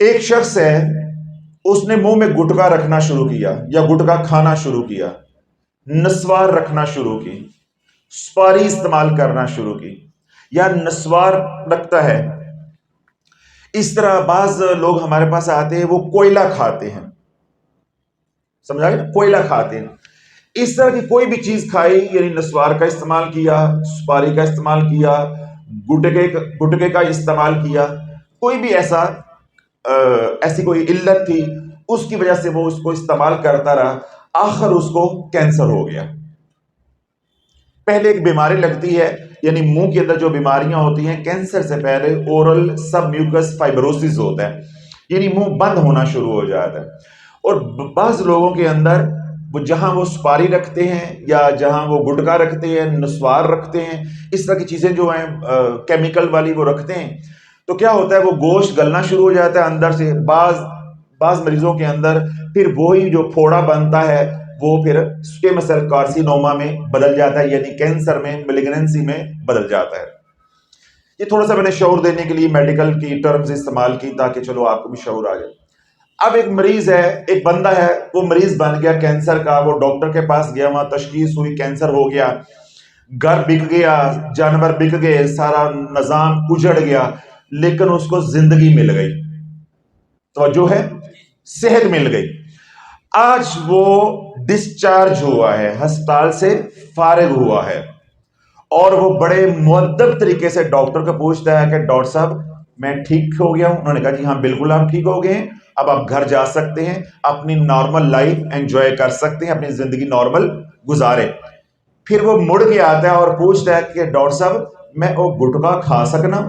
ایک شخص ہے، اس نے منہ میں گٹکا رکھنا شروع کیا یا گٹکا کھانا شروع کیا، نسوار رکھنا شروع کی، سپاری استعمال کرنا شروع کی، یا نسوار رکھتا ہے۔ اس طرح بعض لوگ ہمارے پاس آتے ہیں، وہ کوئلہ کھاتے ہیں، سمجھا گیا، کوئلہ کھاتے ہیں۔ اس طرح کی کوئی بھی چیز کھائی، یعنی نسوار کا استعمال کیا، سپاری کا استعمال کیا، گٹکے کا استعمال کیا، کوئی بھی ایسی کوئی علت تھی، اس کی وجہ سے وہ اس کو استعمال کرتا رہا، آخر اس کو کینسر ہو گیا۔ پہلے ایک بیماری لگتی ہے، یعنی منہ کے اندر جو بیماریاں ہوتی ہیں، کینسر سے پہلے اورل سب میوکس فائبروسس ہوتا ہے، یعنی منہ بند ہونا شروع ہو جاتا ہے۔ اور بعض لوگوں کے اندر وہ جہاں وہ سپاری رکھتے ہیں یا جہاں وہ گٹکا رکھتے ہیں، نسوار رکھتے ہیں، اس طرح کی چیزیں جو ہیں کیمیکل والی وہ رکھتے ہیں، تو کیا ہوتا ہے، وہ گوشت گلنا شروع ہو جاتا ہے اندر سے۔ بعض مریضوں کے اندر پھر وہی جو پھوڑا بنتا ہے وہ پھر اسکویمس سیل کارسینوما میں بدل جاتا ہے، یعنی کینسر میں، میلگننسی میں بدل جاتا ہے۔ یہ تھوڑا سا میں نے شعور دینے کے لیے میڈیکل کی ٹرمز استعمال کی تاکہ چلو آپ کو بھی شعور آ جائے۔ اب ایک مریض ہے، ایک بندہ ہے، وہ مریض بن گیا کینسر کا، وہ ڈاکٹر کے پاس گیا، وہاں تشخیص ہوئی کینسر ہو گیا، گھر بک گیا، جانور بک گئے، سارا نظام اجڑ گیا، لیکن اس کو زندگی مل گئی، توجہ ہے، صحت مل گئی۔ آج وہ ڈسچارج ہوا ہے، ہسپتال سے فارغ ہوا ہے، اور وہ بڑے مؤدب طریقے سے ڈاکٹر کو پوچھتا ہے کہ ڈاکٹر صاحب میں ٹھیک ہو گیا ہوں؟ انہوں نے کہا جی ہاں بالکل آپ ٹھیک ہو گئے ہیں، اب آپ گھر جا سکتے ہیں، اپنی نارمل لائف انجوائے کر سکتے ہیں، اپنی زندگی نارمل گزارے۔ پھر وہ مڑ کے آتا ہے اور پوچھتا ہے کہ ڈاکٹر صاحب میں وہ گٹکا کھا سکنا،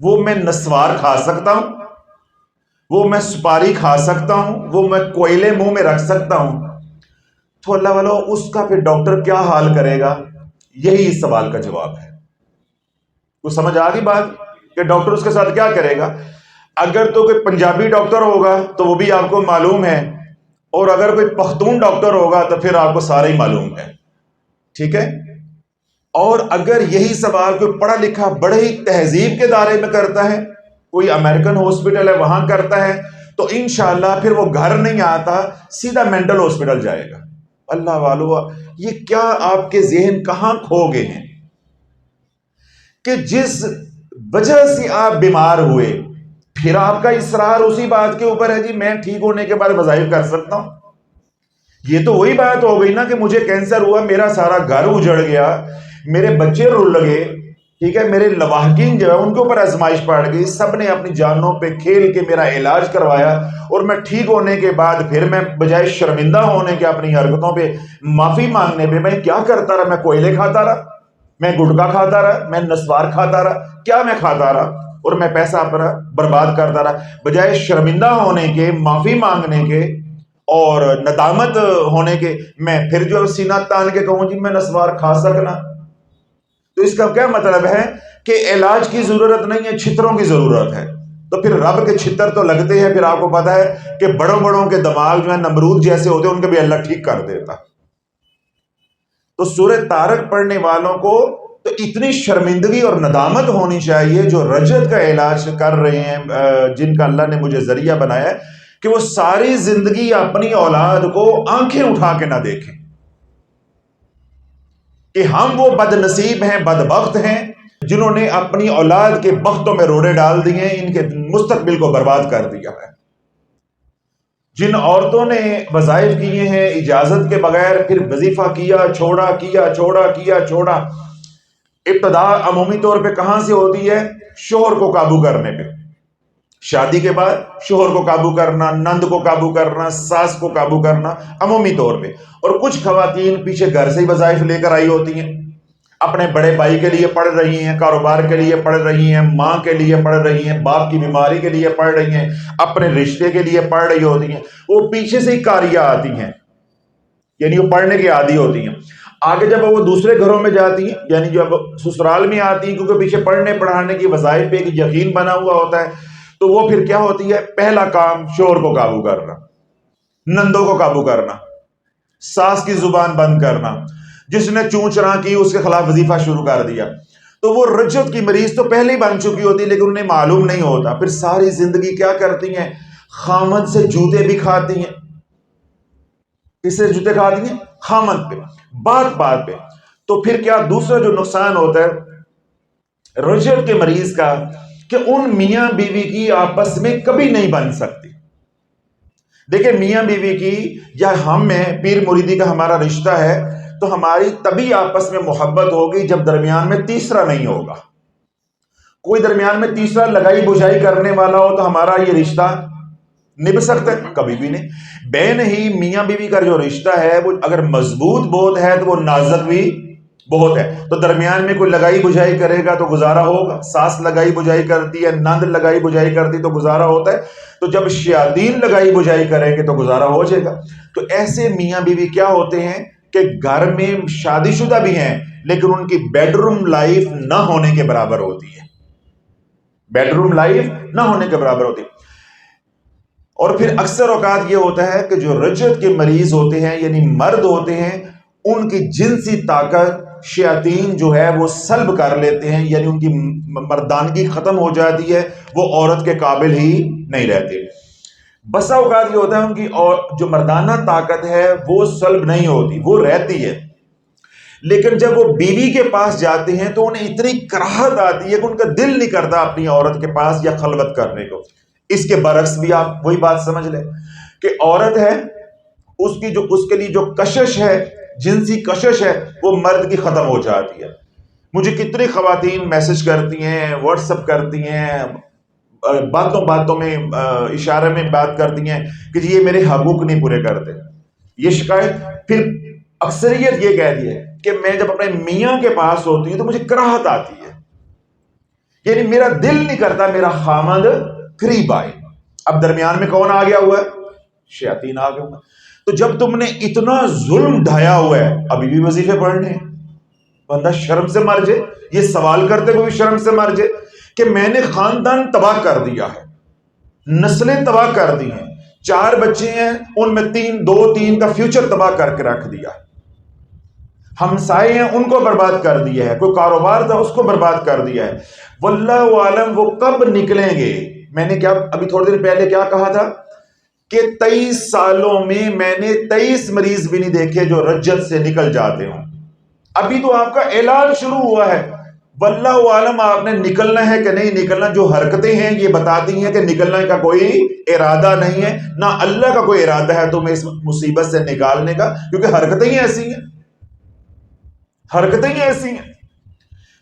وہ میں نسوار کھا سکتا ہوں، وہ میں سپاری کھا سکتا ہوں، وہ میں کوئلے منہ میں رکھ سکتا ہوں؟ تو اللہ والو، اس کا پھر ڈاکٹر کیا حال کرے گا؟ یہی اس سوال کا جواب ہے۔ کچھ سمجھ آ گئی بات کہ ڈاکٹر اس کے ساتھ کیا کرے گا؟ اگر تو کوئی پنجابی ڈاکٹر ہوگا تو وہ بھی آپ کو معلوم ہے، اور اگر کوئی پختون ڈاکٹر ہوگا تو پھر آپ کو سارے ہی معلوم ہے، ٹھیک ہے؟ اور اگر یہی سوال کوئی پڑھا لکھا بڑے ہی تہذیب کے دائرے میں کرتا ہے، کوئی امریکن ہاسپٹل ہے وہاں کرتا ہے، تو انشاءاللہ پھر وہ گھر نہیں آتا، سیدھا مینٹل ہاسپٹل جائے گا۔ اللہ والو، یہ کیا آپ کے ذہن کہاں کھو گئے ہیں کہ جس وجہ سے آپ بیمار ہوئے، پھر آپ کا اصرار اسی بات کے اوپر ہے جی میں ٹھیک ہونے کے بعد وظائف کر سکتا ہوں۔ یہ تو وہی بات ہو گئی نا کہ مجھے کینسر ہوا، میرا سارا گھر اجڑ گیا، میرے بچے رول لگے، ٹھیک ہے، میرے لواحقین جو ہے ان کے اوپر آزمائش پڑ گئی، سب نے اپنی جانوں پہ کھیل کے میرا علاج کروایا، اور میں ٹھیک ہونے کے بعد پھر میں بجائے شرمندہ ہونے کے اپنی حرکتوں پہ معافی مانگنے پہ میں کیا کرتا رہا؟ میں کوئلے کھاتا رہا، میں گٹکا کھاتا رہا، میں نسوار کھاتا رہا، کیا میں کھاتا رہا اور میں پیسہ اپنا برباد کرتا رہا؟ بجائے شرمندہ ہونے کے، معافی مانگنے کے اور ندامت ہونے کے، میں پھر جو سینہ تان کے کہوں جی میں نسوار کھا سکنا۔ تو اس کا کیا مطلب ہے کہ علاج کی ضرورت نہیں ہے، چھتروں کی ضرورت ہے۔ تو پھر رب کے چھتر تو لگتے ہیں، پھر آپ کو پتا ہے کہ بڑوں بڑوں کے دماغ جو ہے نمرود جیسے ہوتے ہیں، ان کے بھی اللہ ٹھیک کر دیتا۔ تو سورہ طارق پڑھنے والوں کو تو اتنی شرمندگی اور ندامت ہونی چاہیے جو رجت کا علاج کر رہے ہیں، جن کا اللہ نے مجھے ذریعہ بنایا ہے، کہ وہ ساری زندگی اپنی اولاد کو آنکھیں اٹھا کے نہ دیکھیں کہ ہم وہ بد نصیب ہیں، بدبخت ہیں جنہوں نے اپنی اولاد کے بختوں میں روڑے ڈال دیے، ان کے مستقبل کو برباد کر دیا ہے۔ جن عورتوں نے وظائف کیے ہیں اجازت کے بغیر، پھر وظیفہ کیا چھوڑا، ابتدا عمومی طور پہ کہاں سے ہوتی ہے؟ شوہر کو قابو کرنے پہ، شادی کے بعد شوہر کو قابو کرنا، نند کو قابو کرنا، ساس کو قابو کرنا عمومی طور پہ۔ اور کچھ خواتین پیچھے گھر سے ہی وظائف لے کر آئی ہوتی ہیں، اپنے بڑے بھائی کے لیے پڑھ رہی ہیں، کاروبار کے لیے پڑھ رہی ہیں، ماں کے لیے پڑھ رہی ہیں، باپ کی بیماری کے لیے پڑھ رہی ہیں، اپنے رشتے کے لیے پڑھ رہی ہوتی ہیں۔ وہ پیچھے سے ہی کاریاں آتی ہیں، یعنی وہ پڑھنے کی عادی ہوتی ہیں۔ آگے جب وہ دوسرے گھروں میں جاتی ہیں، یعنی جب سسرال میں آتی ہیں، کیونکہ پیچھے پڑھنے پڑھانے کی وظائف پہ ایک یقین بنا ہوا ہوتا ہے، تو وہ پھر کیا ہوتی ہے؟ پہلا کام شوہر کو قابو کرنا، نندوں کو قابو کرنا، ساس کی زبان بند کرنا، جس نے چون چرا کی اس کے خلاف وظیفہ شروع کر دیا۔ تو تو وہ رجت کی مریض تو پہلے ہی بن چکی ہوتی لیکن انہیں معلوم نہیں ہوتا، پھر ساری زندگی کیا کرتی ہیں، خامد سے جوتے بھی کھاتی ہیں. کس سے جوتے کھاتی ہیں؟ خامد پہ، بات بات پہ. تو پھر کیا دوسرا جو نقصان ہوتا ہے رجت کے مریض کا کہ ان میاں بیوی کی آپس میں کبھی نہیں بن سکتی. دیکھیں میاں بیوی کی یا ہم میں پیر مریدی کا ہمارا رشتہ ہے تو ہماری تبھی آپس میں محبت ہوگی جب درمیان میں تیسرا نہیں ہوگا. کوئی درمیان میں تیسرا لگائی بجھائی کرنے والا ہو تو ہمارا یہ رشتہ نبھ سکتا ہے؟ کبھی بھی نہیں. بین ہی میاں بیوی کا جو رشتہ ہے وہ اگر مضبوط بہت ہے تو وہ نازک بھی بہت ہے. تو درمیان میں کوئی لگائی بجھائی کرے گا تو گزارا ہوگا. ساس لگائی بجھائی کرتی ہے، نند لگائی بجھائی کرتی تو گزارا ہوتا ہے. تو جب شیاطین لگائی بجھائی کریں گے تو گزارا ہو جائے گا. تو ایسے میاں بیوی کیا ہوتے ہیں کہ گھر میں شادی شدہ بھی ہیں لیکن ان کی بیڈ روم لائف نہ ہونے کے برابر ہوتی ہے. بیڈ روم لائف نہ ہونے کے برابر ہوتی ہے. اور پھر اکثر اوقات یہ ہوتا ہے کہ جو رجت کے مریض ہوتے ہیں یعنی مرد ہوتے ہیں ان کی جنسی طاقت شیاطین جو ہے وہ سلب کر لیتے ہیں، یعنی ان کی مردانگی ختم ہو جاتی ہے، وہ عورت کے قابل ہی نہیں رہتے. بسا اوقات یہ ہوتا ہے ان کی جو مردانہ طاقت ہے وہ سلب نہیں ہوتی، وہ رہتی ہے، لیکن جب وہ بیوی کے پاس جاتے ہیں تو انہیں اتنی کراہت آتی ہے کہ ان کا دل نہیں کرتا اپنی عورت کے پاس یا خلوت کرنے کو. اس کے برعکس بھی آپ وہی بات سمجھ لیں کہ عورت ہے اس کے لیے جو کشش ہے، جنسی کشش ہے، وہ مرد کی ختم ہو جاتی ہے. مجھے کتنی خواتین میسج کرتی ہیں، واٹس اپ کرتی ہیں، باتوں باتوں میں اشارے میں بات کرتی ہیں کہ جی یہ میرے حقوق نہیں پورے کرتے. یہ شکایت پھر اکثریت یہ کہتی ہے کہ میں جب اپنے میاں کے پاس ہوتی ہوں تو مجھے کراہت آتی ہے، یعنی میرا دل نہیں کرتا میرا خامد قریب آئے. اب درمیان میں کون آ گیا ہوا ہے؟ شیاطین آ گیا ہوا. تو جب تم نے اتنا ظلم ڈھایا ہوا ہے ابھی بھی وظیفے پڑھنے ہیں. بندہ شرم سے مر جائے، یہ سوال کرتے ہوئے شرم سے مر جائے کہ میں نے خاندان تباہ کر دیا ہے، نسلیں تباہ کر دی ہیں، 4 بچے ہیں ان میں 3 کا فیوچر تباہ کر کے رکھ دیا، ہمسائے ہیں ان کو برباد کر دیا ہے، کوئی کاروبار تھا اس کو برباد کر دیا ہے. واللہ عالم وہ کب نکلیں گے. میں نے کیا ابھی تھوڑی دیر پہلے کیا کہا تھا کہ 23 سالوں میں نے 23 مریض بھی نہیں دیکھے جو رجت سے نکل جاتے ہوں. ابھی تو آپ کا علاج شروع ہوا ہے، واللہ عالم آپ نے نکلنا ہے کہ نہیں نکلنا. جو حرکتیں ہیں یہ بتاتی ہیں کہ نکلنے کا کوئی ارادہ نہیں ہے، نہ اللہ کا کوئی ارادہ ہے تمہیں اس مصیبت سے نکالنے کا، کیونکہ حرکتیں ہی ایسی ہیں، حرکتیں ہی ایسی ہیں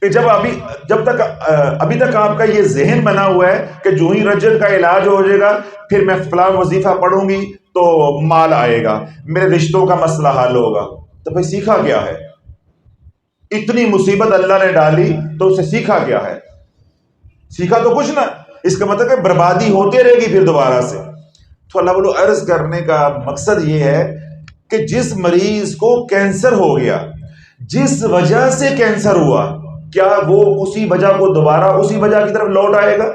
کہ ابھی تک آپ کا یہ ذہن بنا ہوا ہے کہ جو ہی رجت کا علاج ہو جائے گا پھر میں فلاں وظیفہ پڑھوں گی تو مال آئے گا، میرے رشتوں کا مسئلہ حل ہوگا. تو بھائی سیکھا کیا ہے؟ اتنی مصیبت اللہ نے ڈالی تو اسے سیکھا کیا ہے؟ سیکھا تو کچھ نہ. اس کا مطلب کہ بربادی ہوتے رہے گی پھر دوبارہ سے. تو اللہ بولو عرض کرنے کا مقصد یہ ہے کہ جس مریض کو کینسر ہو گیا، جس وجہ سے کینسر ہوا، کیا وہ اسی وجہ کو دوبارہ اسی وجہ کی طرف لوٹ آئے گا؟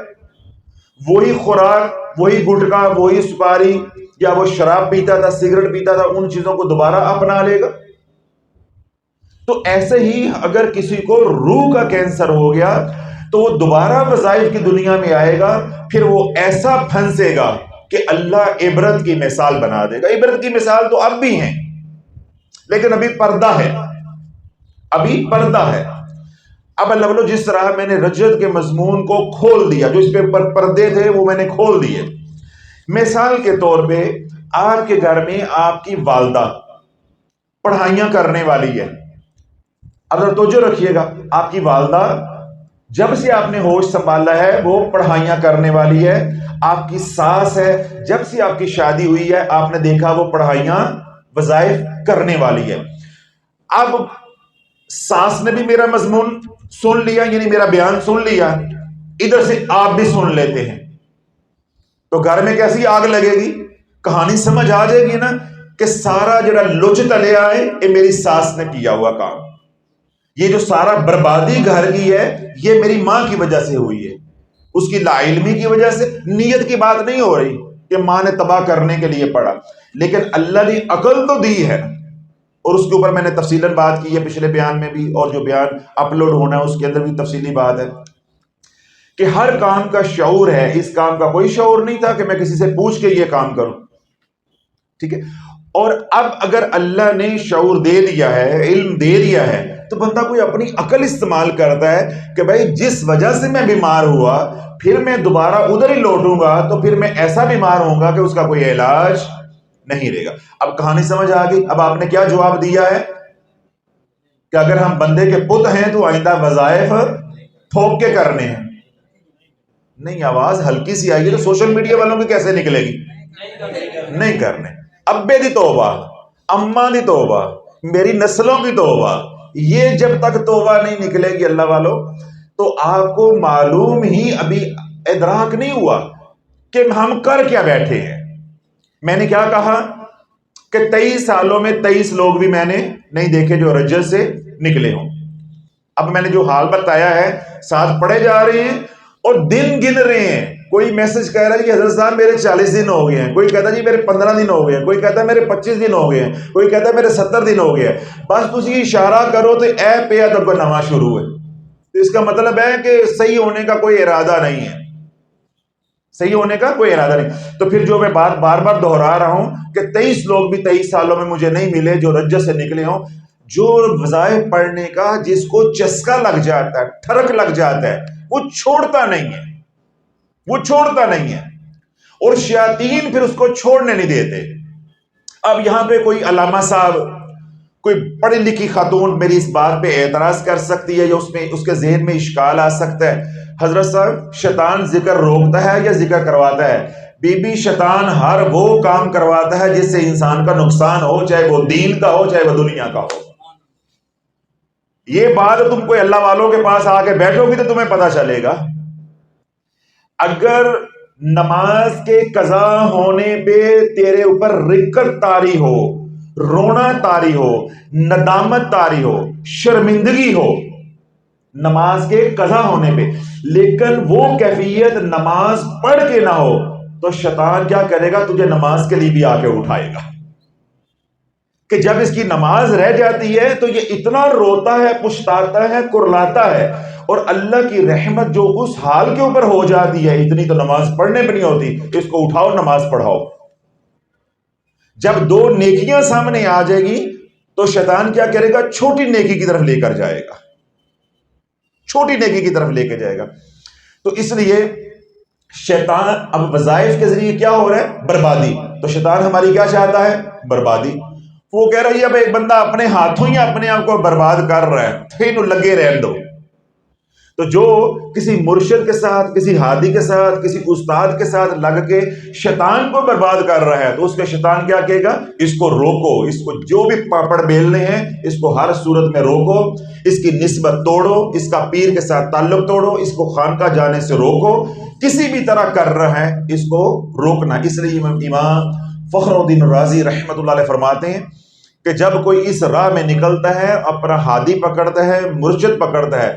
وہی خوراک، وہی گٹکا، وہی سپاری، یا وہ شراب پیتا تھا، سگریٹ پیتا تھا، ان چیزوں کو دوبارہ اپنا لے گا؟ تو ایسے ہی اگر کسی کو روح کا کینسر ہو گیا تو وہ دوبارہ وظائف کی دنیا میں آئے گا، پھر وہ ایسا پھنسے گا کہ اللہ عبرت کی مثال بنا دے گا. عبرت کی مثال تو اب بھی ہیں لیکن ابھی پردہ ہے، ابھی پردہ ہے. اب اللہ بولو جس طرح میں نے رجت کے مضمون کو کھول دیا، جو اس پہ پردے تھے وہ میں نے کھول دیے. مثال کے طور پہ آپ کے گھر میں آپ کی والدہ پڑھائیاں کرنے والی ہے. اگر توجہ رکھیے گا، آپ کی والدہ جب سے آپ نے ہوش سنبھالا ہے وہ پڑھائیاں کرنے والی ہے. آپ کی ساس ہے، جب سے آپ کی شادی ہوئی ہے آپ نے دیکھا وہ پڑھائیاں وظائف کرنے والی ہے. اب ساس نے بھی میرا مضمون سن لیا، یعنی میرا بیان سن لیا، ادھر سے آپ بھی سن لیتے ہیں تو گھر میں کیسی آگ لگے گی؟ کہانی سمجھ آ جائے گی نا کہ سارا جڑا لچ تلے آئے یہ میری ساس نے کیا ہوا کام. یہ جو سارا بربادی گھر کی ہے یہ میری ماں کی وجہ سے ہوئی ہے، اس کی لا علمی کی وجہ سے. نیت کی بات نہیں ہو رہی کہ ماں نے تباہ کرنے کے لیے پڑھا، لیکن اللہ نے عقل تو دی ہے، اور اس کے اوپر میں نے تفصیلاً بات کی ہے پچھلے بیان میں بھی، اور جو بیان اپلوڈ ہونا ہے اس کے اندر بھی تفصیلی بات ہے کہ ہر کام کا شعور ہے. اس کام کا کوئی شعور نہیں تھا کہ میں کسی سے پوچھ کے یہ کام کروں. ٹھیک ہے. اور اب اگر اللہ نے شعور دے دیا ہے، علم دے دیا ہے، تو بندہ کوئی اپنی عقل استعمال کرتا ہے کہ بھائی جس وجہ سے میں بیمار ہوا پھر میں دوبارہ ادھر ہی لوٹوں گا تو پھر میں ایسا بیمار ہوں گا کہ اس کا کوئی علاج نہیں رہے گا. اب کہانی سمجھ آ گئی. اب آپ نے کیا جواب دیا ہے کہ اگر ہم بندے کے پت ہیں تو آئندہ وظائف تھوک کے کرنے ہیں. نہیں، آواز ہلکی سی آئی ہے تو سوشل میڈیا والوں کی کیسے نکلے گی؟ نہیں کرنے. ابے دی توبہ، اماں دی توبہ، میری نسلوں کی توبہ، یہ جب تک توبہ نہیں نکلے گی اللہ والوں تو آپ کو معلوم ہی ابھی ادراک نہیں ہوا کہ ہم کر کیا بیٹھے ہیں. میں نے کیا کہا کہ 23 سالوں میں 23 لوگ بھی میں نے نہیں دیکھے جو رجل سے نکلے ہوں. اب میں نے جو حال بتایا ہے ساتھ پڑھے جا رہے ہیں اور دن گن رہے ہیں. کوئی میسج کہہ رہا ہے کہ حضرت صاحب میرے 40 دن ہو گئے ہیں، کوئی کہتا ہے جی میرے 15 دن ہو گئے ہیں، کوئی کہتا ہے میرے 25 دن ہو گئے ہیں، کوئی کہتا ہے میرے 70 دن ہو گئے ہیں. بس تجھے اشارہ کرو تو اے پہ ادب کا نماز شروع ہے. تو اس کا مطلب ہے کہ صحیح ہونے کا کوئی ارادہ نہیں ہے، صحیح ہونے کا کوئی ارادہ نہیں. تو پھر جو میں بات بار بار دہرا رہا ہوں کہ 23 لوگ بھی 23 سالوں میں مجھے نہیں ملے جو رجت سے نکلے ہوں. جو وظائف پڑھنے کا جس کو چسکا لگ جاتا ہے، ٹھرک لگ جاتا ہے، وہ چھوڑتا نہیں ہے، وہ چھوڑتا نہیں ہے، اور شیاطین پھر اس کو چھوڑنے نہیں دیتے. اب یہاں پہ کوئی علامہ صاحب، کوئی پڑھی لکھی خاتون میری اس بات پہ اعتراض کر سکتی ہے یا اس کے ذہن میں اشکال آ سکتا ہے، حضرت صاحب شیطان ذکر روکتا ہے یا ذکر کرواتا ہے؟ بی بی شیطان ہر وہ کام کرواتا ہے جس سے انسان کا نقصان ہو، چاہے وہ دین کا ہو چاہے وہ دنیا کا ہو. یہ بات تم کوئی اللہ والوں کے پاس آ کے بیٹھو گی تو تمہیں پتا چلے گا. اگر نماز کے قضا ہونے پہ تیرے اوپر رکت طاری ہو، رونا طاری ہو، ندامت طاری ہو، شرمندگی ہو نماز کے قضا ہونے پہ، لیکن وہ کیفیت نماز پڑھ کے نہ ہو، تو شیطان کیا کرے گا؟ تجھے نماز کے لیے بھی آ کے اٹھائے گا کہ جب اس کی نماز رہ جاتی ہے تو یہ اتنا روتا ہے، پچھتاتا ہے، کرلاتا ہے، اور اللہ کی رحمت جو اس حال کے اوپر ہو جاتی ہے اتنی تو نماز پڑھنے پہ نہیں ہوتی. اس کو اٹھاؤ، نماز پڑھاؤ. جب 2 نیکیاں سامنے آ جائے گی تو شیطان کیا کرے گا؟ چھوٹی نیکی کی طرف لے کر جائے گا، چھوٹی نیکی کی طرف لے کے جائے گا. تو اس لیے شیطان اب وظائف کے ذریعے کیا ہو رہا ہے؟ بربادی. تو شیطان ہماری کیا چاہتا ہے؟ بربادی. وہ کہہ رہا ہے اب ایک بندہ اپنے ہاتھوں ہی اپنے آپ کو برباد کر رہا ہے تو انہوں لگے رہن دو. تو جو کسی مرشد کے ساتھ، کسی ہادی کے ساتھ، کسی استاد کے ساتھ لگ کے شیطان کو برباد کر رہا ہے تو اس کے شیطان کیا کہے گا؟ اس کو روکو، اس کو جو بھی پاپڑ بیلنے ہیں اس کو ہر صورت میں روکو، اس کی نسبت توڑو، اس کا پیر کے ساتھ تعلق توڑو، اس کو خانقاہ جانے سے روکو، کسی بھی طرح کر رہا ہے اس کو روکنا. اس لیے امام فخر الدین رازی رحمۃ اللہ علیہ فرماتے ہیں کہ جب کوئی اس راہ میں نکلتا ہے، اپنا ہادی پکڑتا ہے، مرشد پکڑتا ہے،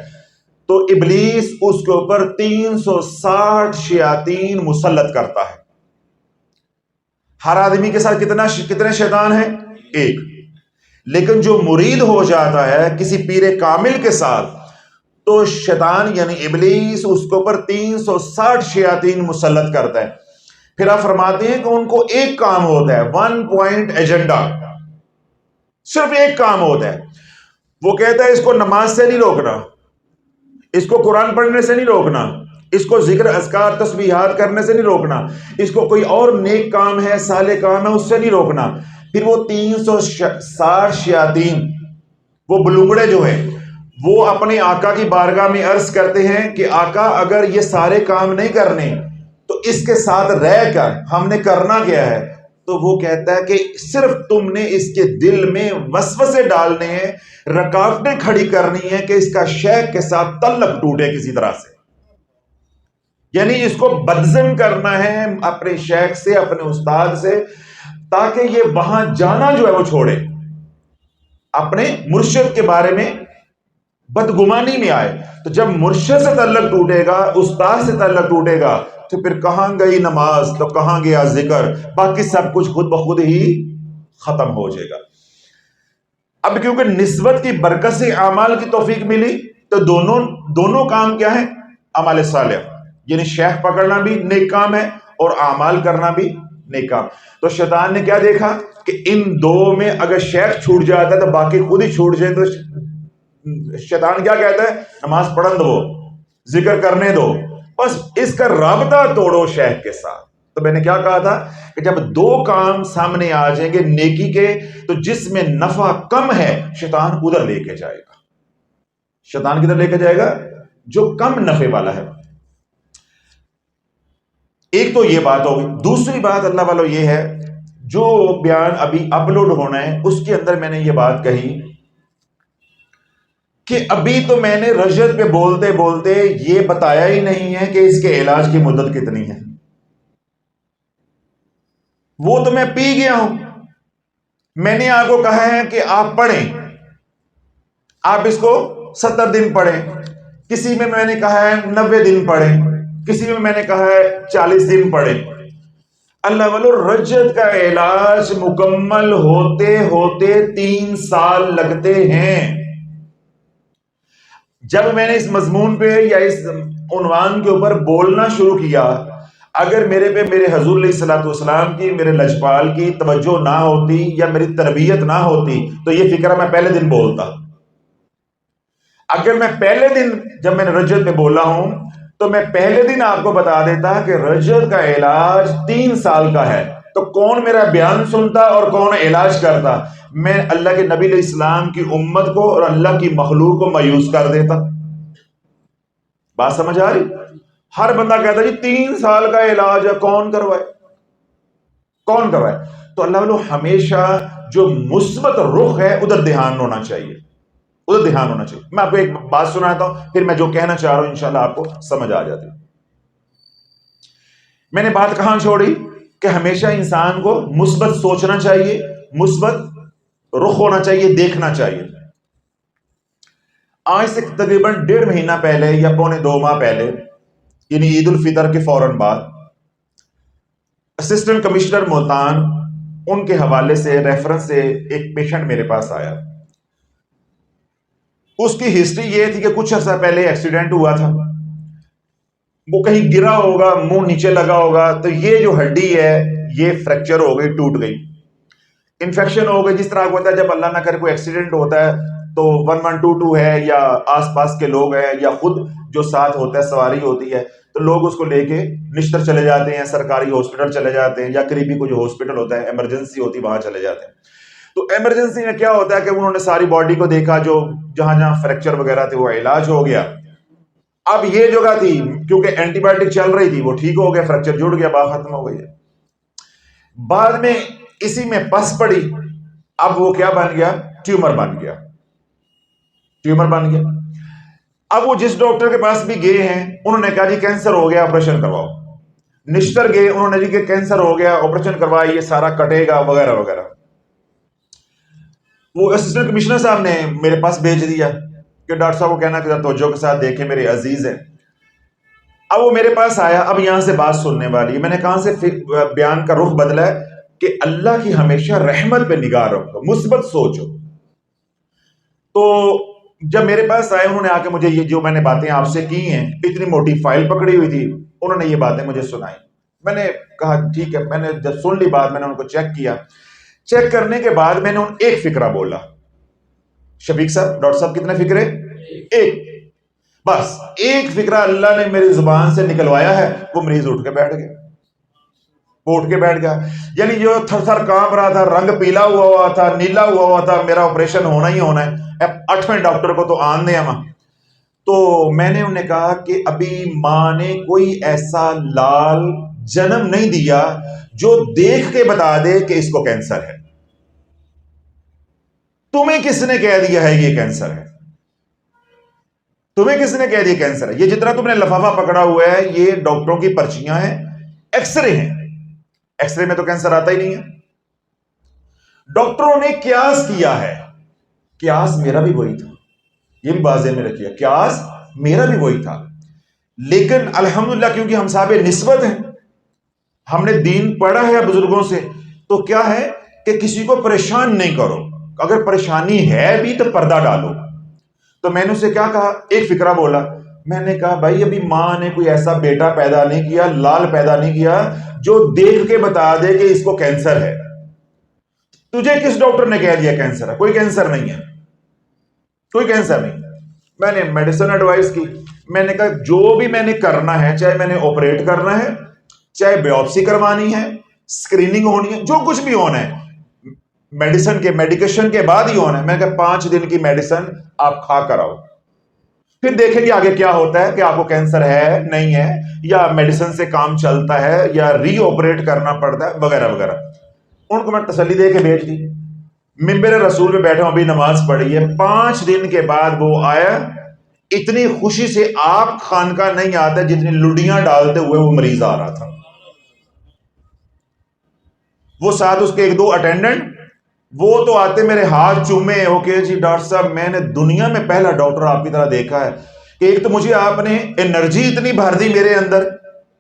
تو ابلیس اس کے اوپر 360 شیاطین مسلط کرتا ہے. ہر آدمی کے ساتھ کتنے شیطان ہیں؟ ایک. لیکن جو مرید ہو جاتا ہے کسی پیر کامل کے ساتھ تو شیطان یعنی ابلیس اس کے اوپر 360 شیاطین مسلط کرتا ہے. پھر آپ فرماتے ہیں کہ ان کو ایک کام ہوتا ہے، 1 پوائنٹ ایجنڈا، صرف ایک کام ہوتا ہے. وہ کہتا ہے اس کو نماز سے نہیں روکنا، اس کو قرآن پڑھنے سے نہیں روکنا، اس کو ذکر اذکار تسبیحات کرنے سے نہیں روکنا، اس کو کوئی اور نیک کام ہے، صالح کام ہے، اس سے نہیں روکنا. پھر وہ 360 شیاطین، وہ بلوگڑے جو ہیں، وہ اپنے آقا کی بارگاہ میں عرض کرتے ہیں کہ آقا اگر یہ سارے کام نہیں کرنے تو اس کے ساتھ رہ کر ہم نے کرنا کیا ہے؟ تو وہ کہتا ہے کہ صرف تم نے اس کے دل میں وسوسے ڈالنے ہیں، رکاوٹیں کھڑی کرنی ہے کہ اس کا شیخ کے ساتھ تعلق ٹوٹے کسی طرح سے، یعنی اس کو بدزن کرنا ہے اپنے شیخ سے، اپنے استاد سے، تاکہ یہ وہاں جانا جو ہے وہ چھوڑے، اپنے مرشد کے بارے میں بدگمانی میں آئے. تو جب مرشد سے تعلق ٹوٹے گا، استاد سے تعلق ٹوٹے گا، تو پھر کہاں گئی نماز، تو کہاں گیا ذکر، باقی سب کچھ خود بخود ہی ختم ہو جائے گا. اب کیونکہ نسبت کی برکت سے اعمال کی توفیق ملی تو دونوں کام کیا ہے؟ اعمال صالح، یعنی شیخ پکڑنا بھی نیک کام ہے اور اعمال کرنا بھی نیک کام۔ تو شیطان نے کیا دیکھا کہ ان دو میں اگر شیخ چھوٹ جاتا ہے تو باقی خود ہی چھوٹ جائے، تو شیطان کیا کہتا ہے؟ نماز پڑھن دو، ذکر کرنے دو، بس اس کا رابطہ توڑو شیخ کے ساتھ۔ تو میں نے کیا کہا تھا کہ جب دو کام سامنے آ جائیں گے نیکی کے، تو جس میں نفع کم ہے شیطان ادھر لے کے جائے گا۔ شیطان کدھر لے کے جائے گا؟ جو کم نفع والا ہے۔ ایک تو یہ بات ہوگی۔ دوسری بات اللہ والو یہ ہے، جو بیان ابھی اپلوڈ ہونا ہے اس کے اندر میں نے یہ بات کہی کہ ابھی تو میں نے رجعت پہ بولتے بولتے یہ بتایا ہی نہیں ہے کہ اس کے علاج کی مدت کتنی ہے۔ وہ تو میں پی گیا ہوں۔ میں نے آپ کو کہا ہے کہ آپ پڑھیں، آپ اس کو 70 دن پڑھیں، کسی میں نے کہا ہے 90 دن پڑھیں، کسی میں نے کہا ہے 40 دن پڑھیں۔ اللہ والو رجعت کا علاج مکمل ہوتے ہوتے 3 سال لگتے ہیں۔ جب میں نے اس مضمون پہ یا اس عنوان کے اوپر بولنا شروع کیا، اگر میرے پہ میرے حضور علیہ الصلوۃ والسلام کی، میرے لجپال کی توجہ نہ ہوتی یا میری تربیت نہ ہوتی تو یہ فکرہ میں پہلے دن بولتا۔ اگر میں پہلے دن جب میں نے رجعت پہ بولا ہوں تو میں پہلے دن آپ کو بتا دیتا کہ رجعت کا علاج 3 سال کا ہے، تو کون میرا بیان سنتا اور کون علاج کرتا؟ میں اللہ کے نبی علیہ السلام کی امت کو اور اللہ کی مخلوق کو مایوس کر دیتا۔ بات سمجھ آ رہی؟ ہر بندہ کہتا جی 3 سال کا علاج ہے، کون کروائے؟ کون کروائے؟ تو اللہ والو ہمیشہ جو مثبت رخ ہے ادھر دھیان ہونا چاہیے، ادھر دھیان ہونا چاہیے۔ میں آپ کو ایک بات سناتا ہوں، پھر میں جو کہنا چاہ رہا ہوں انشاءاللہ آپ کو سمجھ آ جاتی۔ میں نے بات کہاں چھوڑی کہ ہمیشہ انسان کو مثبت سوچنا چاہیے، مثبت رخ ہونا چاہیے، دیکھنا چاہیے۔ آج سے تقریباً 1.5 مہینہ پہلے یا 1.25 ماہ پہلے، یعنی عید الفطر کے فوراً بعد، اسسٹنٹ کمشنر ملتان ان کے حوالے سے ریفرنس سے ایک پیشنٹ میرے پاس آیا۔ اس کی ہسٹری یہ تھی کہ کچھ عرصہ پہلے ایکسیڈنٹ ہوا تھا، وہ کہیں گرا ہوگا، منہ نیچے لگا ہوگا، تو یہ جو ہڈی ہے یہ فریکچر ہو گئی، ٹوٹ گئی، انفیکشن ہو گئی۔ جس طرح ہوتا ہے جب اللہ نہ کرے کوئی ایکسیڈنٹ ہوتا ہے تو 1122 ہے یا آس پاس کے لوگ ہیں یا خود جو ساتھ ہوتا ہے سواری ہوتی ہے تو لوگ اس کو لے کے نشتر چلے جاتے ہیں، سرکاری ہاسپٹل چلے جاتے ہیں، یا قریبی کو جو ہاسپٹل ہوتا ہے ایمرجنسی ہوتی ہے وہاں چلے جاتے ہیں۔ تو ایمرجنسی میں کیا ہوتا ہے کہ انہوں نے ساری باڈی کو دیکھا، جو جہاں جہاں فریکچر وغیرہ تھے وہ علاج ہو گیا۔ اب یہ جگہ تھی کیونکہ اینٹی بایوٹک چل رہی تھی، وہ ٹھیک ہو گیا، فریکچر جڑ گیا، بات ختم ہو گئی ہے۔ بعد میں اسی میں پس پڑی، اب وہ کیا بن گیا؟ ٹیومر بن گیا، ٹیومر بن گیا۔ اب وہ جس ڈاکٹر کے پاس بھی گئے ہیں انہوں نے کہا جی کینسر ہو گیا، آپریشن کرواؤ۔ نشتر گئے، انہوں نے جی کہ کینسر ہو گیا، آپریشن کروائیے، سارا کٹے گا وغیرہ وغیرہ۔ وہ اسسٹنٹ کمشنر صاحب نے میرے پاس بھیج دیا کہ ڈاکٹر صاحب کو کہنا کہ توجہ کے ساتھ دیکھیں، میرے عزیز ہیں۔ اب وہ میرے پاس آیا، اب یہاں سے بات سننے والی ہے۔ میں نے کہاں سے بیان کا رخ بدلا ہے کہ اللہ کی ہمیشہ رحمت پہ نگاہ رکھو، مثبت سوچو۔ تو جب میرے پاس آئے انہوں نے آ کے مجھے یہ جو میں نے باتیں آپ سے کی ہیں، اتنی موٹی فائل پکڑی ہوئی تھی، انہوں نے یہ باتیں مجھے سنائی۔ میں نے کہا ٹھیک ہے، میں نے جب سن لی بات، میں نے ان کو چیک کیا۔ چیک کرنے کے بعد میں نے ان ایک فکرہ بولا، شفیق صاحب، ڈاکٹر صاحب کتنے فکرے؟ ایک، بس ایک فکرہ اللہ نے میری زبان سے نکلوایا ہے، وہ مریض اٹھ کے بیٹھ گیا، وہ اٹھ کے بیٹھ گیا۔ یعنی جو تھر تھر کانپ رہا تھا، رنگ پیلا ہوا تھا، نیلا ہوا تھا، میرا آپریشن ہونا ہی ہونا ہے، 8ویں ڈاکٹر کو تو آن دیں ہم۔ تو میں نے انہیں کہا کہ ابھی ماں نے کوئی ایسا لال جنم نہیں دیا جو دیکھ کے بتا دے کہ اس کو کینسر ہے۔ تمہیں کس نے کہہ دیا ہے یہ کینسر ہے؟ تمہیں کس نے کہہ دیا کینسر ہے؟ یہ جتنا تم نے لفافہ پکڑا ہوا ہے یہ ڈاکٹروں کی پرچیاں ہیں، ایکس رے ہیں، ایکس رے میں تو کینسر آتا ہی نہیں ہے۔ ڈاکٹروں نے قیاس کیا ہے، قیاس میرا بھی وہی تھا، یہ بھی واضح میں رکھیے، قیاس میرا بھی وہی تھا، لیکن الحمدللہ کیونکہ ہم صاحب نسبت ہیں، ہم نے دین پڑھا ہے بزرگوں سے، تو کیا ہے کہ کسی کو پریشان نہیں کرو۔ اگر پریشانی ہے بھی تو پردہ ڈالو. تو میں نے اسے کیا کہا, ایک فکرہ بولا. میں نے کہا بھائی ابھی ماں نے کوئی ایسا بیٹا پیدا نہیں کیا, لال پیدا نہیں کیا جو دیکھ کے بتا دے کہ اس کو کینسر ہے. تجھے کس ڈاکٹر نے کہہ دیا کینسر ہے؟ کوئی کینسر نہیں ہے, کوئی کینسر نہیں. میں نے میڈیسن ایڈوائز کی. میں نے کہا جو بھی میں نے کرنا ہے, چاہے میں نے آپریٹ کرنا ہے, چاہے بیوپسی کروانی ہے, اسکریننگ ہونی ہے, جو کچھ بھی ہونا ہے میڈیسن کے میڈیکیشن کے بعد ہی ہونا ہے. میں نے کہا 5 دن کی میڈیسن آپ کھا کر آؤ, پھر دیکھیں گے آگے کیا ہوتا ہے کہ آپ کو کینسر ہے نہیں ہے, یا میڈیسن سے کام چلتا ہے, یا ری آپریٹ کرنا پڑتا ہے, وغیرہ وغیرہ. ان کو میں تسلی دے کے بھیج دی. منبر رسول میں بیٹھا ہوں, ابھی نماز پڑھی ہے. 5 دن کے بعد وہ آیا, اتنی خوشی سے آپ خانقاہ نہیں آتے جتنی لڈیاں ڈالتے ہوئے وہ مریض آ رہا تھا. وہ ساتھ اس کے 1-2 اٹینڈنٹ, وہ تو آتے میرے ہاتھ چومے, اوکے جی ڈاکٹر صاحب میں نے دنیا میں پہلا ڈاکٹر آپ کی طرح دیکھا ہے کہ ایک تو مجھے آپ نے انرجی اتنی بھر دی میرے اندر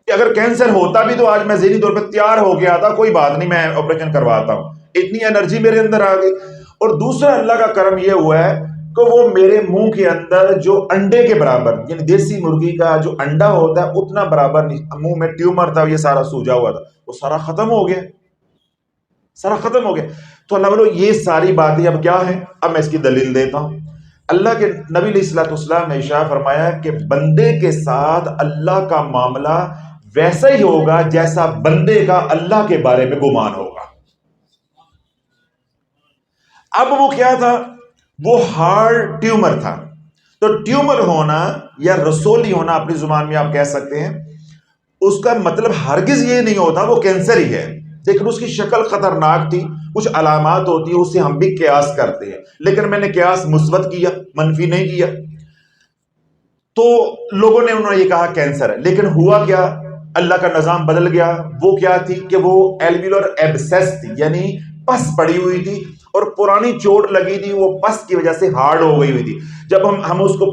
کہ اگر کینسر ہوتا بھی تو آج میں ذہنی طور پہ تیار ہو گیا تھا, کوئی بات نہیں میں آپریشن کرواتا ہوں. اتنی انرجی میرے اندر آ گئی. اور دوسرا اللہ کا کرم یہ ہوا ہے کہ وہ میرے منہ کے اندر جو انڈے کے برابر, یعنی دیسی مرغی کا جو انڈا ہوتا ہے اتنا برابر نہیں, منہ میں ٹیومر تھا, یہ سارا سوجا ہوا تھا, وہ سارا ختم ہو گیا, سارا ختم ہو گیا. تو اللہ بولو یہ ساری باتیں اب کیا ہیں, اب میں اس کی دلیل دیتا ہوں. اللہ کے نبی علیہ الصلوۃ والسلام نے ارشاد فرمایا کہ بندے کے ساتھ اللہ کا معاملہ ویسا ہی ہوگا جیسا بندے کا اللہ کے بارے میں گمان ہوگا. اب وہ کیا تھا, وہ ہارڈ ٹیومر تھا. تو ٹیومر ہونا یا رسولی ہونا اپنی زبان میں آپ کہہ سکتے ہیں, اس کا مطلب ہرگز یہ نہیں ہوتا وہ کینسر ہی ہے, لیکن اس کی شکل خطرناک تھی, کچھ علامات ہوتی ہیں, اس سے ہم بھی قیاس کرتے ہیں, لیکن میں نے قیاس مثبت کیا, منفی نہیں کیا. تو لوگوں نے انہوں نے یہ کہا کینسر ہے, لیکن ہوا کیا, اللہ کا نظام بدل گیا. وہ کیا تھی کہ وہ ایلویولر ایبسیس تھی, یعنی پس پڑی ہوئی تھی اور پرانی چوٹ لگی تھی, وہ پس کی وجہ سے ہارڈ ہو گئی ہوئی تھی. جب ہم اس کو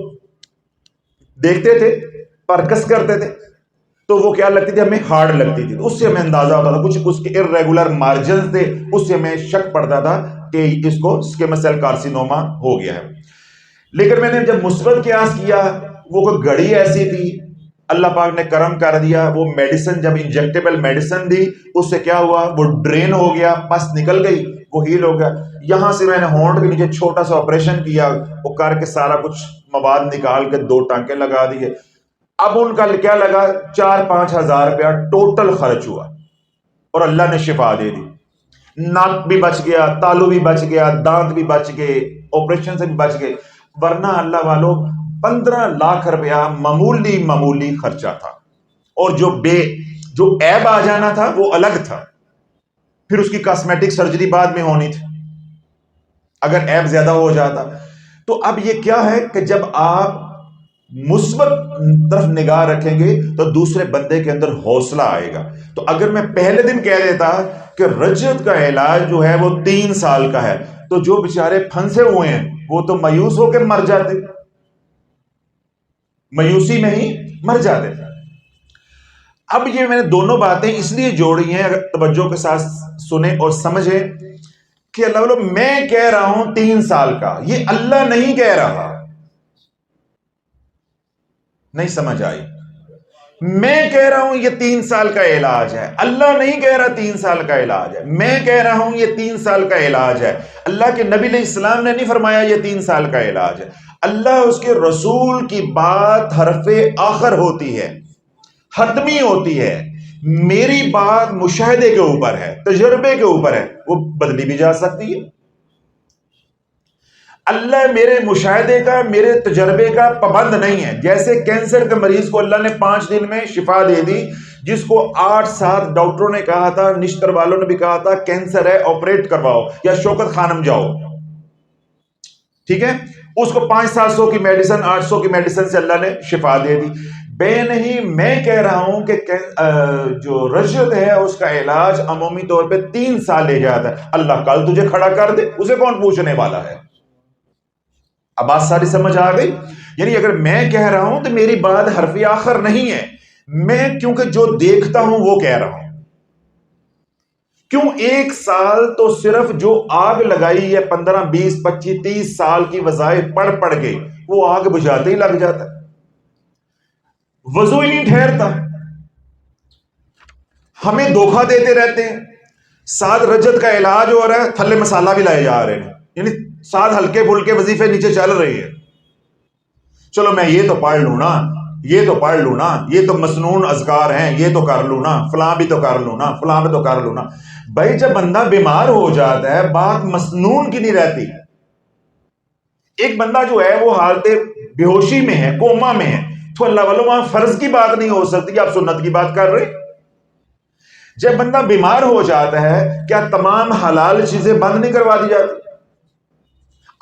دیکھتے تھے, پرکس کرتے تھے, تو وہ کیا لگتی تھی, ہمیں ہارڈ لگتی تھی. اس سے ہمیں اندازہ ہوتا تھا, کچھ اس کے ارریگولر مارجنز تھے, اس سے ہمیں شک پڑتا تھا کہ اس کو اسکیمس سیل کارسینوما ہو گیا ہے. لیکن میں نے جب مثبت قیاس کیا, وہ کوئی گھڑی ایسی تھی, اللہ پاک نے کرم کر دیا, وہ میڈیسن جب انجیکٹیبل میڈیسن دی, اس سے کیا ہوا, وہ ڈرین ہو گیا, پس نکل گئی, وہ ہیل ہو گیا. یہاں سے میں نے ہونٹ کے نیچے چھوٹا سا آپریشن کیا, وہ کر کے سارا کچھ مواد نکال کے 2 ٹانکے لگا دیے. اب ان کا کیا لگا, 4-5 ہزار روپیہ ٹوٹل خرچ ہوا, اور اللہ نے شفا دے دی. ناک بھی بچ گیا, تالو بھی بچ گیا, دانت بھی بچ گئے, آپریشن سے بھی بچ گئے. ورنہ اللہ والوں 15 لاکھ روپیہ معمولی خرچہ تھا, اور جو عیب آ جانا تھا وہ الگ تھا, پھر اس کی کاسمیٹک سرجری بعد میں ہونی تھی اگر عیب زیادہ ہو جاتا. تو اب یہ کیا ہے کہ جب آپ مثبت طرف نگاہ رکھیں گے تو دوسرے بندے کے اندر حوصلہ آئے گا. تو اگر میں پہلے دن کہہ دیتا کہ رجعت کا علاج جو ہے وہ 3 سال کا ہے, تو جو بیچارے پھنسے ہوئے ہیں وہ تو مایوس ہو کے مر جاتے, مایوسی میں ہی مر جاتے. اب یہ میں نے دونوں باتیں اس لیے جوڑی ہیں, اگر توجہ کے ساتھ سنیں اور سمجھیں, کہ اللہ میں کہہ رہا ہوں 3 سال کا, یہ اللہ نہیں کہہ رہا. نہیں سمجھ آئی؟ میں کہہ رہا ہوں یہ 3 سال کا علاج ہے, اللہ نہیں کہہ رہا 3 سال کا علاج ہے. میں کہہ رہا ہوں یہ 3 سال کا علاج ہے, اللہ کے نبی علیہ السلام نے نہیں فرمایا یہ 3 سال کا علاج ہے. اللہ اس کے رسول کی بات حرف آخر ہوتی ہے, حتمی ہوتی ہے. میری بات مشاہدے کے اوپر ہے, تجربے کے اوپر ہے, وہ بدلی بھی جا سکتی ہے. اللہ میرے مشاہدے کا, میرے تجربے کا پابند نہیں ہے. جیسے کینسر کے مریض کو اللہ نے 5 دن میں شفا دے دی, جس کو 8-7 ڈاکٹروں نے کہا تھا, نشتر والوں نے بھی کہا تھا کینسر ہے آپریٹ کرواؤ یا شوکت خانم جاؤ, ٹھیک ہے, اس کو 500-700 کی میڈیسن, 800 کی میڈیسن سے اللہ نے شفا دے دی. بے نہیں, میں کہہ رہا ہوں کہ جو رجعت ہے اس کا علاج عمومی طور پہ 3 سال لے جاتا ہے. اللہ کل تجھے کھڑا کر دے, اسے کون پوچھنے والا ہے. اب بات ساری سمجھ آ گئی؟ یعنی اگر میں کہہ رہا ہوں تو میری بات حرف آخر نہیں ہے, میں کیونکہ جو دیکھتا ہوں وہ کہہ رہا ہوں. کیوں 1 سال تو صرف جو آگ لگائی ہے 15 20 25 30 سال کی وظائف پڑھ پڑھ کے وہ آگ بجھاتے ہی لگ جاتا ہے، وضو ہی نہیں ٹھہرتا. ہمیں دھوکہ دیتے رہتے ہیں. ساتھ رجت کا علاج ہو رہا ہے، تھلے مسالہ بھی لائے جا رہے ہیں، یعنی ساتھ ہلکے پھلکے وظیفے نیچے چل رہے ہیں. چلو میں یہ تو پڑھ لوں نا، یہ تو پڑھ لوں نا، یہ تو مسنون اذکار ہیں، یہ تو کر لوں نا، فلاں بھی تو کر لوں نا، فلاں بھی تو کر لوں نا. بھائی جب بندہ بیمار ہو جاتا ہے بات مسنون کی نہیں رہتی. ایک بندہ جو ہے وہ حالت بے ہوشی میں ہے، کوما میں ہے، تو اللہ والوں وہاں فرض کی بات نہیں ہو سکتی، آپ سنت کی بات کر رہے. جب بندہ بیمار ہو جاتا ہے کیا تمام حلال چیزیں بند نہیں کروا دی جاتی؟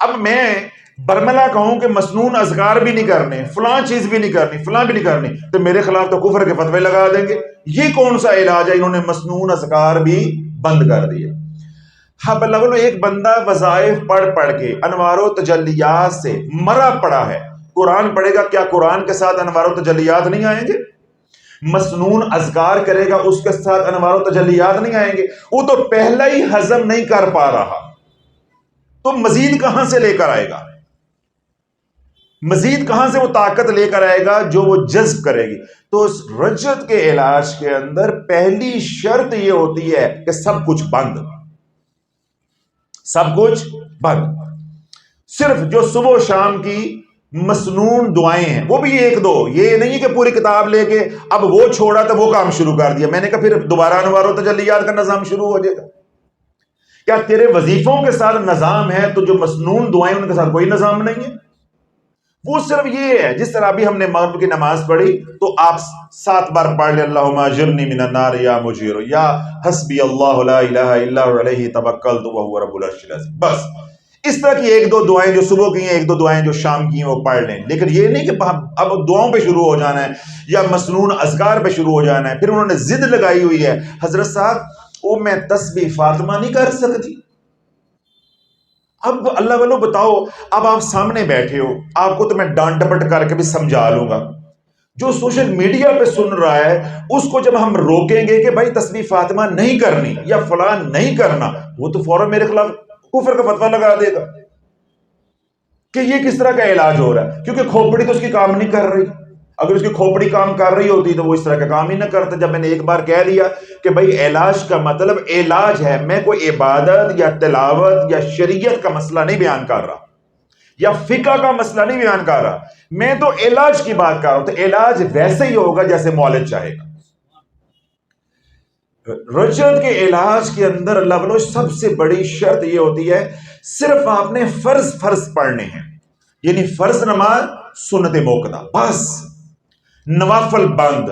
اب میں برملا کہوں کہ مسنون اذکار بھی نہیں کرنے، فلاں چیز بھی نہیں کرنی، فلاں بھی نہیں کرنی، تو میرے خلاف تو کفر کے فتوے لگا دیں گے. یہ کون سا علاج ہے؟ انہوں نے مسنون اذکار بھی بند کر دیے. اب اللہ ایک بندہ وظائف پڑھ پڑھ کے انوار و تجلیات سے مرا پڑا ہے، قرآن پڑھے گا، کیا قرآن کے ساتھ انوار و تجلیات نہیں آئیں گے؟ مسنون اذکار کرے گا، اس کے ساتھ انوار و تجلیات نہیں آئیں گے؟ وہ تو پہلا ہی ہضم نہیں کر پا رہا، تو مزید کہاں سے لے کر آئے گا؟ مزید کہاں سے وہ طاقت لے کر آئے گا جو وہ جذب کرے گی؟ تو اس رجت کے علاج کے اندر پہلی شرط یہ ہوتی ہے کہ سب کچھ بند، سب کچھ بند. صرف جو صبح و شام کی مسنون دعائیں ہیں وہ بھی 1 2، یہ نہیں کہ پوری کتاب لے کے اب وہ چھوڑا تو وہ کام شروع کر دیا. میں نے کہا پھر دوبارہ انوار و تجلیات کا نظام شروع ہو جائے گا. کیا تیرے وظیفوں کے ساتھ نظام ہے تو جو مسنون دعائیں ان کے ساتھ کوئی نظام نہیں ہے؟ وہ صرف یہ ہے، جس طرح ابھی ہم نے مغرب کی نماز پڑھی تو آپ 7 بار پڑھ لیں، اللہم اجرنی من النار یا مجیر، یا حسبی اللہ لا الہ الا هو علیہ توکلت وہو رب العرش العظیم. بس اس طرح کی 1 2 دعائیں جو صبح کی ہیں، 1 2 دعائیں جو شام کی ہیں وہ پڑھ لیں. لیکن یہ نہیں کہ اب دعاؤں پہ شروع ہو جانا ہے یا مسنون اذکار پہ شروع ہو جانا ہے. پھر انہوں نے ضد لگائی ہوئی ہے، حضرت صاحب وہ میں تسبیح فاطمہ نہیں کر سکتی. اب اللہ والو بتاؤ، اب آپ سامنے بیٹھے ہو، آپ کو تو میں ڈانٹ ڈپٹ کر کے بھی سمجھا لوں گا. جو سوشل میڈیا پہ سن رہا ہے اس کو جب ہم روکیں گے کہ بھائی تسبیح فاطمہ نہیں کرنی یا فلاں نہیں کرنا، وہ تو فوراً میرے خلاف کفر کا فتویٰ لگا دے گا کہ یہ کس طرح کا علاج ہو رہا ہے، کیونکہ کھوپڑی تو اس کی کام نہیں کر رہی. اگر اس کی کھوپڑی کام کر رہی ہوتی تو وہ اس طرح کا کام ہی نہ کرتا. جب میں نے ایک بار کہہ دیا کہ بھائی علاج کا مطلب علاج ہے، میں کوئی عبادت یا تلاوت یا شریعت کا مسئلہ نہیں بیان کر رہا یا فقہ کا مسئلہ نہیں بیان کر رہا، میں تو علاج کی بات کر رہا ہوں. تو علاج ویسے ہی ہوگا جیسے مولد چاہے گا. رجت کے علاج کے اندر اللہ والو سب سے بڑی شرط یہ ہوتی ہے صرف آپ نے فرض پڑھنے ہیں، یعنی فرض نماز، سنت موقدہ، بس. نوافل بند،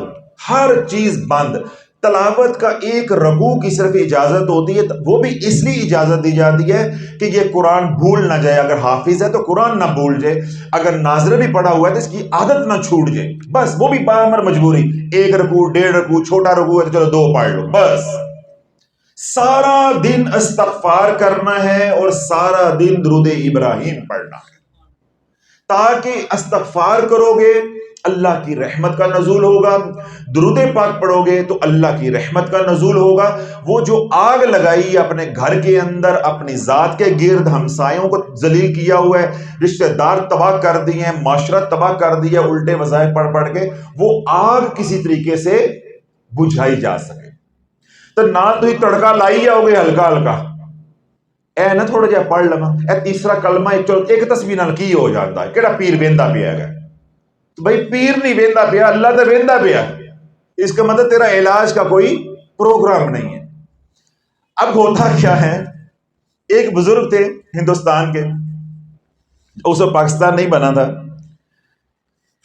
ہر چیز بند. تلاوت کا 1 رکوع کی صرف اجازت ہوتی ہے، وہ بھی اس لیے اجازت دی جاتی ہے کہ یہ قرآن بھول نہ جائے. اگر حافظ ہے تو قرآن نہ بھول جائے، اگر ناظر بھی پڑھا ہوا ہے تو اس کی عادت نہ چھوٹ جائے. بس وہ بھی بامر مجبوری، 1 رکوع 1.5 رکوع، چھوٹا رکوع ہے تو چلو 2 پڑھ لو. بس سارا دن استغفار کرنا ہے اور سارا دن درود ابراہیم پڑھنا ہے، تاکہ استغفار کرو گے اللہ کی رحمت کا نزول ہوگا، درود پاک پڑھو گے تو اللہ کی رحمت کا نزول ہوگا. وہ جو آگ لگائی اپنے گھر کے اندر، اپنی ذات کے گرد ہمسایوں کو ذلیل کیا ہوا ہے، رشتہ دار تباہ کر دیے ہیں، معاشرہ تباہ کر دیا الٹے وظائف پڑھ پڑھ کے، وہ آگ کسی طریقے سے بجھائی جا سکے. تو نہ تو ہی تڑکا لائی جاؤ گے ہلکا ہلکا، اے نہ تھوڑا جہا پڑھ لما، اے تیسرا کلمہ ایک تسبیح نال کی ہو جاتا ہے، کیڑا پیر ویندا پیا ہے؟ تو بھائی پیر نہیں ویندا پیا، اللہ تو ویندا پیا. اس کا مطلب تیرا علاج کا کوئی پروگرام نہیں ہے. اب ہوتا کیا ہے، ایک بزرگ تھے ہندوستان کے، اس وقت پاکستان نہیں بنا تھا،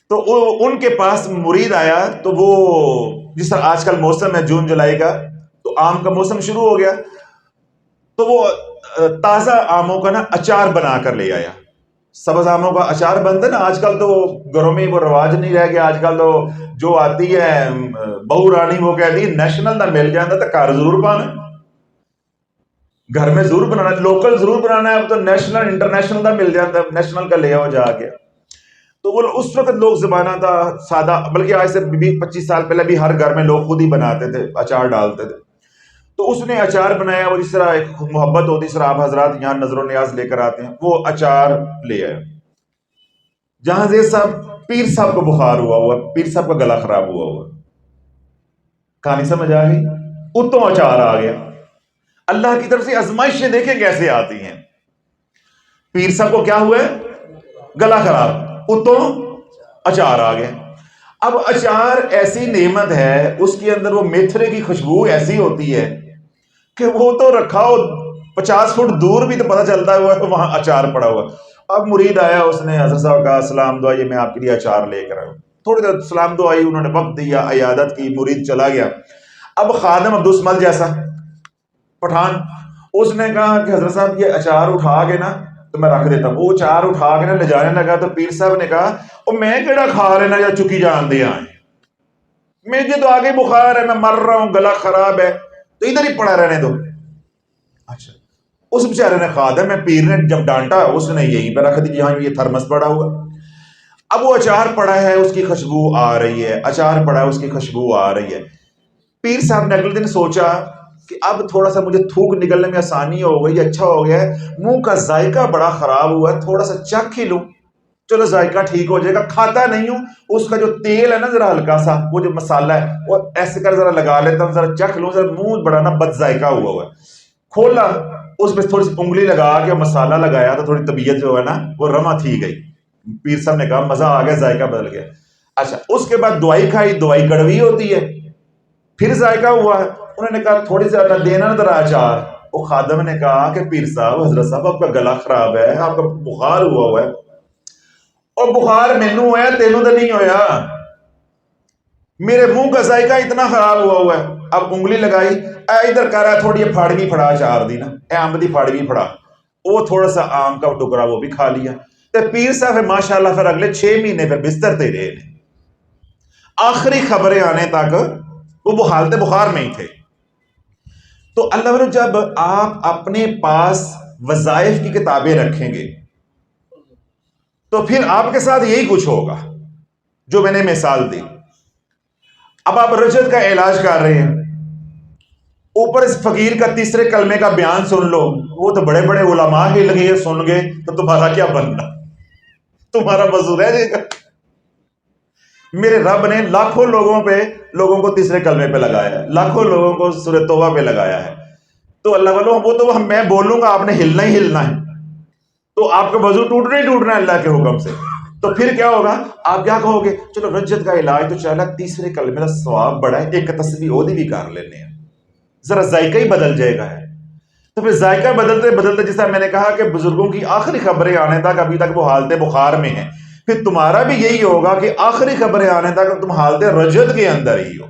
تو ان کے پاس مرید آیا. تو وہ جس طرح آج کل موسم ہے جون جولائی کا، تو آم کا موسم شروع ہو گیا، تو وہ تازہ آموں کا نا اچار بنا کر لے آیا. سبز آموں کا اچار بنتا ہے نا، آج کل تو گھروں میں وہ رواج نہیں رہ گیا. آج کل تو جو آتی ہے بہو رانی وہ کہتی ہے نیشنل نہ مل جاتا تو گھر ضرور پانا، گھر میں ضرور بنانا، لوکل ضرور بنانا ہے. اب تو نیشنل انٹرنیشنل کا مل جاتا ہے، نیشنل کا لے آؤ جا کے. تو وہ اس وقت لوگ زمانہ تھا سادہ، بلکہ آج سے 20 25 سال پہلے بھی ہر گھر میں لوگ خود ہی بناتے تھے، اچار ڈالتے تھے. تو اس نے اچار بنایا، وہ جس طرح ایک محبت ہوتی ہے، اس طرح آپ حضرات یہاں نظر و نیاز لے کر آتے ہیں، وہ اچار لے آئے۔ جہاں صاحب پیر صاحب کو بخار ہوا پیر صاحب کا گلا خراب ہوا کہانی سمجھ آ گئی؟ اتوں اچار آ گیا۔ اللہ کی طرف سے آزمائشیں دیکھیں کیسے آتی ہیں۔ پیر صاحب کو کیا ہوا ہے؟ گلا خراب، اتوں اچار آ گیا۔ اب اچار ایسی نعمت ہے، اس کے اندر وہ میتھرے کی خوشبو ایسی ہوتی ہے کہ وہ تو رکھا ہو 50 فٹ دور بھی تو پتہ چلتا ہے وہاں اچار پڑا ہوا۔ اب مرید آیا، اس نے حضرت صاحب کہا سلام دعا، یہ میں آپ کے لیے اچار لے کر آیا۔ تھوڑی دیر سلام دعا آئی، انہوں نے وقت دیا، عیادت کی، مرید چلا گیا۔ اب خادم عبدالسمل جیسا پٹھان، اس نے کہا کہ حضرت صاحب یہ اچار اٹھا کے نا تو میں رکھ دیتا ہوں۔ وہ اچار اٹھا کے نا لے جانے لگا تو پیر صاحب نے کہا او میں کیڑا کھا لینا یا چکی جان دیا ہے، مجھے تو آگے بخار ہے، میں مر رہا ہوں، گلا خراب ہے، تو ادھر ہی پڑا رہنے دو۔ اچھا اس بیچارے نے خادم میں پیر نے جب ڈانٹا، اس نے یہیں پہ رکھ دی جہاں یہ تھرمس پڑا ہوا۔ اب وہ اچار پڑا ہے، اس کی خوشبو آ رہی ہے، اچار پڑا ہے، اس کی خوشبو آ رہی ہے۔ پیر صاحب نے اگلے دن سوچا کہ اب تھوڑا سا مجھے تھوک نکلنے میں آسانی ہو گئی، اچھا ہو گیا ہے، منہ کا ذائقہ بڑا خراب ہوا ہے، تھوڑا سا چکھ ہی لوں، چلو ذائقہ ٹھیک ہو جائے گا۔ کھاتا نہیں ہوں، اس کا جو تیل ہے نا ذرا ہلکا سا، وہ جو مسالہ ہے وہ ایسے کر ذرا لگا لیتا ہوں، ذرا چکھ لوں، ذرا منہ بڑا نا بد ذائقہ ہوا ہے۔ کھولا، اس میں تھوڑی سی انگلی لگا کے مسالہ لگایا تو تھوڑی طبیعت جو ہے نا وہ رما تھی گئی۔ پیر صاحب نے کہا مزہ آ گیا، ذائقہ بدل گیا۔ اچھا اس کے بعد دوائی کھائی، دوائی کڑوی ہوتی ہے، پھر ذائقہ ہوا ہے۔ انہوں نے کہا تھوڑی سی اللہ دینا نا ذرا اچار۔ وہ خادم نے کہا کہ پیر صاحب، حضرت صاحب آپ کا گلا خراب ہے، آپ کا بخار ہوا ہے، اور بخار مینوں ہوا ہے، تینوں تو نہیں ہویا، میرے منہ کا ذائقہ اتنا خراب ہوا ہے۔ اب انگلی لگائی، اے ادھر کر رہا ہے، تھوڑی پھاڑوی پھڑا اچار دی نا، اے امب دی پھاڑوی پھڑا، وہ تھوڑا سا آم کا ٹکڑا وہ بھی کھا لیا۔ تو پیر صاحب ماشاءاللہ پھر اگلے 6 مہینے پہ بستر تے رہے، آخری خبریں آنے تک وہ حالت بخار میں ہی تھے۔ تو اللہ والو جب آپ اپنے پاس وظائف کی کتابیں رکھیں گے تو پھر آپ کے ساتھ یہی کچھ ہوگا جو میں نے مثال دی۔ اب آپ رجت کا علاج کر رہے ہیں، اوپر اس فقیر کا تیسرے کلمے کا بیان سن لو، وہ تو بڑے بڑے علماء ہی لگے سن گے، تو تمہارا کیا بننا، تمہارا وضو رہ جائے گا۔ میرے رب نے لاکھوں لوگوں کو تیسرے کلمے پہ لگایا ہے، لاکھوں لوگوں کو سورہ توبہ پہ لگایا ہے۔ تو اللہ والوں وہ تو میں بولوں گا آپ نے ہلنا ہی ہلنا ہے، تو آپ کا وضو ٹوٹنا ہی ٹوٹنا ہے اللہ کے حکم سے۔ تو پھر کیا ہوگا، آپ کیا کہو گے، چلو رجت کا علاج تو چلا، تیسرے کلمے کا ثواب بڑا ہے، ایک تسبیح اور بھی کر لینے ہیں، ذرا ذائقہ ہی بدل جائے گا ہے۔ تو پھر ذائقہ بدلتے بدلتے، جیسا میں نے کہا کہ بزرگوں کی آخری خبریں آنے تک ابھی تک وہ حالت بخار میں ہیں، پھر تمہارا بھی یہی ہوگا کہ آخری خبریں آنے تک تم حالت رجت کے اندر ہی ہو۔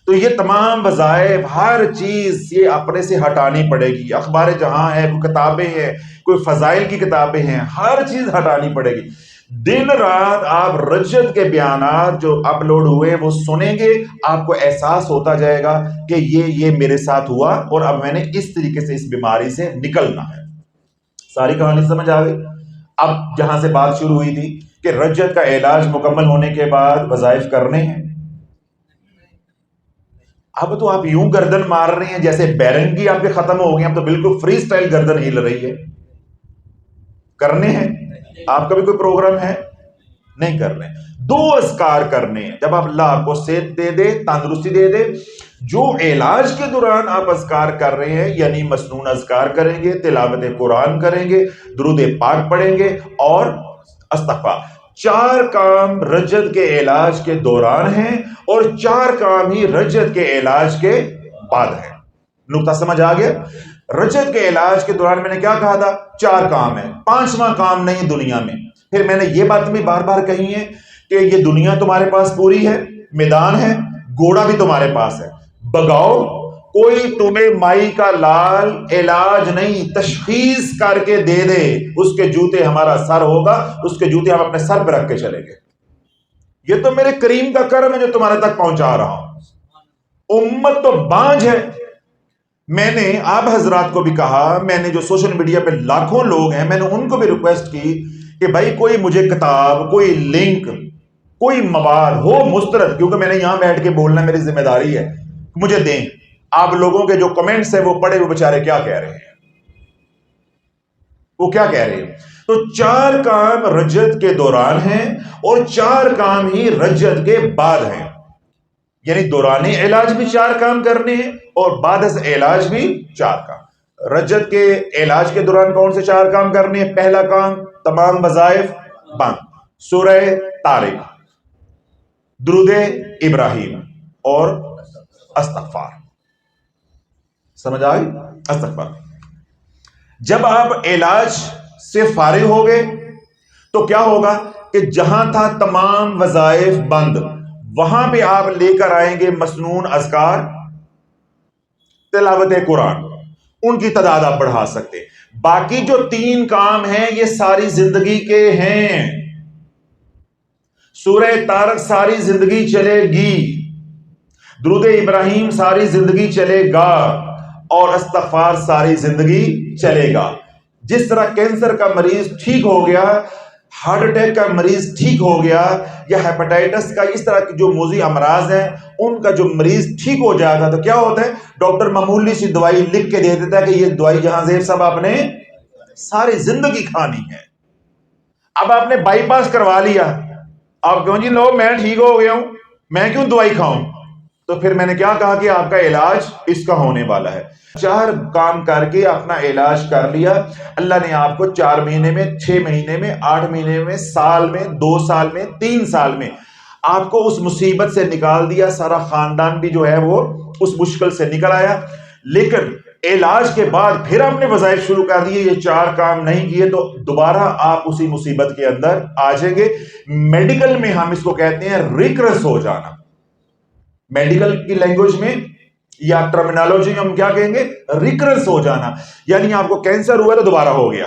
تو یہ تمام وظائف، ہر چیز یہ اپنے سے ہٹانی پڑے گی۔ اخبار جہاں ہے، کوئی کتابیں ہیں، کوئی فضائل کی کتابیں ہیں، ہر چیز ہٹانی پڑے گی۔ دن رات آپ رجت کے بیانات جو اپلوڈ ہوئے وہ سنیں گے، آپ کو احساس ہوتا جائے گا کہ یہ میرے ساتھ ہوا اور اب میں نے اس طریقے سے اس بیماری سے نکلنا ہے۔ ساری کہانی سمجھ آ گئی؟ اب جہاں سے بات شروع ہوئی تھی کہ رجت کا علاج مکمل ہونے کے بعد وظائف کرنے ہیں، اب تو آپ یوں گردن مار رہے ہیں جیسے بیرنگی آپ کے ختم ہو گئے، اب تو بالکل فری سٹائل گردن ہل رہی ہے۔ کرنے ہیں؟ آپ کا بھی کوئی پروگرام ہے؟ نہیں کرنے۔ 2 اذکار کرنے ہیں، جب آپ اللہ آپ کو صحت دے دے، تندرستی دے دے، جو علاج کے دوران آپ اذکار کر رہے ہیں، یعنی مسنون اذکار کریں گے، تلاوت قرآن کریں گے، درود پاک پڑھیں گے اور استغفار، 4 کام رجت کے علاج کے دوران ہیں اور 4 کام ہی رجت کے علاج کے بعد ہیں۔ نقطہ سمجھ آ گیا؟ رجت کے علاج کے دوران میں نے کیا کہا تھا؟ 4 کام ہیں، 5واں کام نہیں دنیا میں۔ پھر میں نے یہ بات بھی بار بار کہی ہے کہ یہ دنیا تمہارے پاس پوری ہے، میدان ہے، گھوڑا بھی تمہارے پاس ہے، بگاؤ، کوئی تمہیں مائی کا لال علاج نہیں تشخیص کر کے دے دے، اس کے جوتے ہمارا سر ہوگا، اس کے جوتے ہم اپنے سر پہ رکھ کے چلیں گے۔ یہ تو میرے کریم کا کرم ہے جو تمہارے تک پہنچا رہا ہوں۔ امت تو بانج ہے۔ میں نے آپ حضرات کو بھی کہا، میں نے جو سوشل میڈیا پہ لاکھوں لوگ ہیں، میں نے ان کو بھی ریکویسٹ کی کہ بھائی کوئی مجھے کتاب، کوئی لنک، کوئی مواد ہو مسترد، کیونکہ میں نے یہاں بیٹھ کے بولنا میری ذمہ داری ہے، مجھے دیں۔ آپ لوگوں کے جو کمنٹس ہیں وہ پڑھے، وہ بیچارے کیا کہہ رہے ہیں، وہ کیا کہہ رہے ہیں. تو 4 کام رجت کے دوران ہیں اور 4 کام ہی رجت کے بعد ہیں. یعنی دوران علاج بھی 4 کام کرنے ہیں اور بعد از علاج بھی 4 کام. رجت کے علاج کے دوران کون سے 4 کام کرنے ہیں؟ پہلا کام، تمام وظائف بند، سورہ طارق، درود ابراہیم اور استغفار. سمجھ آئی؟ استغفار. جب آپ علاج سے فارغ ہو گئے تو کیا ہوگا کہ جہاں تھا تمام وظائف بند، وہاں پہ آپ لے کر آئیں گے مسنون اذکار، تلاوت قرآن. ان کی تعداد آپ بڑھا سکتے. باقی جو 3 کام ہیں یہ ساری زندگی کے ہیں. سورہ طارق ساری زندگی چلے گی، درود ابراہیم ساری زندگی چلے گا اور استغفار ساری زندگی چلے گا. جس طرح کینسر کا مریض ٹھیک ہو گیا، ہارٹ اٹیک کا مریض ٹھیک ہو گیا، یا ہیپاٹائٹس کا، اس طرح کی جو موذی امراض ہیں ان کا جو مریض ٹھیک ہو جاتا ہے تو کیا ہوتا ہے، ڈاکٹر معمولی سی دوائی لکھ کے دے دیتا ہے کہ یہ دوائی جہاں زیب صاحب آپ نے ساری زندگی کھانی ہے. اب آپ نے بائی پاس کروا لیا، آپ کہوں جی لو میں ٹھیک ہو گیا ہوں، میں کیوں دوائی کھاؤں؟ تو پھر میں نے کیا کہا کہ آپ کا علاج اس کا ہونے والا ہے. 4 کام کر کے اپنا علاج کر لیا، اللہ نے آپ کو 4 مہینے میں، 6 مہینے میں، 8 مہینے میں، سال میں، 2 سال میں، 3 سال میں آپ کو اس مصیبت سے نکال دیا. سارا خاندان بھی جو ہے وہ اس مشکل سے نکل آیا. لیکن علاج کے بعد پھر آپ نے وظائف شروع کر دیے، یہ 4 کام نہیں کیے تو دوبارہ آپ اسی مصیبت کے اندر آ جائیں گے. میڈیکل میں ہم اس کو کہتے ہیں ریکرس ہو جانا. میڈیکل کی لینگویج میں یا ٹرمینالوجی میں ہم کیا کہیں گے؟ ریکرنس ہو جانا. یعنی آپ کو کینسر ہوا تو دوبارہ ہو گیا.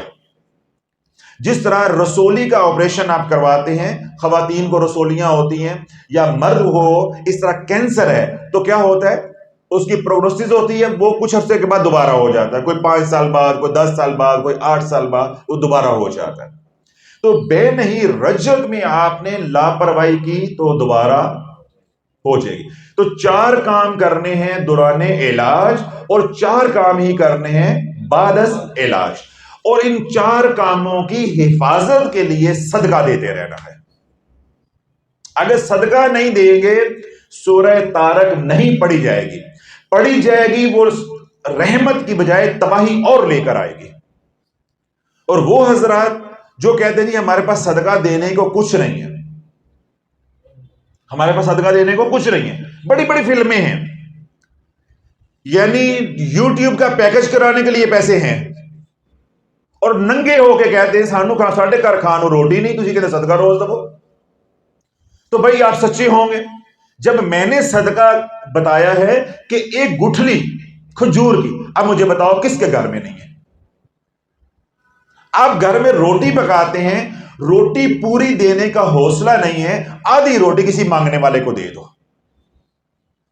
جس طرح رسولی کا آپریشن آپ کرواتے ہیں، خواتین کو رسولیاں ہوتی ہیں یا مرد ہو، اس طرح کینسر ہے تو کیا ہوتا ہے، اس کی پروگنوسس ہوتی ہے، وہ کچھ عرصے کے بعد دوبارہ ہو جاتا ہے. کوئی 5 سال بعد، کوئی 10 سال بعد، کوئی 8 سال بعد وہ دوبارہ ہو جاتا ہے. تو بے نہیں رجت میں آپ نے لاپرواہی کی تو دوبارہ ہو جائے گی. تو 4 کام کرنے ہیں دوران علاج اور 4 کام ہی کرنے ہیں بعد از علاج. اور ان 4 کاموں کی حفاظت کے لیے صدقہ دیتے رہنا ہے. اگر صدقہ نہیں دیں گے سورہ طارق نہیں پڑھی جائے گی. پڑھی جائے گی وہ رحمت کی بجائے تباہی اور لے کر آئے گی. اور وہ حضرات جو کہتے ہیں ہمارے پاس صدقہ دینے کو کچھ نہیں ہے، ہمارے پاس صدقہ دینے کو کچھ نہیں ہے، بڑی بڑی فلمیں ہیں، یعنی یوٹیوب کا پیکج کرانے کے لیے پیسے ہیں، اور ننگے ہو کے کہتے ہیں سانو ساڈے گھر کھانو روٹی نہیں، تسی کہتے صدقہ روز دو. تو بھائی آپ سچے ہوں گے جب میں نے صدقہ بتایا ہے کہ ایک گٹھلی کھجور کی، اب مجھے بتاؤ کس کے گھر میں نہیں ہے؟ آپ گھر میں روٹی پکاتے ہیں، روٹی پوری دینے کا حوصلہ نہیں ہے، آدھی روٹی کسی مانگنے والے کو دے دو.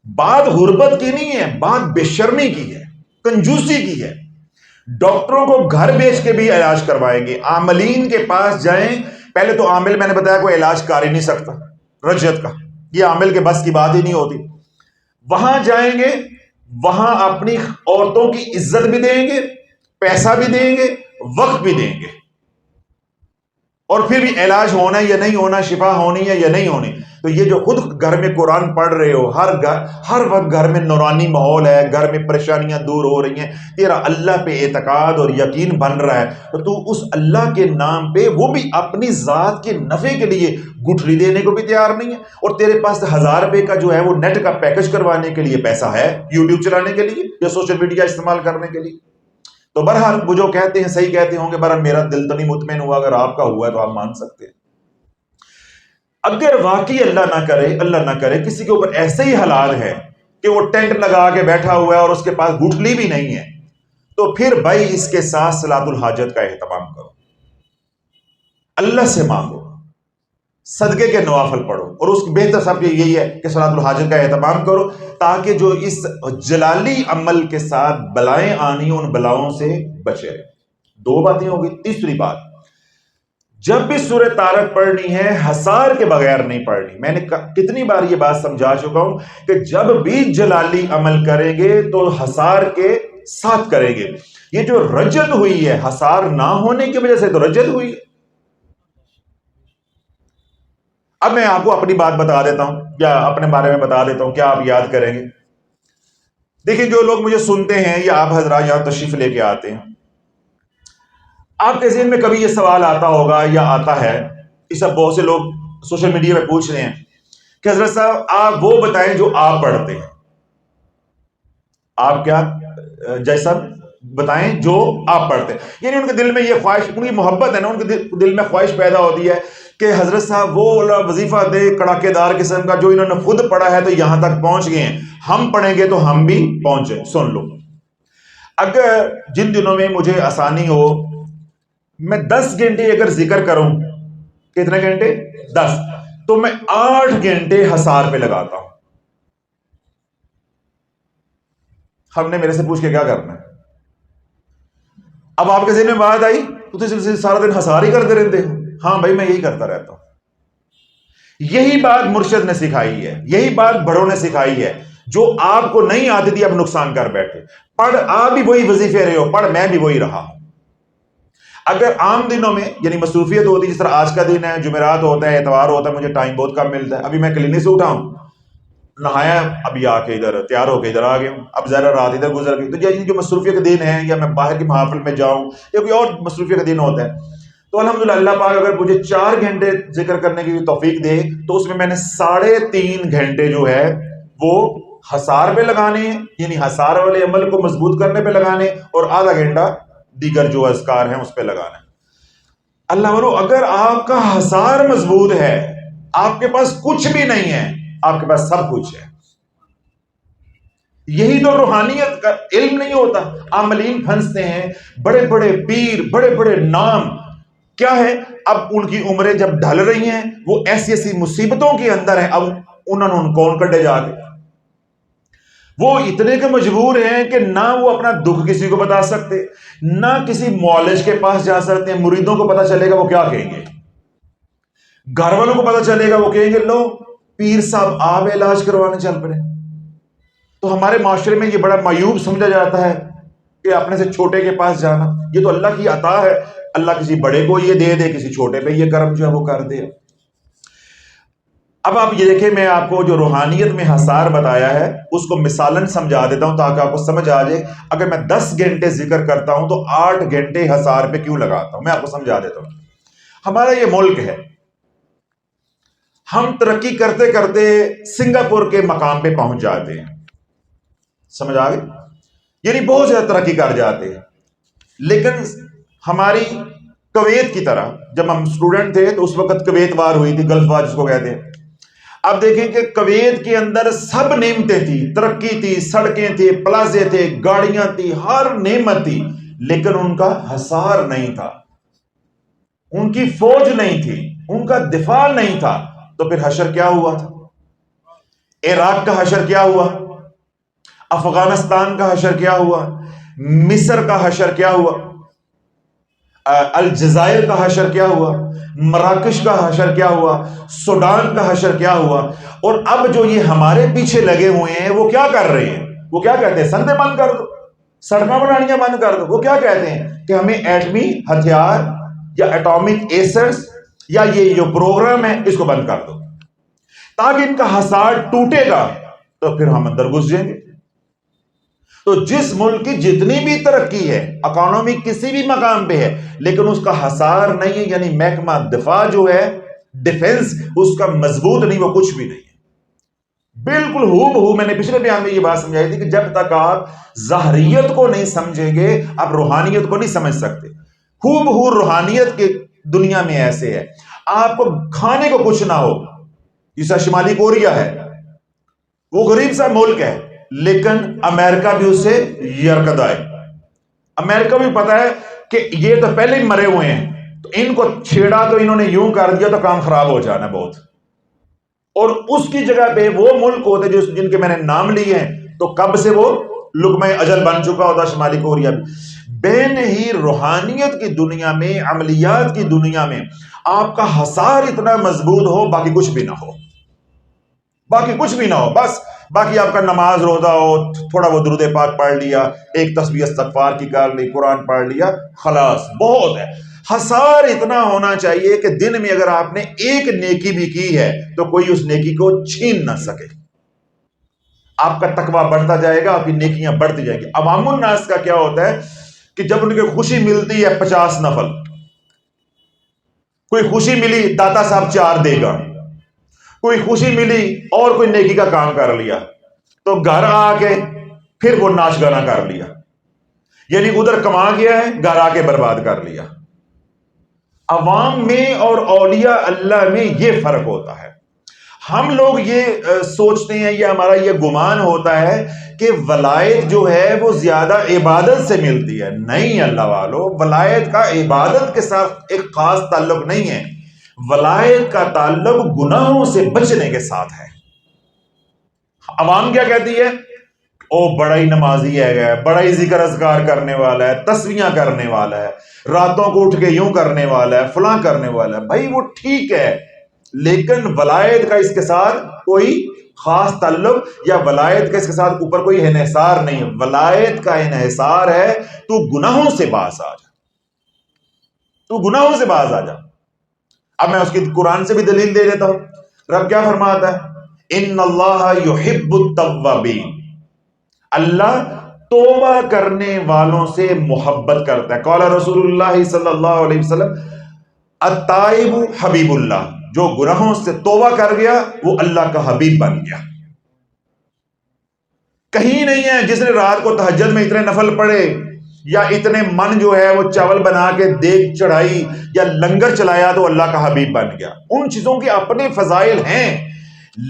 بات غربت کی نہیں ہے، بات بے شرمی کی ہے، کنجوسی کی ہے. ڈاکٹروں کو گھر بیچ کے بھی علاج کروائیں گے، عاملین کے پاس جائیں. پہلے تو عامل میں نے بتایا کوئی علاج کر ہی نہیں سکتا رجت کا، یہ عامل کے بس کی بات ہی نہیں ہوتی. وہاں جائیں گے، وہاں اپنی عورتوں کی عزت بھی دیں گے، پیسہ بھی دیں گے، وقت بھی دیں گے، اور پھر بھی علاج ہونا ہے یا نہیں ہونا، شفا ہونی ہے یا نہیں ہونی. تو یہ جو خود گھر میں قرآن پڑھ رہے ہو، ہر وقت گھر میں نورانی ماحول ہے، گھر میں پریشانیاں دور ہو رہی ہیں، تیرا اللہ پہ اعتقاد اور یقین بن رہا ہے، تو تو اس اللہ کے نام پہ، وہ بھی اپنی ذات کے نفع کے لیے، گٹھلی دینے کو بھی تیار نہیں ہے. اور تیرے پاس 1000 روپے کا جو ہے وہ نیٹ کا پیکج کروانے کے لیے پیسہ ہے، یوٹیوب چلانے کے لیے یا سوشل میڈیا استعمال کرنے کے لیے. تو بہرحال وہ جو کہتے ہیں صحیح کہتے ہوں گے، بہرحال میرا دل تو نہیں مطمئن ہوا. اگر آپ کا ہوا ہے تو آپ مان سکتے ہیں. اگر واقعی اللہ نہ کرے کسی کے اوپر ایسے ہی حالات ہے کہ وہ ٹینٹ لگا کے بیٹھا ہوا ہے اور اس کے پاس گٹھلی بھی نہیں ہے، تو پھر بھائی اس کے ساتھ صلاۃ الحاجت کا اہتمام کرو، اللہ سے مانگو، صدقے کے نوافل پڑھو، اور اس کی بہتر سب یہی ہے کہ صلاۃ الحاجت کا اہتمام کرو، تاکہ جو اس جلالی عمل کے ساتھ بلائیں آنی ان بلاؤں سے بچے. 2 باتیں ہوگی. تیسری بات، جب بھی سورہ طارق پڑھنی ہے حصار کے بغیر نہیں پڑھنی. میں نے کتنی بار یہ بات سمجھا چکا ہوں کہ جب بھی جلالی عمل کریں گے تو حصار کے ساتھ کریں گے. یہ جو رجت ہوئی ہے حصار نہ ہونے کی وجہ سے تو رجت ہوئی ہے. اب میں آپ کو اپنی بات بتا دیتا ہوں یا اپنے بارے میں بتا دیتا ہوں، کیا آپ یاد کریں گے؟ دیکھیں، جو لوگ مجھے سنتے ہیں یا آپ حضرات یہاں تشریف لے کے آتے ہیں، آپ کے ذہن میں کبھی یہ سوال آتا ہوگا یا آتا ہے، اس سب بہت سے لوگ سوشل میڈیا پہ پوچھ رہے ہیں کہ حضرت صاحب آپ وہ بتائیں جو آپ پڑھتے ہیں. آپ کیا جیسا بتائیں جو آپ پڑھتے ہیں. یعنی ان کے دل میں یہ خواہش، ان کی محبت ہے نا، ان کے دل میں خواہش پیدا ہوتی ہے کہ حضرت صاحب وہ وظیفہ دے کڑاکے دار قسم کا جو انہوں نے خود پڑھا ہے تو یہاں تک پہنچ گئے ہیں، ہم پڑھیں گے تو ہم بھی پہنچے. سن لو، اگر جن دنوں میں مجھے آسانی ہو میں 10 گھنٹے اگر ذکر کروں، کتنے گھنٹے؟ 10، تو میں 8 گھنٹے حصار پہ لگاتا ہوں. ہم نے میرے سے پوچھ کے کیا کرنا ہے؟ اب آپ کے ذہن میں بات آئی تو سارا دن حصار ہی کرتے رہتے ہو. ہاں بھائی، میں یہی کرتا رہتا ہوں. یہی بات مرشد نے سکھائی ہے، یہی بات بڑوں نے سکھائی ہے. جو آپ کو نہیں آتی تھی اب نقصان کر بیٹھے. پڑھ آپ بھی وہی وظیفے رہے ہو، پڑھ میں بھی وہی رہا ہوں. اگر عام دنوں میں یعنی مصروفیت ہوتی، جس طرح آج کا دن ہے، جمعرات ہوتا ہے، اتوار ہوتا ہے، مجھے ٹائم بہت کم ملتا ہے. ابھی میں کلینک سے اٹھا ہوں، نہایا، ابھی آ کے ادھر تیار ہو کے ادھر آ گیا ہوں. اب ذرا رات ادھر گزر گئی، تو جو مصروفیت کے دن ہے یا میں باہر کی محافل میں جاؤں یا کوئی اور مصروفیت کا دن ہوتا ہے، تو الحمدللہ اللہ پاک اگر مجھے 4 گھنٹے ذکر کرنے کی توفیق دے تو اس میں نے 3.5 گھنٹے جو ہے وہ حصار پہ لگانے ہیں، یعنی حصار والے عمل کو مضبوط کرنے پہ لگانے، اور آدھا گھنٹہ دیگر جو اذکار ہیں اس پہ لگانا ہے. اللہ والو، اگر آپ کا حصار مضبوط ہے، آپ کے پاس کچھ بھی نہیں ہے، آپ کے پاس سب کچھ ہے. یہی تو روحانیت کا علم نہیں ہوتا. عاملین پھنستے ہیں، بڑے بڑے پیر، بڑے بڑے نام، کیا ہے؟ اب ان کی عمریں جب ڈھل رہی ہیں، وہ ایسی ایسی مصیبتوں کے اندر ہیں، اب انہوں نے ان کون کڈے جا کے، وہ اتنے کے مجبور ہیں کہ نہ وہ اپنا دکھ کسی کو بتا سکتے، نہ کسی معالج کے پاس جا سکتے ہیں. مریدوں کو پتا چلے گا وہ کیا کہیں گے، گھر والوں کو پتا چلے گا وہ کہیں گے لو پیر صاحب آپ علاج کروانے چل پڑے. تو ہمارے معاشرے میں یہ بڑا معیوب سمجھا جاتا ہے کہ اپنے سے چھوٹے کے پاس جانا. یہ تو اللہ کی عطا ہے، اللہ کسی بڑے کو یہ دے دے، کسی چھوٹے پہ یہ کرم جو ہے وہ کر دے. اب آپ یہ دیکھیں، میں آپ کو جو روحانیت میں حصار بتایا ہے اس کو مثالاً سمجھا دیتا ہوں تاکہ آپ کو سمجھ آ جائے. اگر میں 10 گھنٹے ذکر کرتا ہوں تو 8 گھنٹے حصار پہ کیوں لگاتا ہوں، میں آپ کو سمجھا دیتا ہوں. ہمارا یہ ملک ہے، ہم ترقی کرتے کرتے سنگاپور کے مقام پہ پہنچ جاتے ہیں. سمجھ آ گئی؟ یعنی بہت زیادہ ترقی کر جاتے ہیں. لیکن ہماری کویت کی طرح، جب ہم اسٹوڈنٹ تھے تو اس وقت کویت وار ہوئی تھی، گلف وار جس کو کہتے ہیں. اب دیکھیں کہ کویت کے اندر سب نعمتیں تھی، ترقی تھی، سڑکیں تھی، پلازے تھے، گاڑیاں تھی، ہر نعمت تھی، لیکن ان کا حصار نہیں تھا، ان کی فوج نہیں تھی، ان کا دفاع نہیں تھا. تو پھر حشر کیا ہوا تھا؟ عراق کا حشر کیا ہوا؟ افغانستان کا حشر کیا ہوا؟ مصر کا حشر کیا ہوا؟ الجزائر کا حشر کیا ہوا؟ مراکش کا حشر کیا ہوا؟ سوڈان کا حشر کیا ہوا؟ اور اب جو یہ ہمارے پیچھے لگے ہوئے ہیں وہ کیا کر رہے ہیں؟ وہ کیا کہتے ہیں؟ سندیں بند کر دو، سڑکیں بنانیاں بند کر دو. وہ کیا کہتے ہیں کہ ہمیں ایٹمی ہتھیار یا ایٹامک ایسڈز یا یہ جو پروگرام ہے اس کو بند کر دو، تاکہ ان کا حصار ٹوٹے گا تو پھر ہم اندر گھس جائیں گے. تو جس ملک کی جتنی بھی ترقی ہے، اکانومی کسی بھی مقام پہ ہے، لیکن اس کا حصار نہیں ہے، یعنی محکمہ دفاع جو ہے، ڈیفنس اس کا مضبوط نہیں، وہ کچھ بھی نہیں ہے. بالکل ہو بہو میں نے پچھلے بیان میں یہ بات سمجھائی تھی کہ جب تک آپ ظاہریت کو نہیں سمجھیں گے آپ روحانیت کو نہیں سمجھ سکتے. ہو بہو روحانیت کے دنیا میں ایسے ہے، آپ کو کھانے کو کچھ نہ ہو، جیسا شمالی کوریا ہے، وہ غریب سا ملک ہے، لیکن امریکہ بھی اس سے یرکد آئے. امریکہ بھی پتا ہے کہ یہ تو پہلے ہی مرے ہوئے ہیں، تو ان کو چھیڑا تو انہوں نے یوں کر دیا تو کام خراب ہو جانا بہت. اور اس کی جگہ پہ وہ ملک ہوتے جن کے میں نے نام لیے ہیں، تو کب سے وہ لقمہ اجل بن چکا ہوتا شمالی کوریا بھی. بین ہی روحانیت کی دنیا میں، عملیات کی دنیا میں آپ کا حصار اتنا مضبوط ہو، باقی کچھ بھی نہ ہو، باقی کچھ بھی نہ ہو، بس باقی آپ کا نماز روزہ ہو، تھوڑا وہ درود پاک پڑھ لیا، ایک تسبیح استغفار کی کر لی، قرآن پڑھ لیا، خلاص بہت ہے۔ حصار اتنا ہونا چاہیے کہ دن میں اگر آپ نے ایک نیکی بھی کی ہے تو کوئی اس نیکی کو چھین نہ سکے۔ آپ کا تقویٰ بڑھتا جائے گا، آپ کی نیکیاں بڑھتی جائیں گی۔ عوام الناس کا کیا ہوتا ہے کہ جب ان کی خوشی ملتی ہے 50 نفل، کوئی خوشی ملی داتا صاحب 4 دے گا، کوئی خوشی ملی اور کوئی نیکی کا کام کر لیا، تو گھر آ کے پھر وہ ناچ گانا کر لیا، یعنی ادھر کما گیا ہے، گھر آ کے برباد کر لیا۔ عوام میں اور اولیاء اللہ میں یہ فرق ہوتا ہے۔ ہم لوگ یہ سوچتے ہیں، یہ ہمارا یہ گمان ہوتا ہے کہ ولایت جو ہے وہ زیادہ عبادت سے ملتی ہے۔ نہیں اللہ والو، ولایت کا عبادت کے ساتھ ایک خاص تعلق نہیں ہے، ولایت کا تعلق گناہوں سے بچنے کے ساتھ ہے۔ عوام کیا کہتی ہے؟ او بڑا ہی نمازی ہے، بڑا ہی ذکر اذکار کرنے والا ہے، تسبیحاں کرنے والا ہے، راتوں کو اٹھ کے یوں کرنے والا ہے، فلاں کرنے والا ہے۔ بھائی وہ ٹھیک ہے، لیکن ولایت کا اس کے ساتھ کوئی خاص تعلق، یا ولایت کا اس کے ساتھ اوپر کوئی انحصار نہیں ہے۔ ولایت کا انحصار ہے تو گناہوں سے باز آ جا، تو گناہوں سے باز آ جا۔ اب میں اس کی قرآن سے بھی دلیل دے دیتا ہوں۔ رب کیا فرماتا ہے؟ ان اللہ یحب التوابین، اللہ توبہ کرنے والوں سے محبت کرتا ہے۔ قال رسول اللہ صلی اللہ علیہ وسلم التائب حبیب اللہ، جو گناہوں سے توبہ کر گیا وہ اللہ کا حبیب بن گیا۔ کہیں نہیں ہے جس نے رات کو تہجد میں اتنے نفل پڑھے، یا اتنے من جو ہے وہ چاول بنا کے دیگ چڑھائی یا لنگر چلایا تو اللہ کا حبیب بن گیا۔ ان چیزوں کے اپنے فضائل ہیں،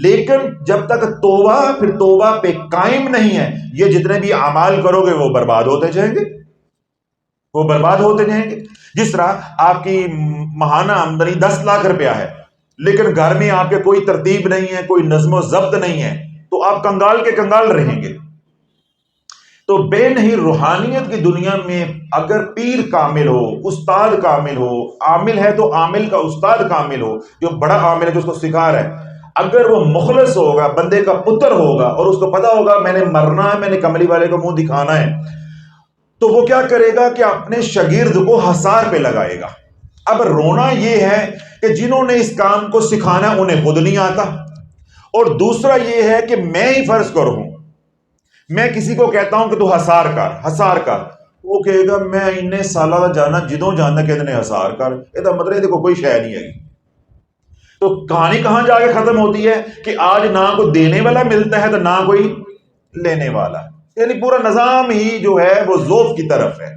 لیکن جب تک توبہ پھر توبہ پہ قائم نہیں ہے، یہ جتنے بھی اعمال کرو گے وہ برباد ہوتے جائیں گے، وہ برباد ہوتے جائیں گے۔ جس طرح آپ کی ماہانہ آمدنی 10 لاکھ روپیہ ہے، لیکن گھر میں آپ کے کوئی ترتیب نہیں ہے، کوئی نظم و ضبط نہیں ہے، تو آپ کنگال کے کنگال رہیں گے۔ تو بے نہیں روحانیت کی دنیا میں اگر پیر کامل ہو، استاد کامل ہو، عامل ہے تو عامل کا استاد کامل ہو، جو بڑا عامل ہے جو اس کو سکھا رہا ہے، اگر وہ مخلص ہوگا، بندے کا پتر ہوگا، اور اس کو پتا ہوگا میں نے مرنا ہے، میں نے کملی والے کو منہ دکھانا ہے، تو وہ کیا کرے گا کہ اپنے شاگرد کو حصار پہ لگائے گا۔ اب رونا یہ ہے کہ جنہوں نے اس کام کو سکھانا انہیں خود نہیں آتا، اور دوسرا یہ ہے کہ میں ہی فرض کروں، میں کسی کو کہتا ہوں کہ تو حصار کر، وہ کہے گا میں انہیں سالہ دا جانا جدوں جانا کہ اتنے حصار کر، یہ تو مطلب دیکھو کوئی شے نہیں ہے۔ تو کہانی کہاں جا کے ختم ہوتی ہے کہ آج نہ کوئی دینے والا ملتا ہے تو نہ کوئی لینے والا، یعنی پورا نظام ہی جو ہے وہ ذوف کی طرف ہے۔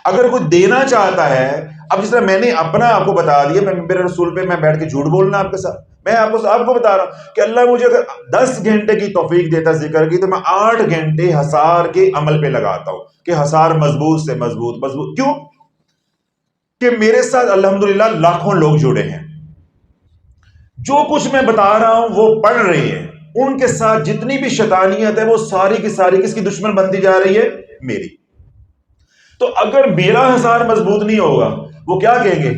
اگر کوئی دینا چاہتا ہے، اب جس طرح میں نے اپنا آپ کو بتا دیا، میں میرے رسول پہ میں بیٹھ کے جھوٹ بولنا آپ کے ساتھ، میں آپ کو بتا رہا ہوں کہ اللہ مجھے اگر 10 گھنٹے کی توفیق دیتا ذکر کی، تو میں 8 گھنٹے حصار کے عمل پہ لگاتا ہوں کہ حصار مضبوط سے مضبوط۔ کیوں؟ کہ میرے ساتھ الحمدللہ لاکھوں لوگ جڑے ہیں، جو کچھ میں بتا رہا ہوں وہ پڑھ رہے ہیں، ان کے ساتھ جتنی بھی شیطانیت ہے وہ ساری کی ساری کس کی دشمن بنتی جا رہی ہے؟ میری۔ تو اگر میرا حصار مضبوط نہیں ہوگا، وہ کیا کہیں گے؟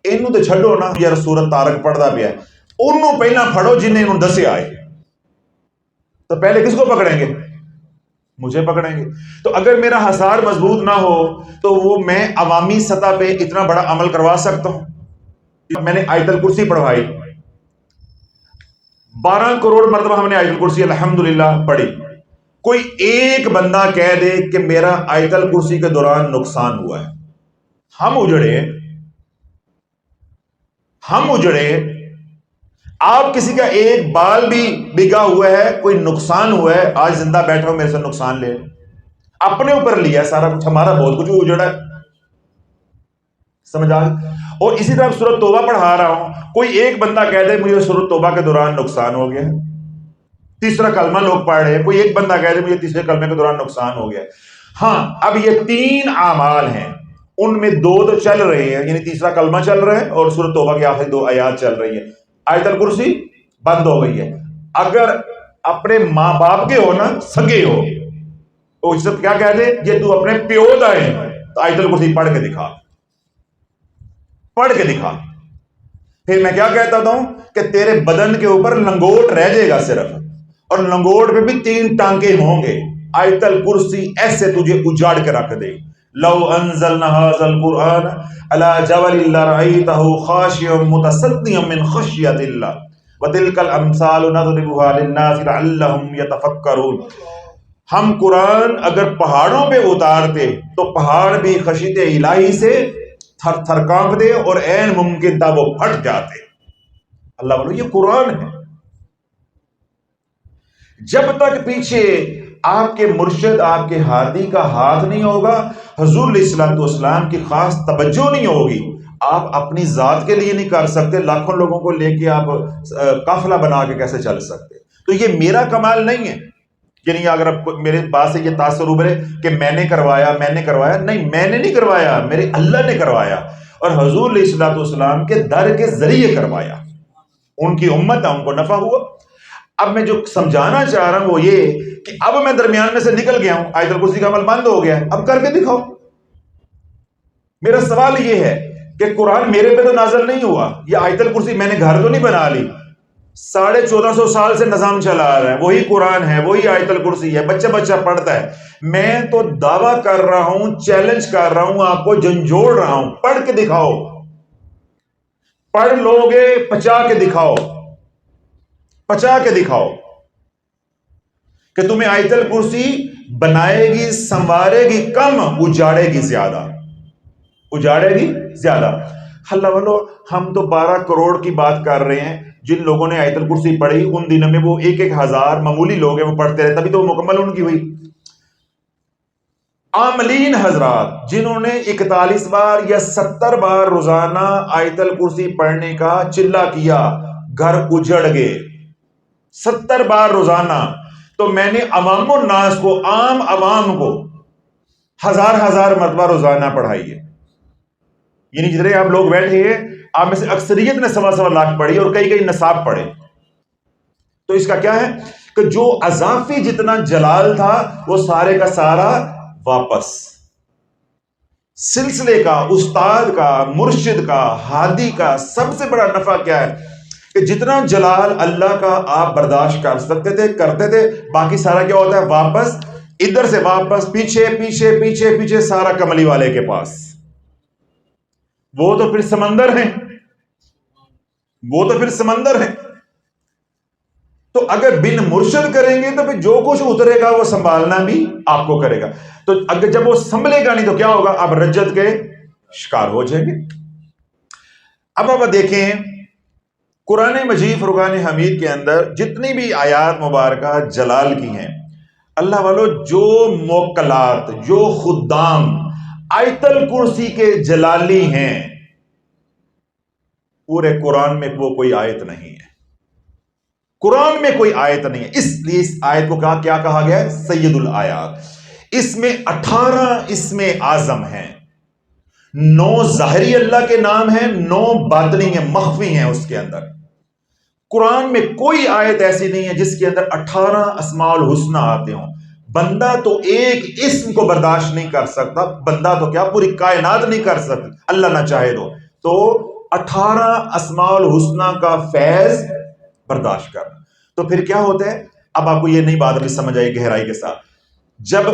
انہوں تو چھڑو نا یار، سورت تارک پڑھدا پیا ہے، انہوں پہلا پھڑو جنہیں انہوں دسے آئے، تو پہلے کس کو پکڑیں گے؟ مجھے پکڑیں گے۔ تو اگر میرا حصار مضبوط نہ ہو تو وہ میں عوامی سطح پہ اتنا بڑا عمل کروا سکتا ہوں۔ میں نے آیت الکرسی پڑھوائی، 12 کروڑ مرتبہ ہم نے آیت الکرسی الحمدللہ پڑھی، کوئی ایک بندہ کہہ دے کہ میرا آیت الکرسی کے دوران نقصان ہوا ہے، ہم اجڑے، آپ کسی کا ایک بال بھی بگا ہوا ہے، کوئی نقصان ہوا ہے، آج زندہ بیٹھا ہوں میرے سے نقصان لے، اپنے اوپر لیا سارا کچھ، ہمارا بہت کچھ اجڑا ہے، سمجھ آ؟ اور اسی طرح سورۃ توبہ پڑھا رہا ہوں، کوئی ایک بندہ کہہ دے مجھے سورۃ توبہ کے دوران نقصان ہو گیا، تیسرا کلمہ لوگ پڑھ رہے ہیں، کوئی ایک بندہ کہہ دے مجھے تیسرے کلمے کے دوران نقصان ہو گیا۔ ہاں اب یہ 3 اعمال ہیں، ان میں 2 تو چل رہے ہیں، یعنی تیسرا کلمہ چل رہا ہے اور سورۃ توبہ کی آخری 2 آیات چل رہی ہیں، آیت الکرسی بند ہو گئی ہے۔ اگر اپنے ماں باپ کے ہو نا، سگے ہو، وہ سب کیا کہتے ہیں، یہ تو اپنے پیو دا ہے، تو آیت الکرسی پڑھ کے دکھا، پڑھ کے دکھا۔ پھر میں کیا کہتا ہوں کہ تیرے بدن کے اوپر لنگوٹ رہ جائے گا صرف، اور لنگوٹ پہ بھی 3 ٹانکے ہوں گے۔ آیت الکرسی ایسے تجھے اجاڑ کے رکھ دے۔ لو انزلنا هذا القرآن على جبل لرأيته خاشعا متصدعا من خشية الله وتلك الامثال نضربها للناس لعلهم يتفکرون۔ ہم قرآن اگر پہاڑوں پہ اتارتے تو پہاڑ بھی خشیت الہی سے تھر تھر کانپتے اور عین ممکن تھا وہ پھٹ جاتے۔ اللہ بولو یہ قرآن ہے۔ جب تک پیچھے آپ کے مرشد، آپ کے ہادی کا ہاتھ نہیں ہوگا، حضور علیہ الصلوۃ والسلام کی خاص توجہ نہیں ہوگی، آپ اپنی ذات کے لیے نہیں کر سکتے، لاکھوں لوگوں کو لے کے آپ قافلہ بنا کے کیسے چل سکتے؟ تو یہ میرا کمال نہیں ہے، یعنی اگر آپ میرے بات سے یہ تاثر ابھرے کہ میں نے کروایا نہیں، میں نے نہیں کروایا، میرے اللہ نے کروایا، اور حضور علیہ الصلوۃ والسلام کے در کے ذریعے کروایا۔ ان کی امت ہے، ان کو نفع ہوا۔ اب میں جو سمجھانا چاہ رہا ہوں وہ یہ کہ اب میں درمیان میں سے نکل گیا ہوں، آیت الکرسی کا عمل بند ہو گیا، اب کر کے دکھاؤ۔ میرا سوال یہ ہے کہ قرآن میرے پہ تو نازل نہیں ہوا، یہ آیت الکرسی میں نے گھر تو نہیں بنا لی، 1450 سال سے نظام چلا آ رہا ہے، وہی قرآن ہے، وہی آیت الکرسی ہے، بچہ بچہ پڑھتا ہے۔ میں تو دعویٰ کر رہا ہوں، چیلنج کر رہا ہوں، آپ کو جھنجھوڑ رہا ہوں، پڑھ کے دکھاؤ۔ پڑھ لو گے، پچا کے دکھاؤ، پچا کے دکھاؤ کہ تمہیں آیت الکرسی بنائے گی، سنوارے گی کم، اجاڑے گی زیادہ، اجاڑے گی زیادہ۔ اللہ والو، ہم تو 12 کروڑ کی بات کر رہے ہیں، جن لوگوں نے آیت الکرسی پڑھی ان دنوں میں وہ 1,000 معمولی لوگ ہیں وہ پڑھتے رہے، تبھی تو وہ مکمل ان کی ہوئی۔ عاملین حضرات جنہوں نے 41 بار یا 70 بار روزانہ آیت الکرسی پڑھنے کا چلہ کیا، گھر اجڑ گئے، 70 بار روزانہ۔ تو میں نے عوام الناس کو، عام عوام کو 1000 مرتبہ روزانہ پڑھائی ہے، یعنی جتنے آپ لوگ بیٹھے ہیں آپ میں سے اکثریت نے 1.25 لاکھ پڑھی اور کئی نصاب پڑھے۔ تو اس کا کیا ہے کہ جو اضافی جتنا جلال تھا وہ سارے کا سارا واپس۔ سلسلے کا، استاد کا، مرشد کا، ہادی کا سب سے بڑا نفع کیا ہے کہ جتنا جلال اللہ کا آپ برداشت کر سکتے تھے کرتے تھے، باقی سارا کیا ہوتا ہے واپس، ادھر سے واپس، پیچھے پیچھے پیچھے پیچھے سارا کملی والے کے پاس۔ وہ تو پھر سمندر ہیں، وہ تو پھر سمندر ہیں۔ تو اگر بن مرشد کریں گے تو پھر جو کچھ اترے گا وہ سنبھالنا بھی آپ کو کرے گا۔ تو اگر جب وہ سنبھلے گا نہیں تو کیا ہوگا، آپ رجت کے شکار ہو جائیں گے۔ اب آپ دیکھیں قرآن مجید فرقان حمید کے اندر جتنی بھی آیات مبارکہ جلال کی ہیں، اللہ والو جو موکلات، جو خدام آیت الکرسی کے جلالی ہیں، پورے قرآن میں وہ کوئی آیت نہیں ہے، قرآن میں کوئی آیت نہیں ہے۔ اس لیے اس آیت کو کیا کہا گیا ہے، سید الآیات۔ اس میں 18 اسم اعظم ہیں، 9 ظاہری اللہ کے نام ہیں، 9 باطنی ہیں، مخفی ہیں اس کے اندر۔ قرآن میں کوئی آیت ایسی نہیں ہے جس کے اندر 18 اسماء الحسنہ آتے ہوں۔ بندہ تو ایک اسم کو برداشت نہیں کر سکتا، بندہ تو کیا پوری کائنات نہیں کر سکتی، اللہ نہ چاہے تو 18 اسماء الحسنہ کا فیض برداشت کرنا۔ تو پھر کیا ہوتا ہے، اب آپ کو یہ نئی بات ابھی سمجھ آئی گہرائی کے ساتھ۔ جب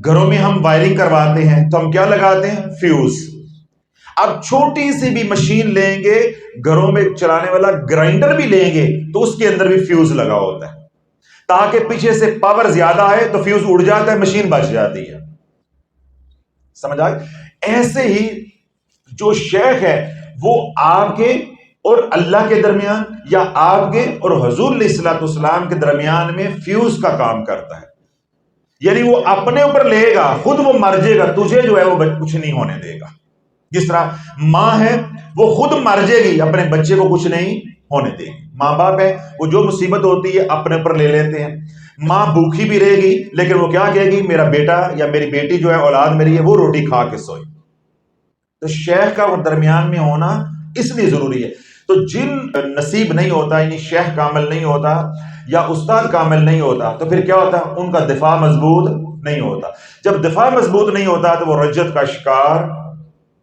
گھروں میں ہم وائرنگ کرواتے ہیں تو ہم کیا لگاتے ہیں، فیوز۔ اب چھوٹی سی بھی مشین لیں گے، گھروں میں چلانے والا گرائنڈر بھی لیں گے تو اس کے اندر بھی فیوز لگا ہوتا ہے، تاکہ پیچھے سے پاور زیادہ آئے تو فیوز اڑ جاتا ہے، مشین بچ جاتی ہے۔ سمجھ آئے؟ ایسے ہی جو شیخ ہے وہ آپ کے اور اللہ کے درمیان، یا آپ کے اور حضور علیہ الصلوۃ والسلام کے درمیان میں فیوز کا کام کرتا ہے، یعنی وہ اپنے اوپر لے گا، خود وہ مر جائے گا، تجھے جو ہے وہ کچھ نہیں ہونے دے گا۔ جس طرح ماں ہے وہ خود مر جائے گی، اپنے بچے کو کچھ نہیں ہونے دے گی۔ ماں باپ ہے وہ جو مصیبت ہوتی ہے اپنے اوپر لے لیتے ہیں۔ ماں بھوکھی بھی رہے گی لیکن وہ کیا کہے گی، میرا بیٹا یا میری بیٹی جو ہے اولاد میری ہے وہ روٹی کھا کے سوئے۔ تو شیخ کا درمیان میں ہونا اس لیے ضروری ہے۔ تو جن نصیب نہیں ہوتا، یعنی شیخ کامل نہیں ہوتا یا استاد کامل نہیں ہوتا، تو پھر کیا ہوتا ہے، ان کا دفاع مضبوط نہیں ہوتا. جب دفاع مضبوط نہیں ہوتا تو وہ رجت کا شکار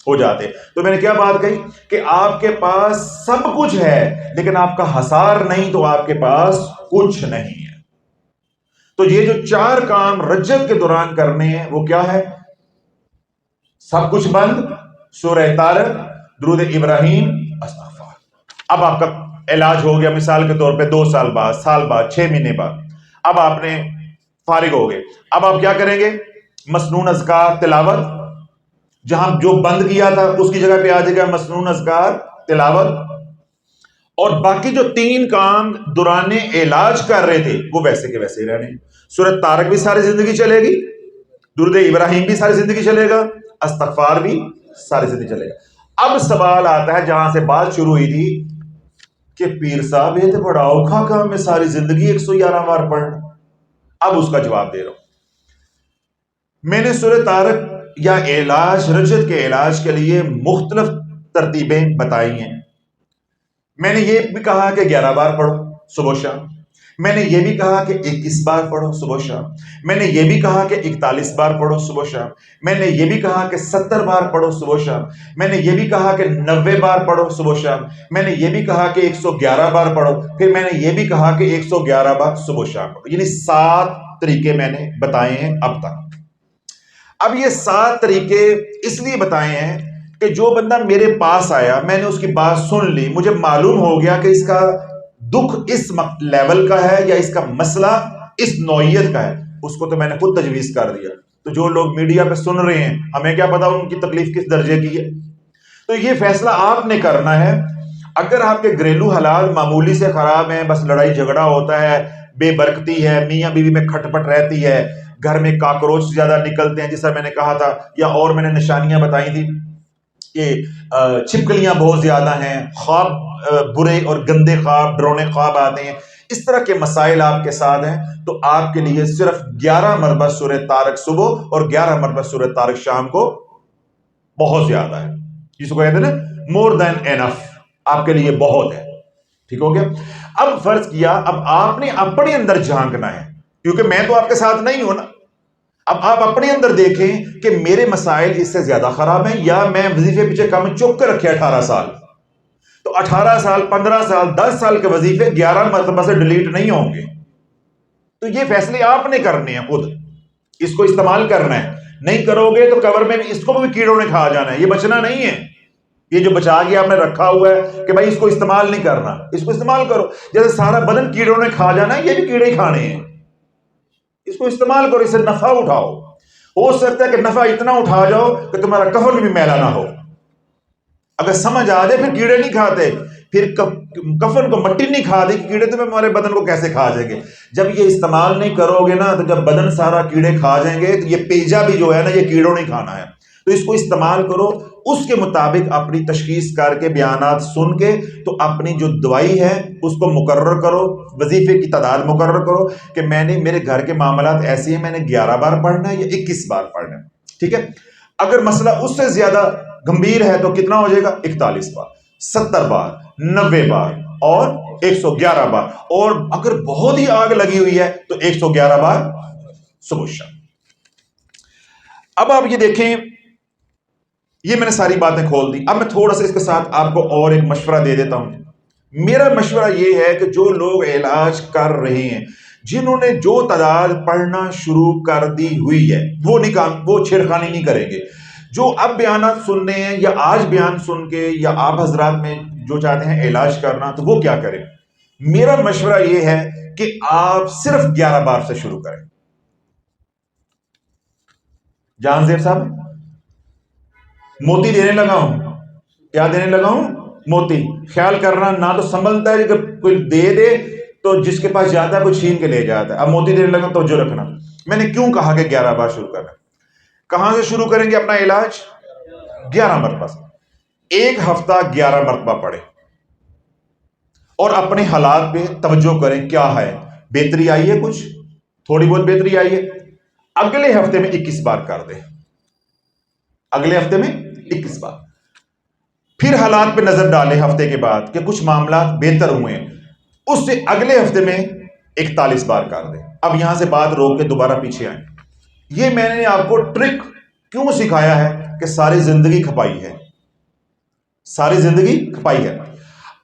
ہو جاتے. تو میں نے کیا بات کہی کہ آپ کے پاس سب کچھ ہے لیکن آپ کا حصار نہیں تو آپ کے پاس کچھ نہیں ہے. تو یہ جو 4 کام رجت کے دوران کرنے ہیں وہ کیا ہے؟ سب کچھ بند، سورہ طارق، درود ابراہیم، استغفار. اب آپ کا علاج ہو گیا مثال کے طور پہ 2 سال بعد، سال بعد، 6 مہینے بعد. اب آپ نے فارغ ہو گئے. اب آپ کیا کریں گے؟ مسنون اذکار تلاوت، جہاں جو بند کیا تھا اس کی جگہ پہ آ جائے گا مسنون اذکار تلاوت. اور باقی جو 3 کام دوران علاج کر رہے تھے وہ ویسے کے ویسے ہی رہنے. سورۃ طارق بھی ساری زندگی چلے گی، درود ابراہیم بھی ساری زندگی چلے گا، استغفار بھی ساری زندگی چلے گا. اب سوال آتا ہے جہاں سے بات شروع ہوئی تھی کہ پیر صاحب یہ تو بڑا اوکھا کام ہے ساری زندگی 111 بار پڑھنا. اب اس کا جواب دے رہا ہوں. میں نے سورۃ طارق یا علاج، رجت کے علاج کے لیے مختلف ترتیبیں بتائی ہیں. میں نے یہ بھی کہا کہ 11 بار پڑھو صبح شام. میں نے یہ بھی کہا کہ 21 بار پڑھو صبح شام. میں نے یہ بھی کہا کہ 41 بار پڑھو صبح شام. میں نے یہ بھی کہا کہ 70 بار پڑھو صبح شام. میں نے یہ بھی کہا کہ 90 بار پڑھو صبح شام. میں نے یہ بھی کہا کہ 111 بار پڑھو. پھر میں نے یہ بھی کہا کہ 111 بار صبح شام پڑھو. یعنی 7 طریقے میں نے بتائے ہیں اب تک. اب یہ 7 طریقے اس لیے بتائے ہیں کہ جو بندہ میرے پاس آیا، میں نے اس کی بات سن لی، مجھے معلوم ہو گیا کہ اس کا دکھ اس لیول کا ہے یا اس کا مسئلہ اس نوعیت کا ہے، اس کو تو میں نے خود تجویز کر دیا. تو جو لوگ میڈیا پہ سن رہے ہیں ہمیں کیا پتا ان کی تکلیف کس درجے کی ہے. تو یہ فیصلہ آپ نے کرنا ہے. اگر آپ کے گھریلو حالات معمولی سے خراب ہیں، بس لڑائی جھگڑا ہوتا ہے، بے برکتی ہے، میاں بیوی میں کھٹ پٹ رہتی ہے، گھر میں کاکروچ زیادہ نکلتے ہیں جیسا میں نے کہا تھا، یا اور میں نے نشانیاں بتائی تھی کہ چھپکلیاں بہت زیادہ ہیں، خواب برے اور گندے خواب، ڈرونے خواب آتے ہیں، اس طرح کے مسائل آپ کے ساتھ ہیں، تو آپ کے لیے صرف 11 مرتبہ سورہ طارق صبح اور 11 مرتبہ سورہ طارق شام کو بہت زیادہ ہے. جس کو کہتے ہیں نا مور دین اینف، آپ کے لیے بہت ہے. ٹھیک ہو گیا؟ اب فرض کیا اب آپ نے اپنے اندر جھانکنا ہے، کیونکہ میں تو آپ کے ساتھ نہیں ہوں نا. اب آپ اپنے اندر دیکھیں کہ میرے مسائل اس سے زیادہ خراب ہیں یا میں وظیفے پیچھے کم چوک کر رکھے 18 سال. تو 18 سال، 15 سال، 10 سال کے وظیفے 11 مرتبہ سے ڈیلیٹ نہیں ہوں گے. تو یہ فیصلے آپ نے کرنے ہیں خود، اس کو استعمال کرنا ہے. نہیں کرو گے تو کور میں اس کو بھی کیڑوں نے کھا جانا ہے، یہ بچنا نہیں ہے. یہ جو بچا کے آپ نے رکھا ہوا ہے کہ بھائی اس کو استعمال نہیں کرنا، اس کو استعمال کرو. جیسے سارا بدن کیڑوں نے کھا جانا ہے، یہ بھی کیڑے ہی کھانے ہیں. اس کو استعمال کرو، اس سے نفع اٹھاؤ. ہو سکتا ہے کہ نفع اتنا اٹھا جاؤ کہ تمہارا کفن بھی میلا نہ ہو. اگر سمجھ آ جائے پھر کیڑے نہیں کھاتے، پھر کفن کو مٹی نہیں کھا دے، کیڑے تمہیں ہمارے بدن کو کیسے کھا جائیں گے. جب یہ استعمال نہیں کرو گے نا تو جب بدن سارا کیڑے کھا جائیں گے تو یہ پیجا بھی جو ہے نا یہ کیڑوں نہیں کھانا ہے. تو اس کو استعمال کرو، اس کے مطابق اپنی تشخیص کر کے بیانات سن کے تو اپنی جو دوائی ہے اس کو مقرر کرو، وظیفے کی تعداد مقرر کرو کہ میں نے میرے گھر کے معاملات ایسے ہیں، میں نے 11 بار پڑھنا ہے یا 21 بار پڑھنا ہے. ٹھیک ہے؟ اگر مسئلہ اس سے زیادہ گمبھیر ہے تو کتنا ہو جائے گا؟ 41 بار، 70 بار، 90 بار اور 111 بار. اور اگر بہت ہی آگ لگی ہوئی ہے تو 111 بار صبح شام. اب آپ یہ دیکھیں، یہ میں نے ساری باتیں کھول دی. اب میں تھوڑا سا اس کے ساتھ آپ کو اور ایک مشورہ دے دیتا ہوں. میرا مشورہ یہ ہے کہ جو لوگ علاج کر رہے ہیں، جنہوں نے جو تعداد پڑھنا شروع کر دی ہوئی ہے، وہ چھیڑخانی نہیں کریں گے. جو اب بیانات سننے ہیں یا آج بیان سن کے یا آپ حضرات میں جو چاہتے ہیں علاج کرنا تو وہ کیا کریں. میرا مشورہ یہ ہے کہ آپ صرف 11 بار سے شروع کریں. جہاں زیب صاحب موتی دینے لگا ہوں. کیا دینے لگا ہوں؟ موتی. خیال کرنا نہ تو سنبھلتا ہے کہ کوئی دے دے تو جس کے پاس جاتا ہے کوئی چھین کے لے جاتا ہے. اب موتی دینے لگا توجہ رکھنا. میں نے کیوں کہا کہ 11 بار شروع کرنا؟ کہاں سے شروع کریں گے اپنا علاج؟ 11 مرتبہ سے. ایک ہفتہ 11 مرتبہ پڑھیں اور اپنے حالات پہ توجہ کریں. کیا ہے؟ بہتری آئی ہے؟ کچھ تھوڑی بہت بہتری آئی ہے؟ اگلے ہفتے میں 21 بار کر دیں. اگلے ہفتے میں 21 بار. پھر حالات پہ نظر ڈالیں ہفتے کے بعد کہ کچھ معاملات بہتر ہوئے ہیں، اس سے اگلے ہفتے میں 41 بار کر دیں. اب یہاں سے بات روک کے دوبارہ پیچھے آئیں. یہ میں نے آپ کو ٹرک کیوں سکھایا ہے کہ ساری زندگی کھپائی ہے، ساری زندگی کھپائی ہے۔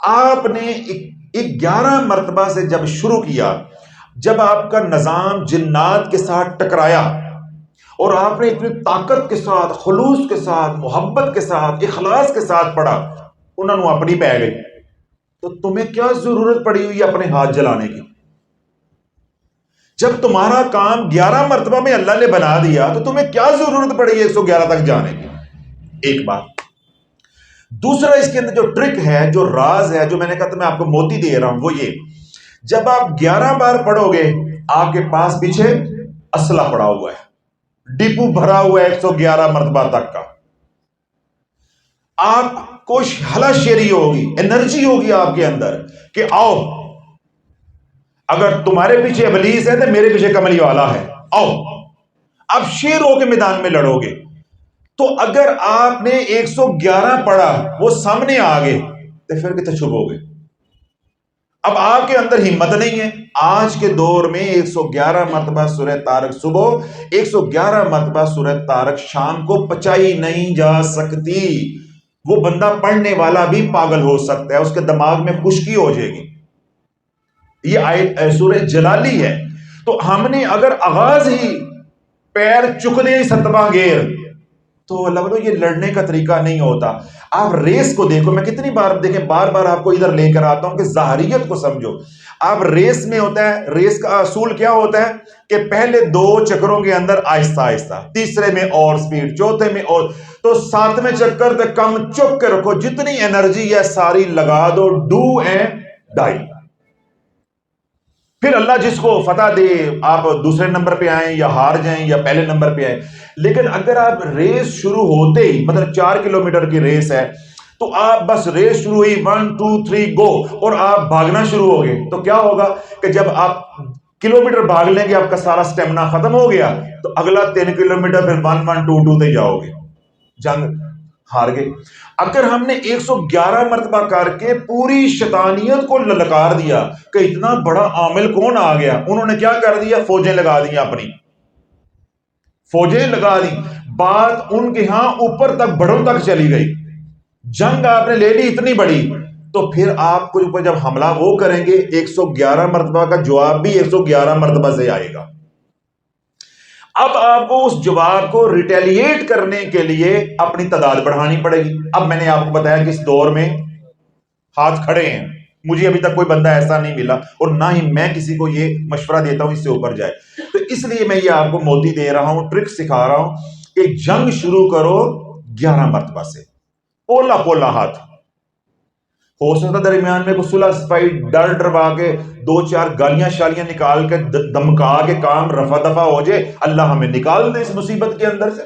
آپ نے 11 مرتبہ سے جب شروع کیا، جب آپ کا نظام جنات کے ساتھ ٹکرایا اور آپ نے اتنی طاقت کے ساتھ، خلوص کے ساتھ، محبت کے ساتھ، اخلاص کے ساتھ پڑھا، انہوں نے اپنی پہ گئی، تو تمہیں کیا ضرورت پڑی ہوئی اپنے ہاتھ جلانے کی؟ جب تمہارا کام 11 مرتبہ میں اللہ نے بنا دیا تو تمہیں کیا ضرورت پڑی 111 تک جانے کی؟ ایک بات۔ دوسرا اس کے اندر جو ٹرک ہے، جو راز ہے، جو میں نے کہا تو میں آپ کو موتی دے رہا ہوں، وہ یہ، جب آپ 11 بار پڑھو گے، آپ کے پاس پیچھے اسلحہ پڑا ہوا ہے، ڈپو بھرا ہوا ہے 111 مرتبہ تک کا، آپ کو ہلا شیری ہوگی، انرجی ہوگی آپ کے اندر کہ آؤ، اگر تمہارے پیچھے ابلیس ہے تو میرے پیچھے کملی والا ہے، آؤ اب شیر ہو کے میدان میں لڑو گے۔ تو اگر آپ نے 111 پڑھا، وہ سامنے آ گئے تو پھر کتنے چھپو گے؟ اب آپ کے اندر ہمت نہیں ہے۔ آج کے دور میں 111 مرتبہ سورہ طارق صبح، 111 مرتبہ سورہ طارق شام کو پچائی نہیں جا سکتی۔ وہ بندہ پڑھنے والا بھی پاگل ہو سکتا ہے، اس کے دماغ میں خشکی ہو جائے گی۔ یہ سورہ جلالی ہے۔ تو ہم نے اگر آغاز ہی پیر چک دے 7واں گیر، تو اللہ بولو یہ لڑنے کا طریقہ نہیں ہوتا۔ آپ ریس کو دیکھو، میں کتنی بار دیکھیں، بار بار آپ کو ادھر لے کر آتا ہوں کہ ظاہریت کو سمجھو۔ آپ ریس میں ہوتا ہے، ریس کا اصول کیا ہوتا ہے کہ پہلے 2 چکروں کے اندر آہستہ آہستہ، تیسرے میں اور سپیڈ، چوتھے میں اور، تو 7ویں چکر تک کم چک کے رکھو، جتنی انرجی ہے ساری لگا دو، ڈو اینڈ ڈائی۔ پھر اللہ جس کو فتح دے، آپ دوسرے نمبر پہ آئیں یا ہار جائیں یا پہلے نمبر پہ آئیں۔ لیکن اگر آپ ریس شروع ہوتے ہی، مطلب 4 کلومیٹر کی ریس ہے، تو آپ بس ریس شروع ہوئی 1 2 3 گو، اور آپ بھاگنا شروع ہو گئے، تو کیا ہوگا کہ جب آپ کلومیٹر بھاگ لیں گے، آپ کا سارا سٹیمنا ختم ہو گیا، تو اگلا 3 کلومیٹر پھر 1 1 2 2 تے جاؤ گے، جنگ ہار گئے۔ اگر ہم نے 111 مرتبہ کر کے پوری شیطانیت کو للکار دیا کہ اتنا بڑا عامل کون آ گیا، انہوں نے کیا کر دیا؟ فوجیں لگا دی، اپنی فوجیں لگا دی، بات ان کے ہاں اوپر تک، بڑوں تک چلی گئی، جنگ آپ نے لے لی اتنی بڑی۔ تو پھر آپ کو اوپر جب حملہ وہ کریں گے، 111 مرتبہ کا جواب بھی 111 مرتبہ سے آئے گا۔ اب آپ کو اس جواب کو ریٹیلیٹ کرنے کے لیے اپنی تعداد بڑھانی پڑے گی۔ اب میں نے آپ کو بتایا کہ اس دور میں ہاتھ کھڑے ہیں، مجھے ابھی تک کوئی بندہ ایسا نہیں ملا، اور نہ ہی میں کسی کو یہ مشورہ دیتا ہوں اس سے اوپر جائے۔ تو اس لیے میں یہ آپ کو موتی دے رہا ہوں، ٹرک سکھا رہا ہوں کہ جنگ شروع کرو 11 مرتبہ سے، پولا پولا ہاتھ۔ ہو سکتا درمیان میں کوئی صلح صفائی ڈر ڈروا کے 2 4 گالیاں شالیاں نکال کے دمکا کے کام رفع دفع ہو جائے، اللہ ہمیں نکال دے اس مصیبت کے اندر سے۔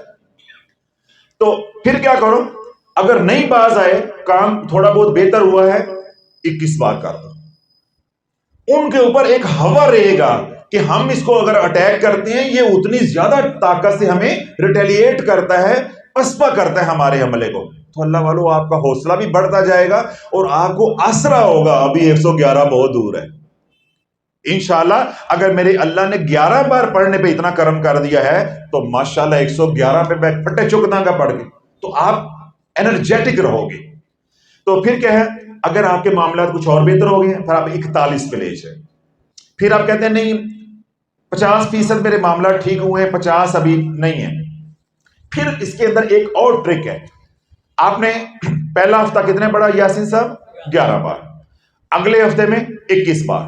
تو پھر کیا کرو؟ اگر نہیں باز آئے، کام تھوڑا بہت بہتر ہوا ہے، 21 بار کر دو۔ ان کے اوپر ایک ہوا رہے گا کہ ہم اس کو اگر اٹیک کرتے ہیں، یہ اتنی زیادہ طاقت سے ہمیں ریٹیلیٹ کرتا ہے، پسپا کرتا ہے ہمارے حملے کو۔ تو اللہ والو آپ کا حوصلہ بھی بڑھتا جائے گا، اور آپ کو آسرا ہوگا ابھی 111 بہت دور ہے۔ انشاءاللہ اگر میرے اللہ نے 11 بار پڑھنے پہ اتنا کرم کر دیا ہے، تو ماشاءاللہ 111 پہ میں پھٹے چکنا کا پڑھ کے تو آپ انرجیٹک رہو گے۔ تو پھر کیا ہے، اگر آپ کے معاملات کچھ اور بہتر ہو گئے ہیں، پھر آپ 41 پہ لے جائیں۔ پھر آپ کہتے ہیں نہیں 50% میرے معاملات ٹھیک ہوئے ہیں، 50 ابھی نہیں ہے۔ پھر اس کے اندر ایک اور ٹرک ہے۔ آپ نے پہلا ہفتہ کتنے پڑھا یاسین صاحب؟ 11 بار۔ اگلے ہفتے میں 21 بار،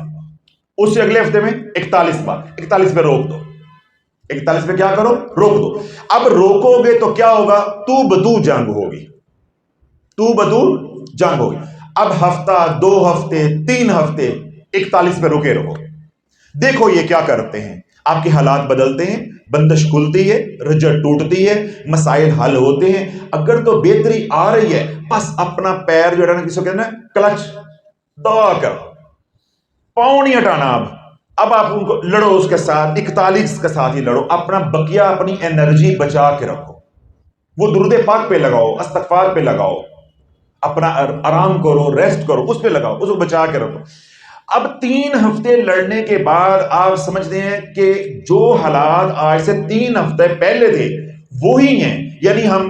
اس سے اگلے ہفتے میں 41 بار۔ 41 پہ روک دو، 41 پہ کیا کرو؟ روک دو۔ اب روکو گے تو کیا ہوگا؟ تو بدو جنگ ہوگی، تو بدو جنگ ہوگی۔ اب ہفتہ، 2 ہفتے، 3 ہفتے 41 پہ رکے رہو، دیکھو یہ کیا کرتے ہیں۔ آپ کے حالات بدلتے ہیں، بندش کھلتی ہے، رجت ٹوٹتی ہے، مسائل حل ہوتے ہیں۔ اگر تو بہتری آ رہی ہے، بس اپنا پیر جو ہے نا، کسی کو کہنا ہے کلچ دبا کر، پاؤں نہیں ہٹانا۔ اب آپ ان کو لڑو، اس کے ساتھ 41 کے ساتھ ہی لڑو، اپنا بقیہ اپنی انرجی بچا کے رکھو۔ وہ درود پاک پہ لگاؤ، استغفار پہ لگاؤ، اپنا آرام کرو، ریسٹ کرو، اس پہ لگاؤ، اس کو بچا کے رکھو۔ اب 3 ہفتے لڑنے کے بعد آپ سمجھتے ہیں کہ جو حالات آج سے 3 ہفتے پہلے تھے وہی ہیں، یعنی ہم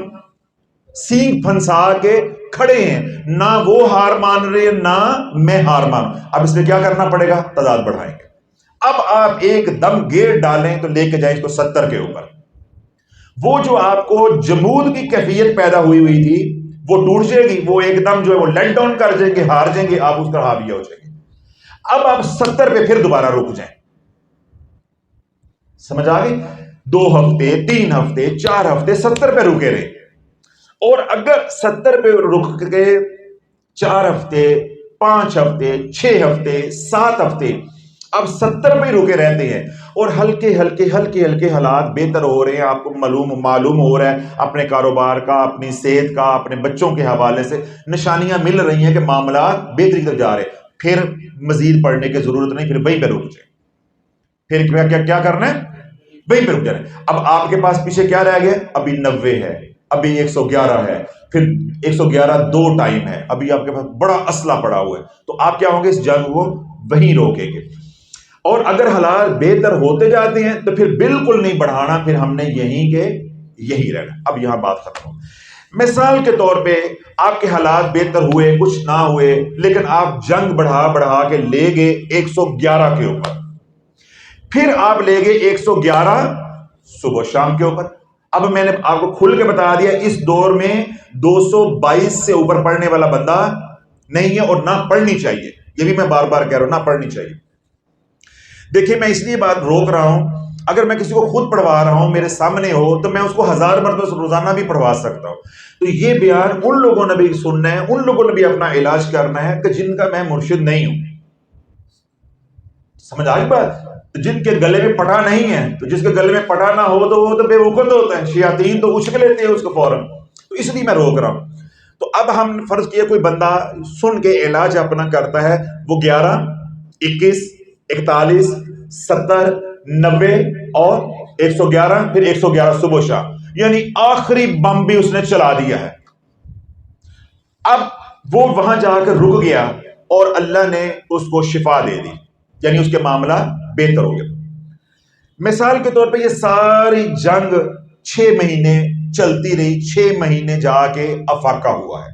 سینگ پھنسا کے کھڑے ہیں، نہ وہ ہار مان رہے نہ میں ہار مان. اب اس میں کیا کرنا پڑے گا؟ تعداد بڑھائیں گے. اب آپ ایک دم گیٹ ڈالیں تو لے کے جائیں اس کو 70 کے اوپر. وہ جو آپ کو جمود کی کیفیت پیدا ہوئی تھی وہ ٹوٹ جائے گی، وہ ایک دم جو ہے وہ لیٹ ڈاؤن کر جائیں گے، ہار جائیں گے، آپ اس کا حاویہ ہو جائیں گے. اب آپ 70 پہ پھر دوبارہ رک جائیں. سمجھ آ گئی؟ 2 ہفتے 3 ہفتے 4 ہفتے 70 پہ رکے رہے. اور اگر 70 پہ رک کے 4 ہفتے 5 ہفتے 6 ہفتے 7 ہفتے اب 70 پہ رکے رہتے ہیں اور ہلکے ہلکے حالات بہتر ہو رہے ہیں، آپ کو معلوم ہو رہا ہے اپنے کاروبار کا، اپنی صحت کا، اپنے بچوں کے حوالے سے نشانیاں مل رہی ہیں کہ معاملات بہتری طرف جا رہے ہیں، پھر مزید پڑھنے کی ضرورت نہیں، پھر وہیں پہ رک جائیں. پھر کیا کرنا ہے؟ وہیں پہ رک جانا ہے. اب آپ کے پاس پیچھے کیا رہ گیا؟ ابھی 90 ہے، ابھی 111 ہے، پھر 111 2 ٹائم ہے، ابھی آپ کے پاس بڑا اسلحہ پڑا ہوا ہے. تو آپ کیا ہوں گے؟ اس جنگ کو وہیں روکیں گے. اور اگر حالات بہتر ہوتے جاتے ہیں تو پھر بالکل نہیں بڑھانا، پھر ہم نے یہی رہنا. اب یہاں بات ختم ہو. مثال کے طور پہ آپ کے حالات بہتر ہوئے، کچھ نہ ہوئے، لیکن آپ جنگ بڑھا کے لے گئے 111 کے اوپر، پھر آپ لے گئے 111 صبح شام کے اوپر. اب میں نے آپ کو کھل کے بتا دیا اس دور میں 222 سے اوپر پڑھنے والا بندہ نہیں ہے اور نہ پڑھنی چاہیے. یہ بھی میں بار بار کہہ رہا ہوں، نہ پڑھنی چاہیے. دیکھیں میں اس لیے بات روک رہا ہوں، اگر میں کسی کو خود پڑھوا رہا ہوں میرے سامنے ہو تو میں اس کو 1000 مرتبہ روزانہ بھی پڑھوا سکتا ہوں. تو یہ بیان ان لوگوں نے بھی سننا ہے، ان لوگوں نے بھی اپنا علاج کرنا ہے کہ جن کا میں مرشد نہیں ہوں. سمجھ آئی بات؟ جن کے گلے میں پٹا نہیں ہے، تو جس کے گلے میں پٹا نہ ہو تو وہ تو بے وقت ہوتا ہے، شیاطین تو اچک لیتے ہیں اس کو فوراً. تو اس لیے میں روک رہا ہوں. تو اب ہم فرض کیا کوئی بندہ سن کے علاج اپنا کرتا ہے، وہ 11 21 41 70 90 اور 111، پھر 111 صبح شام، یعنی آخری بم بھی اس نے چلا دیا ہے. اب وہ وہاں جا کر رک گیا اور اللہ نے اس کو شفا دے دی، یعنی اس کے معاملہ بہتر ہو گیا. مثال کے طور پہ یہ ساری جنگ 6 مہینے چلتی رہی، 6 مہینے جا کے افاقہ ہوا ہے.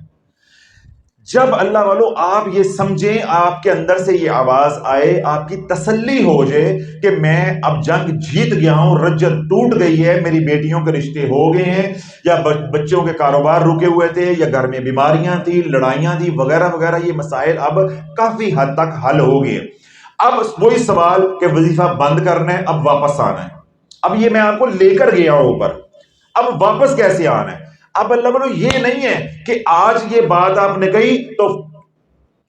جب اللہ والو آپ یہ سمجھیں، آپ کے اندر سے یہ آواز آئے، آپ کی تسلی ہو جائے کہ میں اب جنگ جیت گیا ہوں، رجت ٹوٹ گئی ہے، میری بیٹیوں کے رشتے ہو گئے ہیں، یا بچوں کے کاروبار رکے ہوئے تھے، یا گھر میں بیماریاں تھی، لڑائیاں تھی، وغیرہ وغیرہ، یہ مسائل اب کافی حد تک حل ہو گئے. اب وہی سوال کہ وظیفہ بند کرنا ہے، اب واپس آنا ہے. اب یہ میں آپ کو لے کر گیا ہوں اوپر، اب واپس کیسے آنا ہے؟ اب اللہ بولو یہ نہیں ہے کہ آج یہ بات آپ نے کہی تو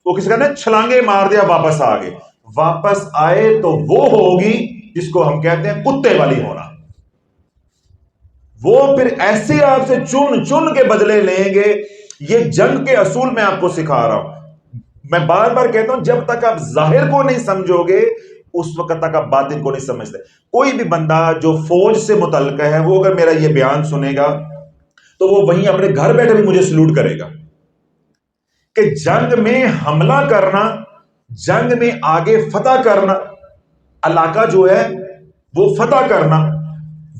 وہ کسی کا نا چھلانگے مار دیا واپس آ گئے. واپس آئے تو وہ ہوگی جس کو ہم کہتے ہیں کتے والی ہونا. وہ پھر ایسے آپ سے چن چن کے بدلے لیں گے. یہ جنگ کے اصول میں آپ کو سکھا رہا ہوں. میں بار بار کہتا ہوں جب تک آپ ظاہر کو نہیں سمجھو گے اس وقت تک آپ باطن کو نہیں سمجھتے. کوئی بھی بندہ جو فوج سے متعلق ہے وہ اگر میرا یہ بیان سنے گا تو وہ وہیں اپنے گھر بیٹھے بھی مجھے سلوٹ کرے گا کہ جنگ میں حملہ کرنا، جنگ میں آگے فتح کرنا، علاقہ جو ہے وہ فتح کرنا،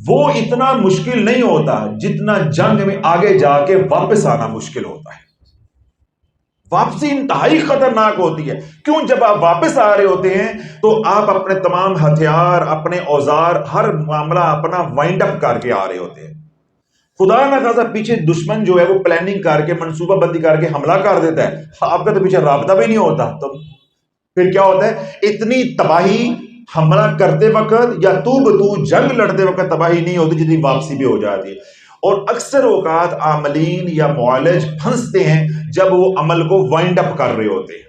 وہ اتنا مشکل نہیں ہوتا جتنا جنگ میں آگے جا کے واپس آنا مشکل ہوتا ہے. واپسی انتہائی خطرناک ہوتی ہے. کیوں؟ جب آپ واپس آ رہے ہوتے ہیں تو آپ اپنے تمام ہتھیار، اپنے اوزار، ہر معاملہ اپنا وائنڈ اپ کر کے آ رہے ہوتے ہیں. خدا نہ خاصا پیچھے دشمن جو ہے وہ پلاننگ کر کے، منصوبہ بندی کر کے حملہ کر دیتا ہے، آپ کا تو پیچھے رابطہ بھی نہیں ہوتا، تو پھر کیا ہوتا ہے؟ اتنی تباہی حملہ کرتے وقت یا جنگ لڑتے وقت تباہی نہیں ہوتی جتنی واپسی بھی ہو جاتی ہے. اور اکثر اوقات عاملین یا معالج پھنستے ہیں جب وہ عمل کو وائنڈ اپ کر رہے ہوتے ہیں.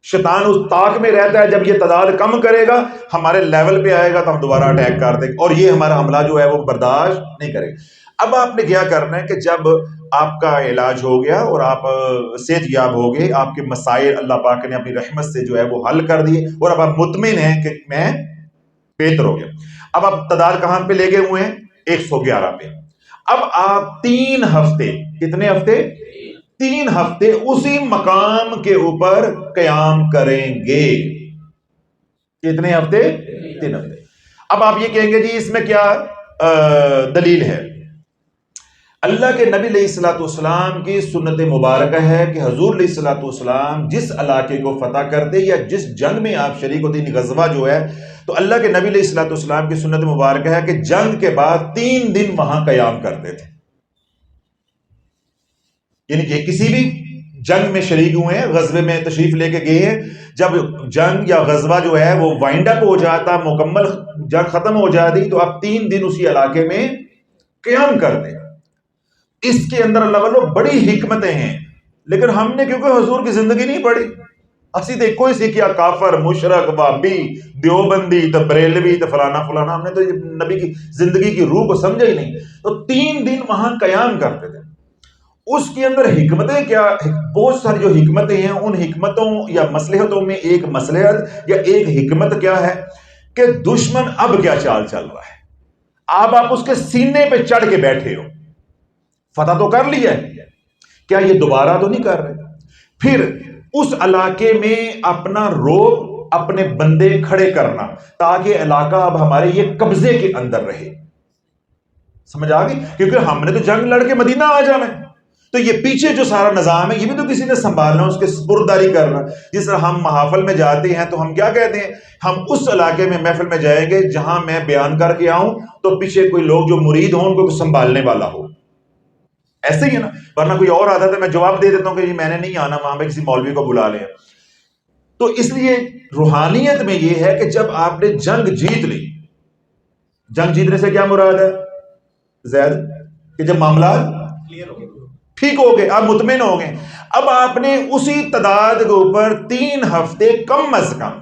شیطان اس طاق میں رہتا ہے جب یہ تعداد کم کرے گا، ہمارے لیول پہ آئے گا تو ہم دوبارہ اٹیک کر دیں گے، اور یہ ہمارا حملہ جو ہے وہ برداشت نہیں کرے گا. اب آپ نے کیا کرنا ہے کہ جب آپ کا علاج ہو گیا اور آپ صحت یاب ہو گئے، آپ کے مسائل اللہ پاک نے اپنی رحمت سے جو ہے وہ حل کر دیے اور اب آپ مطمئن ہیں کہ میں بہتر ہو گیا. اب آپ تعداد کہاں پہ لے گئے ہوئے ہیں؟ 111 پہ. اب آپ 3 ہفتے، کتنے ہفتے؟ 3 ہفتے اسی مقام کے اوپر قیام کریں گے. کتنے ہفتے؟ 3 ہفتے۔ اب آپ یہ کہیں گے جی اس میں کیا دلیل ہے؟ اللہ کے نبی علیہ الصلوۃ والسلام کی سنت مبارکہ ہے کہ حضور علیہ الصلوۃ والسلام جس علاقے کو فتح کرتے یا جس جنگ میں آپ شریک ہوتے، غزوہ جو ہے، تو اللہ کے نبی علیہ الصلوۃ والسلام کی سنت مبارکہ ہے کہ جنگ کے بعد 3 دن وہاں قیام کرتے تھے۔ یعنی کہ کسی بھی جنگ میں شریک ہوئے ہیں، غزوے میں تشریف لے کے گئے ہیں، جب جنگ یا غزوہ جو ہے وہ وائنڈ اپ ہو جاتا، مکمل جنگ ختم ہو جاتی، تو آپ 3 دن اسی علاقے میں قیام کرتے۔ اس کے اندر اللہ والو بڑی حکمتیں ہیں، لیکن ہم نے کیونکہ حضور کی زندگی نہیں پڑھی، اسی تے کوئی سیکھیا کافر، مشرک، وہابی، دیوبندی، تو بریلوی، تو فلانا فلانا، ہم نے تو نبی کی زندگی کی روح کو سمجھا ہی نہیں۔ تو 3 دن وہاں قیام کرتے تھے۔ اس کے اندر حکمتیں کیا؟ بہت ساری جو حکمتیں ہیں، ان حکمتوں یا مصلحتوں میں ایک مصلحت یا ایک حکمت کیا ہے کہ دشمن اب کیا چال چل رہا ہے، آپ اس کے سینے پہ چڑھ کے بیٹھے ہو، فتح تو کر لیا ہے، کیا یہ دوبارہ تو نہیں کر رہے؟ پھر اس علاقے میں اپنا روب، اپنے بندے کھڑے کرنا تاکہ علاقہ اب ہمارے یہ قبضے کے اندر رہے۔ سمجھ آ گئی؟ کیونکہ ہم نے تو جنگ لڑ کے مدینہ آ جانا ہے، تو یہ پیچھے جو سارا نظام ہے یہ بھی تو کسی نے سنبھالنا، اس کے سپرداری کرنا۔ جس طرح ہم محافل میں جاتے ہیں تو ہم کیا کہتے ہیں؟ ہم اس علاقے میں محفل میں جائیں گے جہاں میں بیان کر کے آؤں تو پیچھے کوئی لوگ جو مرید ہوں ان کو سنبھالنے والا ہو، ایسے ہی ہے نا۔ ورنہ کوئی اور آتا ہے میں جواب دے دیتا ہوں کہ میں نے نہیں آنا، وہاں پہ کسی مولوی کو بلا لیں۔ تو اس لیے روحانیت میں یہ ہے کہ جب آپ نے جنگ جیت لی، جنگ جیتنے سے کیا مراد ہے زید؟ کہ جب معاملات ٹھیک ہو گئے، آپ مطمئن ہو گئے، اب آپ نے اسی تعداد کے اوپر 3 ہفتے کم از کم،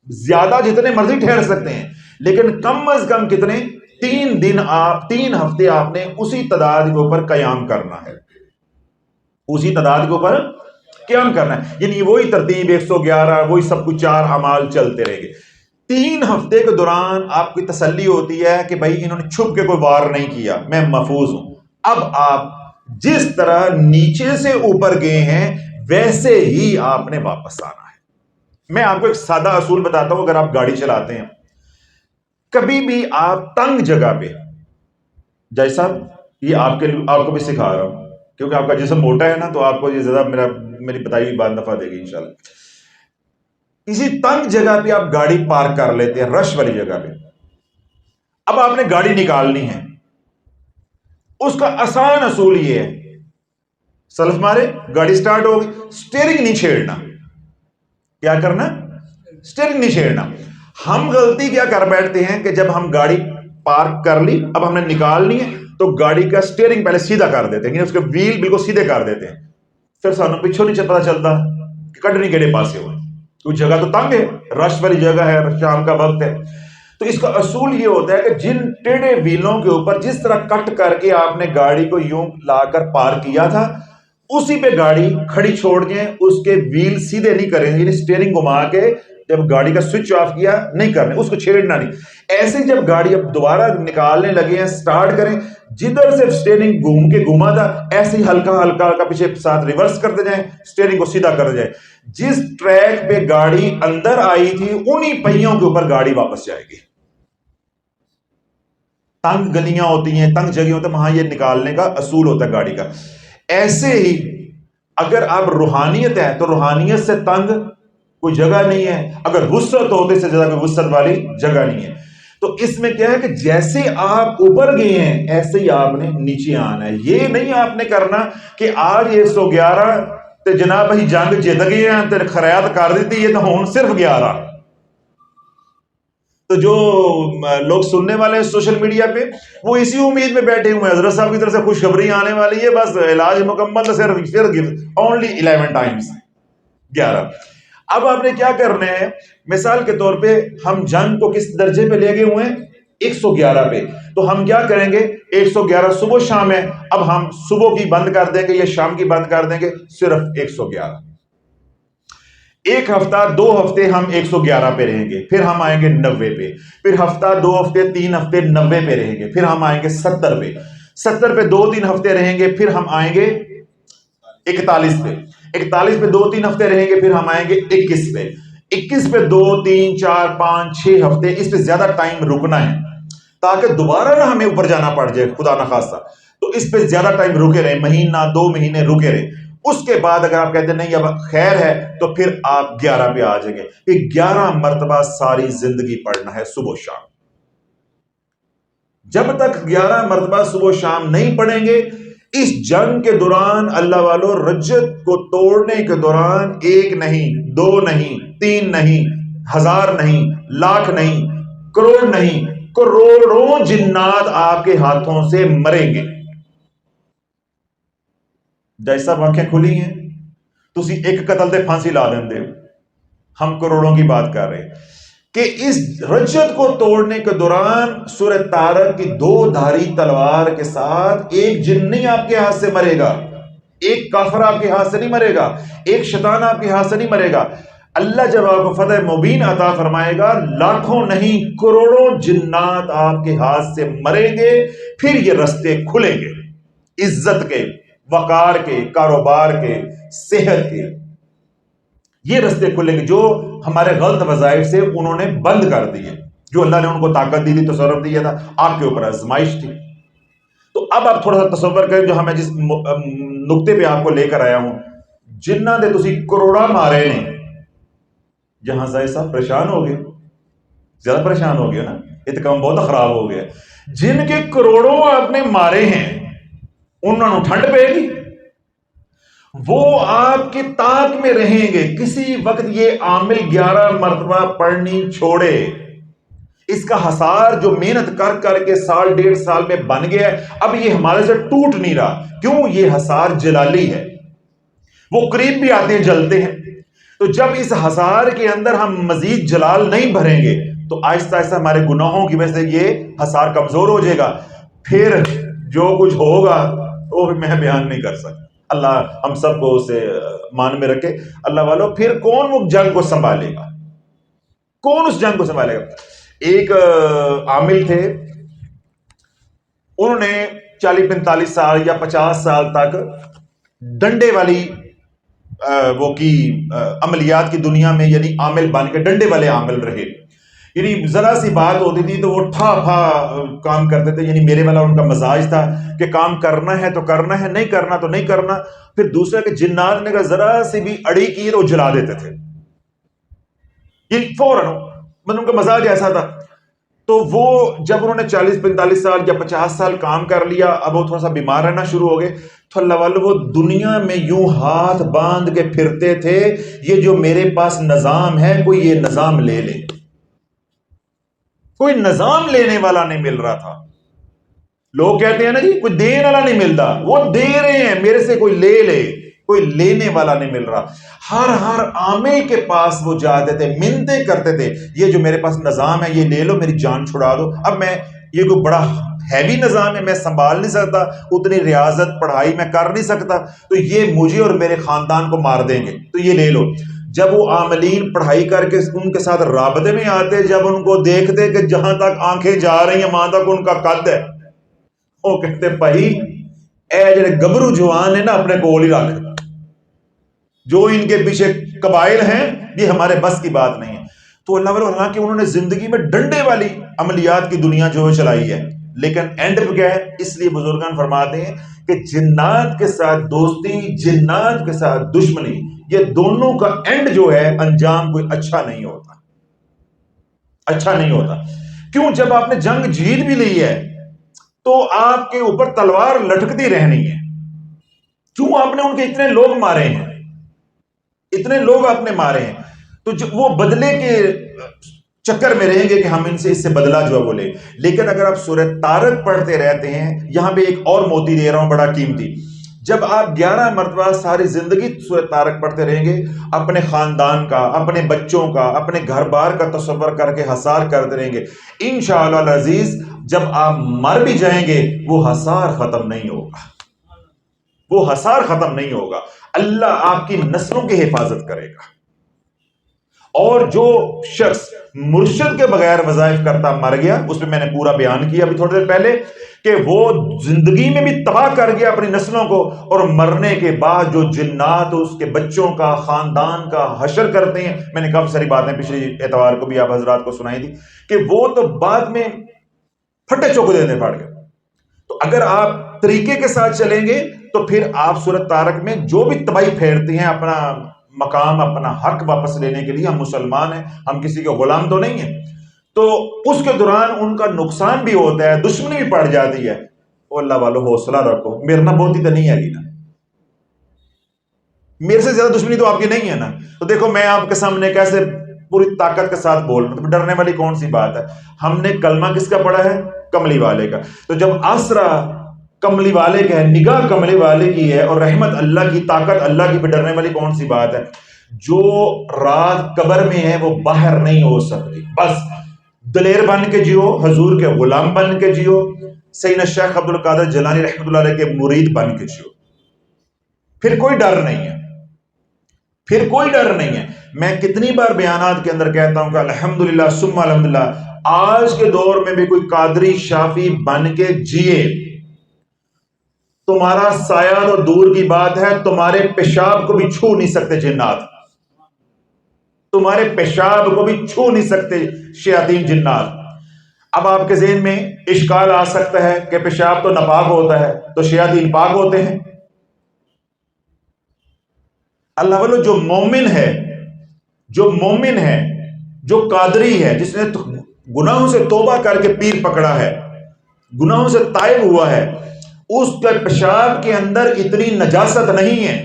زیادہ جتنے مرضی ٹھہر سکتے ہیں لیکن کم از کم کتنے؟ 3 دن، آپ 3 ہفتے آپ نے اسی تعداد کے اوپر قیام کرنا ہے، اسی تعداد کے اوپر قیام کرنا ہے۔ یعنی وہی ترتیب 111، وہی سب کچھ 4 اعمال چلتے رہیں گے۔ 3 ہفتے کے دوران آپ کی تسلی ہوتی ہے کہ بھائی انہوں نے چھپ کے کوئی وار نہیں کیا، میں محفوظ ہوں۔ اب آپ جس طرح نیچے سے اوپر گئے ہیں ویسے ہی آپ نے واپس آنا ہے۔ میں آپ کو ایک سادہ اصول بتاتا ہوں، اگر آپ گاڑی چلاتے ہیں، کبھی بھی آپ تنگ جگہ پہ، جیسا یہ آپ کو بھی سکھا رہا ہوں کیونکہ آپ کا جسم موٹا ہے نا، تو آپ کو یہ زیادہ میری بتائی ہوئی بات نفع دے گی انشاءاللہ۔ کسی تنگ جگہ پہ آپ گاڑی پارک کر لیتے ہیں، رش والی جگہ پہ، اب آپ نے گاڑی نکالنی ہے، اس کا آسان اصول یہ ہے، سلف مارے، گاڑی سٹارٹ ہوگی، سٹیئرنگ نہیں چھیڑنا۔ کیا کرنا؟ سٹیئرنگ نہیں چھیڑنا۔ ہم غلطی کیا کر بیٹھتے ہیں کہ جب ہم گاڑی پارک کر لی، اب ہم نے نکالنی ہے تو گاڑی کا سٹیئرنگ پہلے سیدھا کر دیتے ہیں، یعنی اس کے ویل بالکل سیدھے کر دیتے ہیں، پھر سانوں پیچھوں نہیں پتا چلتا کہ کٹنی کیڑے پاسے ہوئے، کیونکہ جگہ تو تنگ ہے، رش والی جگہ ہے، شام کا وقت ہے۔ تو اس کا اصول یہ ہوتا ہے کہ جن ٹیڑھے ویلوں کے اوپر جس طرح کٹ کر کے آپ نے گاڑی کو یوں لا کر پار کیا تھا، اسی پہ گاڑی کھڑی چھوڑ کے اس کے ویل سیدھے نہیں کریں، یعنی سٹیئرنگ گھما کے جب گاڑی کا سوئچ آف کیا نہیں کرنے، اس کو چھیڑنا نہیں۔ ایسے جب گاڑی اب دوبارہ نکالنے لگے ہیں، سٹارٹ کریں، جدھر سے سٹیئرنگ گھوم کے گھوما تھا ایسے ہی ہلکا ہلکا ہلکا پیچھے ساتھ ریورس کرتے جائیں، سٹیئرنگ کو سیدھا کرتے جائیں۔ جس ٹریک پہ گاڑی اندر آئی تھی انہی پہیوں کے اوپر گاڑی واپس جائے گی۔ تنگ گلیاں ہوتی ہیں، تنگ جگہ ہوتے ہیں، وہاں یہ نکالنے کا اصول ہوتا ہے گاڑی کا۔ ایسے ہی اگر آپ روحانیت ہے تو روحانیت سے تنگ کوئی جگہ نہیں ہے، اگر وسعت ہوتے سے زیادہ کوئی وسعت والی جگہ نہیں ہے۔ تو اس میں کیا ہے کہ جیسے آپ اوپر گئے ہیں ایسے ہی آپ نے نیچے آنا ہے۔ یہ نہیں آپ نے کرنا کہ آج 111 تے جناب ہی جنگ جیت گئے ہیں تے خیرات کر دیتی ہے تو ہون صرف 11۔ تو جو لوگ سننے والے ہیں سوشل میڈیا پہ وہ اسی امید میں بیٹھے ہوئے ہیں حضرت صاحب کی طرف سے خوشخبری آنے والی ہے، بس علاج مکمل، صرف اونلی 11 ٹائمز 11۔ اب آپ نے کیا کرنا ہے؟ مثال کے طور پہ ہم جنگ کو کس درجے پہ لے گئے ہوئے ہیں؟ 111 پہ۔ تو ہم کیا کریں گے؟ 111 صبح شام ہے، اب ہم صبح کی بند کر دیں گے یا شام کی بند کر دیں گے، صرف 111۔ ایک ہفتہ 2 ہفتے ہم 111 پہ رہیں گے، پھر ہم آئیں گے 90 پہ، پھر ہفتہ 2 ہفتے 3 ہفتے 90 پہ رہیں گے، پھر ہم آئیں گے 70 پہ، 70 پہ 2-3 ہفتے رہیں گے، پھر ہم آئیں گے 41 پہ، 41 پہ 2-3 ہفتے رہیں گے، پھر ہم آئیں گے 21 پہ، 21 پہ 2 3 4 5 6 ہفتے اس پہ زیادہ ٹائم رکنا ہے تاکہ دوبارہ نہ ہمیں اوپر جانا پڑ جائے خدا نخواستہ. تو اس پہ زیادہ ٹائم رکے رہے، مہینہ 2 مہینے رکے رہے. اس کے بعد اگر آپ کہتے ہیں نہیں اب خیر ہے تو پھر آپ 11 پہ آ جائیں گے. کہ 11 مرتبہ ساری زندگی پڑھنا ہے صبح و شام. جب تک 11 مرتبہ صبح و شام نہیں پڑھیں گے، اس جنگ کے دوران اللہ والو رجت کو توڑنے کے دوران 1 نہیں 2 نہیں 3 نہیں 1000 نہیں لاکھ نہیں کروڑ نہیں کروڑوں جنات آپ کے ہاتھوں سے مریں گے. جیسا آنکھیں کھلی ہیں تسی ایک قتل تے پھانسی لا دیں دے. ہم کروڑوں کی بات کر رہے ہیں کہ اس رجت کو توڑنے کے دوران سورہ طارق کی 2 دھاری تلوار کے ساتھ ایک جن نہیں آپ کے ہاتھ سے مرے گا، ایک کافر آپ کے ہاتھ سے نہیں مرے گا، ایک شیطان آپ کے ہاتھ سے نہیں مرے گا. اللہ جب آپ کو فتح مبین عطا فرمائے گا، لاکھوں نہیں کروڑوں جنات آپ کے ہاتھ سے مریں گے. پھر یہ رستے کھلیں گے عزت کے، وقار کے، کاروبار کے، صحت کے. یہ رستے کھلیں گے جو ہمارے غلط وظائف سے انہوں نے بند کر دیے، جو اللہ نے ان کو طاقت دی تھی، تصرف دیا تھا، آپ کے اوپر آزمائش تھی. تو اب آپ تھوڑا سا تصور کریں جو ہمیں جس نقطے پہ آپ کو لے کر آیا ہوں. جنہ دے تسی کروڑا مارے نے، جہاں سے صاحب پریشان ہو گئے، زیادہ پریشان ہو گیا نا، یہ تو کام بہت خراب ہو گیا. جن کے کروڑوں آپ نے مارے ہیں انہوں نے ٹھنڈ پے گی، وہ آپ کے طاق میں رہیں گے. کسی وقت یہ عامل 11 مرتبہ پڑھنی چھوڑے، اس کا حصار جو محنت کر کر کے 1.5 سال میں بن گیا ہے، اب یہ ہمارے سے ٹوٹ نہیں رہا. کیوں؟ یہ حصار جلالی ہے، وہ قریب بھی آتے ہیں جلتے ہیں. تو جب اس حصار کے اندر ہم مزید جلال نہیں بھریں گے تو آہستہ آہستہ ہمارے گناہوں کی وجہ سے یہ حصار کمزور ہو جائے گا. پھر جو کچھ ہوگا وہ میں بیان نہیں کر سکتا. اللہ ہم سب کو اسے مان میں رکھے. اللہ والو پھر کون وہ جنگ کو سنبھالے گا؟ کون اس جنگ کو سنبھالے گا؟ ایک عامل تھے، انہوں نے 40-45 سال یا 50 سال تک ڈنڈے والی وہ کی عملیات کی دنیا میں، یعنی عامل بن کے ڈنڈے والے عامل رہے. یعنی ذرا سی بات ہوتی تھی تو وہ ٹھا پھا کام کرتے تھے. یعنی میرے والا ان کا مزاج تھا کہ کام کرنا ہے تو کرنا ہے، نہیں کرنا تو نہیں کرنا. پھر دوسرے کے جنات نے کہا ذرا سی بھی اڑی کی تو جلا دیتے تھے، یہ فوراً، مطلب ان کا مزاج ایسا تھا. تو وہ جب انہوں نے 40-45 سال یا 50 سال کام کر لیا، اب وہ تھوڑا سا بیمار رہنا شروع ہو گئے. تو اللہ والے وہ دنیا میں یوں ہاتھ باندھ کے پھرتے تھے، یہ جو میرے پاس نظام ہے کوئی یہ نظام لے لے. کوئی نظام لینے والا نہیں مل رہا تھا. لوگ کہتے ہیں نا جی کوئی دینے والا نہیں ملتا، وہ دے رہے ہیں میرے سے، کوئی لے لے، کوئی لینے والا نہیں مل رہا. ہر عامل کے پاس وہ جاتے تھے، منتیں کرتے تھے، یہ جو میرے پاس نظام ہے یہ لے لو، میری جان چھڑا دو. اب میں یہ کوئی بڑا ہیوی نظام ہے، میں سنبھال نہیں سکتا، اتنی ریاضت پڑھائی میں کر نہیں سکتا، تو یہ مجھے اور میرے خاندان کو مار دیں گے، تو یہ لے لو. جب وہ عاملین پڑھائی کر کے ان کے ساتھ رابطے میں آتے، جب ان کو دیکھتے کہ جہاں تک آنکھیں جا رہی ہیں وہاں تک ان کا قد ہے، وہ کہتے بھائی اے جڑے گبرو جوان ہیں نا اپنے کول ہی رکھ، جو ان کے پیچھے قبائل ہیں یہ ہمارے بس کی بات نہیں ہے. تو اللہ والے حالانکہ انہوں نے زندگی میں ڈنڈے والی عملیات کی دنیا جو ہے چلائی ہے، لیکن اینڈ پہ کیا ہے؟ اس لیے بزرگان فرماتے ہیں کہ جنات کے ساتھ دوستی، جنات کے ساتھ دشمنی، یہ دونوں کا اینڈ جو ہے انجام کوئی اچھا نہیں ہوتا، اچھا نہیں ہوتا. کیوں؟ جب آپ نے جنگ جیت بھی لی ہے تو آپ کے اوپر تلوار لٹکتی رہنی ہے. کیوں؟ آپ نے ان کے اتنے لوگ مارے ہیں، اتنے لوگ آپ نے مارے ہیں، تو وہ بدلے کے چکر میں رہیں گے کہ ہم ان سے اس سے بدلہ جو ہے وہ لیں. لیکن اگر آپ سورہ طارق پڑھتے رہتے ہیں، یہاں پہ ایک اور موتی دے رہا ہوں بڑا قیمتی. جب آپ 11 مرتبہ ساری زندگی سورہ طارق پڑھتے رہیں گے، اپنے خاندان کا، اپنے بچوں کا، اپنے گھر بار کا تصور کر کے حصار کرتے رہیں گے، انشاءاللہ العزیز جب آپ مر بھی جائیں گے وہ حصار ختم نہیں ہوگا، وہ حصار ختم نہیں ہوگا. اللہ آپ کی نسلوں کی حفاظت کرے گا. اور جو شخص مرشد کے بغیر وظائف کرتا مر گیا، اس پہ میں نے پورا بیان کیا ابھی تھوڑی دیر پہلے کہ وہ زندگی میں بھی تباہ کر گیا اپنی نسلوں کو، اور مرنے کے بعد جو جنات اس کے بچوں کا خاندان کا حشر کرتے ہیں، میں نے کافی ساری باتیں پچھلی اتوار کو بھی آپ حضرات کو سنائی تھی کہ وہ تو بعد میں پھٹے چوکو دینے پڑ گئے۔ تو اگر آپ طریقے کے ساتھ چلیں گے تو پھر آپ سورۃ طارق میں جو بھی تباہی پھیرتے ہیں اپنا مقام اپنا حق واپس لینے کے لیے، ہم مسلمان ہیں، ہم کسی کے غلام تو نہیں ہیں، تو اس کے دوران ان کا نقصان بھی ہوتا ہے، دشمنی بھی پڑ جاتی ہے۔ وہ اللہ والو حوصلہ رکھو، میرے نہ بہت ہی تو نہیں ہے گی نا، میرے سے زیادہ دشمنی تو آپ کی نہیں ہے نا، تو دیکھو میں آپ کے سامنے کیسے پوری طاقت کے ساتھ بول رہا ہوں، ڈرنے والی کون سی بات ہے؟ ہم نے کلمہ کس کا پڑھا ہے؟ کملی والے کا۔ تو جب آسرا کملی والے کا ہے، نگاہ کملی والے کی ہے، اور رحمت اللہ کی، طاقت اللہ کی، پہ ڈرنے والی کون سی بات ہے؟ جو رات قبر میں ہے وہ باہر نہیں ہو سکتی، بس دلیر بن کے جیو، حضور کے غلام بن کے جیو، سیدنا شیخ عبد القادر جیلانی رحمۃ اللہ علیہ کے مرید بن کے جیو، پھر کوئی ڈر نہیں ہے، پھر کوئی ڈر نہیں ہے۔ میں کتنی بار بیانات کے اندر کہتا ہوں کہ الحمدللہ ثم الحمدللہ آج کے دور میں بھی کوئی قادری شافی بن کے جیے، تمہارا سایہ تو دور کی بات ہے، تمہارے پیشاب کو بھی چھو نہیں سکتے جنات، تمہارے پیشاب کو بھی چھو نہیں سکتے شیاطین جنات۔ اب آپ کے ذہن میں اشکال آ سکتا ہے کہ پیشاب تو ناپاک ہوتا ہے تو شیاطین پاک ہوتے ہیں؟ اللہ والو جو مومن ہے، جو مومن ہے، جو قادری ہے، جس نے گناہوں سے توبہ کر کے پیر پکڑا ہے، گناہوں سے تائب ہوا ہے، اس کے پیشاب کے اندر اتنی نجاست نہیں ہے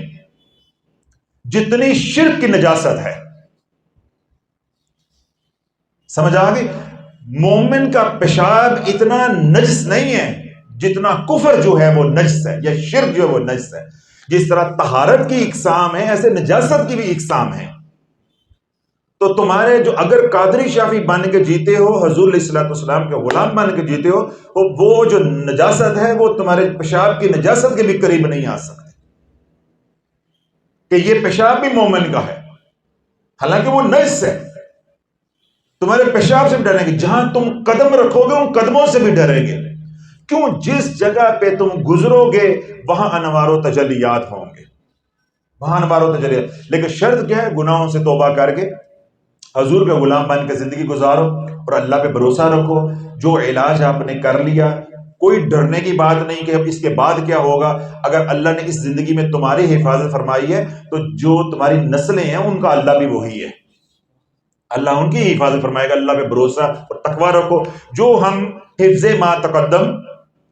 جتنی شرک کی نجاست ہے۔ سمجھ آگئی؟ مومن کا پیشاب اتنا نجس نہیں ہے جتنا کفر جو ہے وہ نجس ہے، یا شرک جو ہے وہ نجس ہے۔ جس طرح طہارت کی اقسام ہے، ایسے نجاست کی بھی اقسام ہے۔ تو تمہارے جو اگر قادری شافی بن کے جیتے ہو، حضور علیہ الصلوۃ والسلام کے غلام بن کے جیتے ہو، تو وہ جو نجاست ہے وہ تمہارے پیشاب کی نجاست کے بھی قریب نہیں آ سکتے کہ یہ پیشاب بھی مومن کا ہے، حالانکہ وہ نجس ہے۔ تمہارے پیشاب سے بھی ڈریں گے، جہاں تم قدم رکھو گے ان قدموں سے بھی ڈریں گے، کیوں؟ جس جگہ پہ تم گزرو گے وہاں انوار و تجلیات ہوں گے، وہاں انوار و تجلیات۔ لیکن شرط کیا ہے؟ گناہوں سے توبہ کر کے حضور کے غلام بن کے زندگی گزارو اور اللہ پہ بھروسہ رکھو۔ جو علاج آپ نے کر لیا، کوئی ڈرنے کی بات نہیں کہ اب اس کے بعد کیا ہوگا۔ اگر اللہ نے اس زندگی میں تمہاری حفاظت فرمائی ہے تو جو تمہاری نسلیں ہیں ان کا اللہ بھی وہی ہے، اللہ ان کی حفاظت فرمائے گا۔ اللہ پہ بھروسہ اور تقویٰ رکھو۔ جو ہم حفظ ما تقدم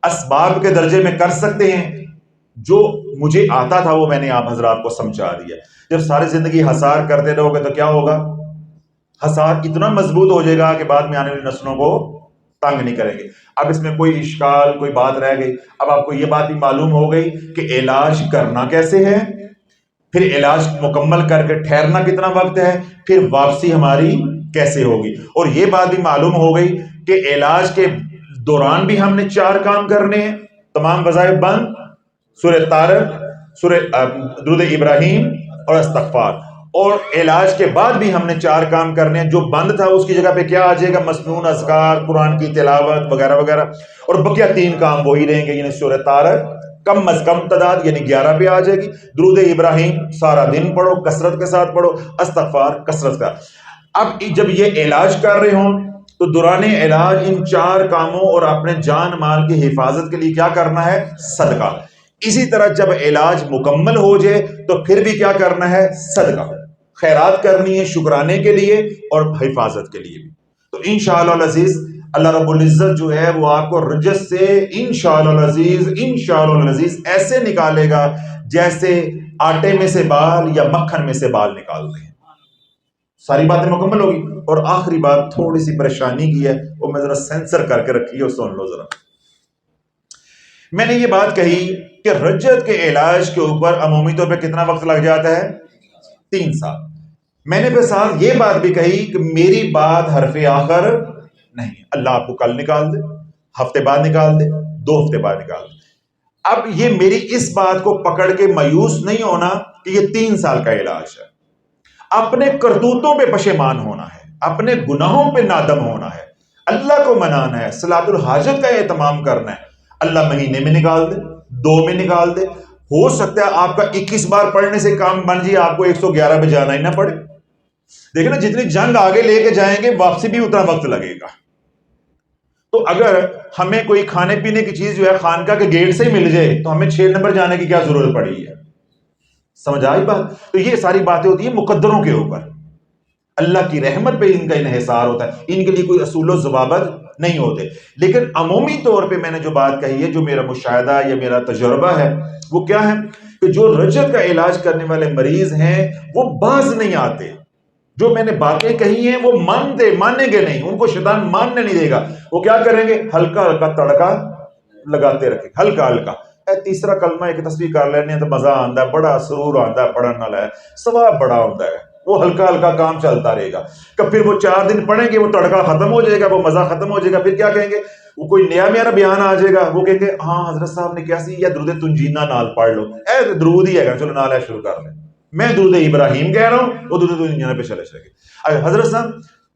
اسباب کے درجے میں کر سکتے ہیں، جو مجھے آتا تھا وہ میں نے آپ حضرات کو سمجھا دیا۔ جب ساری زندگی حسار کرتے رہو گے تو کیا ہوگا؟ حسار اتنا مضبوط ہو جائے گا کہ بعد میں آنے والی نسلوں کو تنگ نہیں کریں گے۔ اب اس میں کوئی اشکال، کوئی بات رہ گئی؟ اب آپ کو یہ بات بھی معلوم ہو گئی کہ علاج کرنا کیسے ہے، پھر علاج مکمل کر کے ٹھہرنا کتنا وقت ہے، پھر واپسی ہماری کیسے ہوگی، اور یہ بات بھی معلوم ہو گئی کہ علاج کے دوران بھی ہم نے 4 کام کرنے ہیں، تمام وظائف بند، سورہ طارق، سورہ درود ابراہیم اور استغفار، اور علاج کے بعد بھی ہم نے 4 کام کرنے ہیں۔ جو بند تھا اس کی جگہ پہ کیا آ جائے گا؟ مسنون اذکار، قرآن کی تلاوت وغیرہ وغیرہ، اور بقیہ 3 کام وہی رہیں گے، یعنی سورہ طارق کم از کم تعداد یعنی 11 پہ آ جائے گی، درود ابراہیم سارا دن پڑھو، کثرت کے ساتھ پڑھو، استغفار کثرت کا۔ اب جب یہ علاج کر رہے ہوں تو دوران علاج ان 4 کاموں اور اپنے جان مال کی حفاظت کے لیے کیا کرنا ہے؟ صدقہ۔ اسی طرح جب علاج مکمل ہو جائے تو پھر بھی کیا کرنا ہے؟ صدقہ، خیرات کرنی ہے شکرانے کے لیے اور حفاظت کے لیے بھی۔ تو انشاءاللہ العزیز اللہ رب العزت جو ہے وہ آپ کو رجس سے انشاءاللہ العزیز ایسے نکالے گا جیسے آٹے میں سے بال یا مکھن میں سے بال نکالتے ہیں۔ ساری باتیں مکمل ہوگی، اور آخری بات تھوڑی سی پریشانی کی ہے، وہ میں ذرا سینسر کر کے رکھی ہے، سن لو ذرا۔ میں نے یہ بات کہی کہ رجت کے علاج کے اوپر عمومی طور پہ کتنا وقت لگ جاتا ہے؟ 3 سال۔ میں نے پھر ساتھ یہ بات بھی کہی کہ میری بات حرف آخر نہیں، اللہ آپ کو کل نکال دے، ہفتے بعد نکال دے، 2 ہفتے بعد نکال دے۔ اب یہ میری اس بات کو پکڑ کے مایوس نہیں ہونا کہ یہ 3 سال کا علاج ہے۔ اپنے کرتوتوں پہ پشیمان ہونا ہے، اپنے گناہوں پہ نادم ہونا ہے، اللہ کو منانا ہے، صلاۃ الحاجت کا اہتمام کرنا ہے۔ اللہ مہینے میں نکال دے، 2 میں نکال دے، ہو سکتا ہے آپ کا 21 بار پڑھنے سے کام بن جائے، آپ کو 111 پہ جانا ہی نہ پڑے۔ دیکھیں نا، جتنی جنگ آگے لے کے جائیں گے واپسی بھی اتنا وقت لگے گا۔ تو اگر ہمیں کوئی کھانے پینے کی چیز جو ہے خانقاہ کے گیٹ سے ہی مل جائے تو ہمیں 6 نمبر جانے کی کیا ضرورت پڑی ہے؟ سمجھ آئی بات؟ تو یہ ساری باتیں ہوتی ہیں مقدروں کے اوپر، اللہ کی رحمت پہ ان کا انحصار ہوتا ہے، ان کے لیے کوئی اصول و ضوابط نہیں ہوتے۔ لیکن عمومی طور پہ میں نے جو بات کہی ہے، جو میرا مشاہدہ یا میرا تجربہ ہے، وہ کیا ہے کہ جو رجت کا علاج کرنے والے مریض ہیں وہ باز نہیں آتے۔ جو میں نے باتیں کہی ہیں وہ مانیں گے نہیں، ان کو شیطان ماننے نہیں دے گا۔ وہ کیا کریں گے؟ ہلکا ہلکا تڑکا لگاتے رکھے، ہلکا ہلکا تیسرا کلمہ ایک تسبیح کر لینے تو مزہ آتا ہے، بڑا سرور آتا ہے، پڑھن والا ہے، ثواب بڑا ہوتا ہے، وہ ہلکا ہلکا کام چلتا رہے گا۔ پھر وہ 4 دن پڑھیں گے، وہ تڑکا ختم ہو جائے گا، وہ مزہ ختم ہو جائے گا، پھر کیا کہیں گے؟ وہ کوئی نیا میرا بیان آ جائے گا، وہ کہیں گے ہاں حضرت صاحب نے کیا سی یا درود تنجینا نال پڑھ لو، درود ہی ہے گا، چلو نال شروع کر لیں، میں درود ابراہیم کہہ رہا ہوں، وہ درود تنجینا پہ چلے گے۔ حضرت صاحب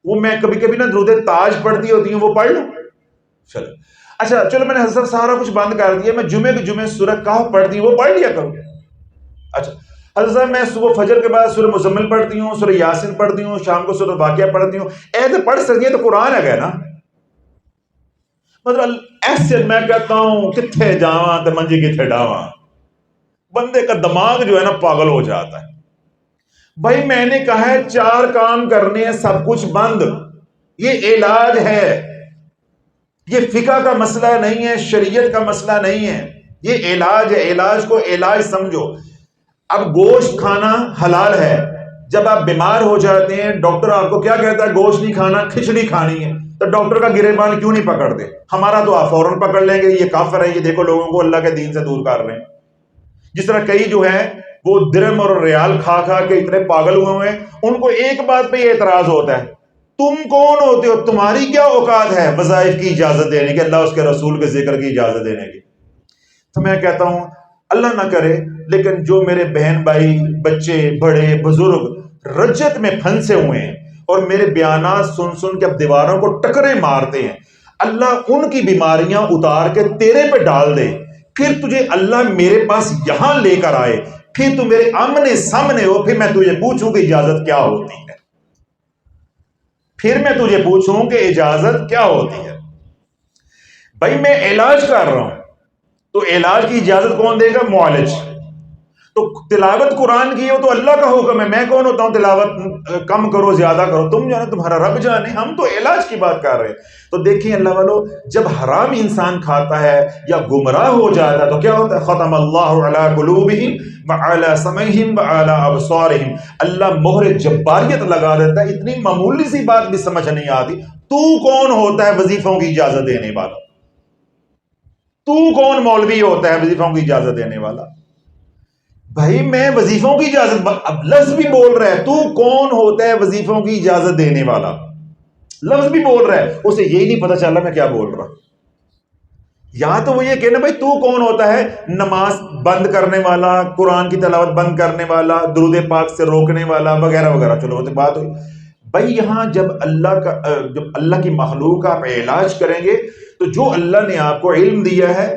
وہ میں کبھی کبھی نا درود تاج پڑھتی ہوتی ہوں، وہ پڑھ لوں، چلو اچھا چلو میں نے حضرت سارا کچھ بند کر دیا، میں جمعے کے جمعے سورہ کہف پڑھتی ہوں، وہ پڑھ لیا کروں۔ اچھا حضرت صاحب میں صبح فجر کے بعد سورہ مزمل پڑھتی ہوں، سورہ یاسین پڑھتی ہوں، شام کو سورہ واقعہ پڑھتی ہوں، ایسے پڑھ سکتی ہے تو قرآن ہے نا۔ مطلب ایسے میں کہتا ہوں کتھے جاواں تے منجی کتھے ڈاواں، بندے کا دماغ جو ہے نا پاگل ہو جاتا ہے۔ بھائی میں نے کہا ہے 4 کام کرنے ہیں، سب کچھ بند، یہ علاج ہے، یہ فقہ کا مسئلہ نہیں ہے، شریعت کا مسئلہ نہیں ہے، یہ علاج ہے، علاج کو علاج سمجھو۔ اب گوشت کھانا حلال ہے، جب آپ بیمار ہو جاتے ہیں ڈاکٹر آپ کو کیا کہتا ہے؟ گوشت نہیں کھانا، کھچڑی کھانی ہے، تو ڈاکٹر کا گریبان کیوں نہیں پکڑتے؟ ہمارا تو آپ فوراً پکڑ لیں گے، یہ کافر ہے، یہ دیکھو لوگوں کو اللہ کے دین سے دور کر رہے ہیں۔ جس طرح کئی جو ہیں وہ درم اور ریال کھا کھا کے اتنے پاگل ہوئے ہیں، ان کو ایک بات پہ یہ اعتراض ہوتا ہے، تم کون ہوتے ہو؟ تمہاری کیا اوقات ہے وظائف کی اجازت دینے کی، اللہ اس کے رسول کے ذکر کی اجازت دینے کی؟ تو میں کہتا ہوں اللہ نہ کرے، لیکن جو میرے بہن بھائی، بچے، بڑے بزرگ رجت میں پھنسے ہوئے ہیں اور میرے بیانات سن سن کے اب دیواروں کو ٹکرے مارتے ہیں، اللہ ان کی بیماریاں اتار کے تیرے پہ ڈال دے، پھر تجھے اللہ میرے پاس یہاں لے کر آئے، پھر تو میرے آمنے سامنے ہو، پھر میں تجھے پوچھوں کہ اجازت کیا ہوتی ہے، پھر میں تجھے پوچھوں کہ اجازت کیا ہوتی ہے۔ بھائی میں علاج کر رہا ہوں تو علاج کی اجازت کون دے گا؟ معالج۔ تو تلاوت قرآن کی ہو تو اللہ کا حکم ہے، میں کون ہوتا ہوں تلاوت کم کرو زیادہ کرو؟ تم جانے، تمہارا رب جانے، ہم تو علاج کی بات کر رہے ہیں۔ تو دیکھیں اللہ والو، جب حرام انسان کھاتا ہے یا گمراہ ہو جاتا ہے تو کیا ہوتا ہے؟ ختم اللہ علی قلوبہم وعلی سمعہم وعلی ابصارہم، اللہ مہر جباریت لگا دیتا ہے۔ اتنی معمولی سی بات بھی سمجھ نہیں آتی، تو کون ہوتا ہے وظیفوں کی اجازت دینے والا؟ تو کون مولوی ہوتا ہے وظیفوں کی اجازت دینے والا؟ بھائی میں وظیفوں کی اجازت، اب لفظ بھی بول رہا ہے، تو کون ہوتا ہے وظیفوں کی اجازت دینے والا؟ لفظ بھی بول رہا ہے، اسے یہی نہیں پتا چلا میں کیا بول رہا۔ یا تو وہ یہ کہنا بھائی تو کون ہوتا ہے نماز بند کرنے والا، قرآن کی تلاوت بند کرنے والا، درود پاک سے روکنے والا، وغیرہ وغیرہ۔ چلو وہ تو بات ہوئی۔ بھائی یہاں جب اللہ کی مخلوق آپ علاج کریں گے تو جو اللہ نے آپ کو علم دیا ہے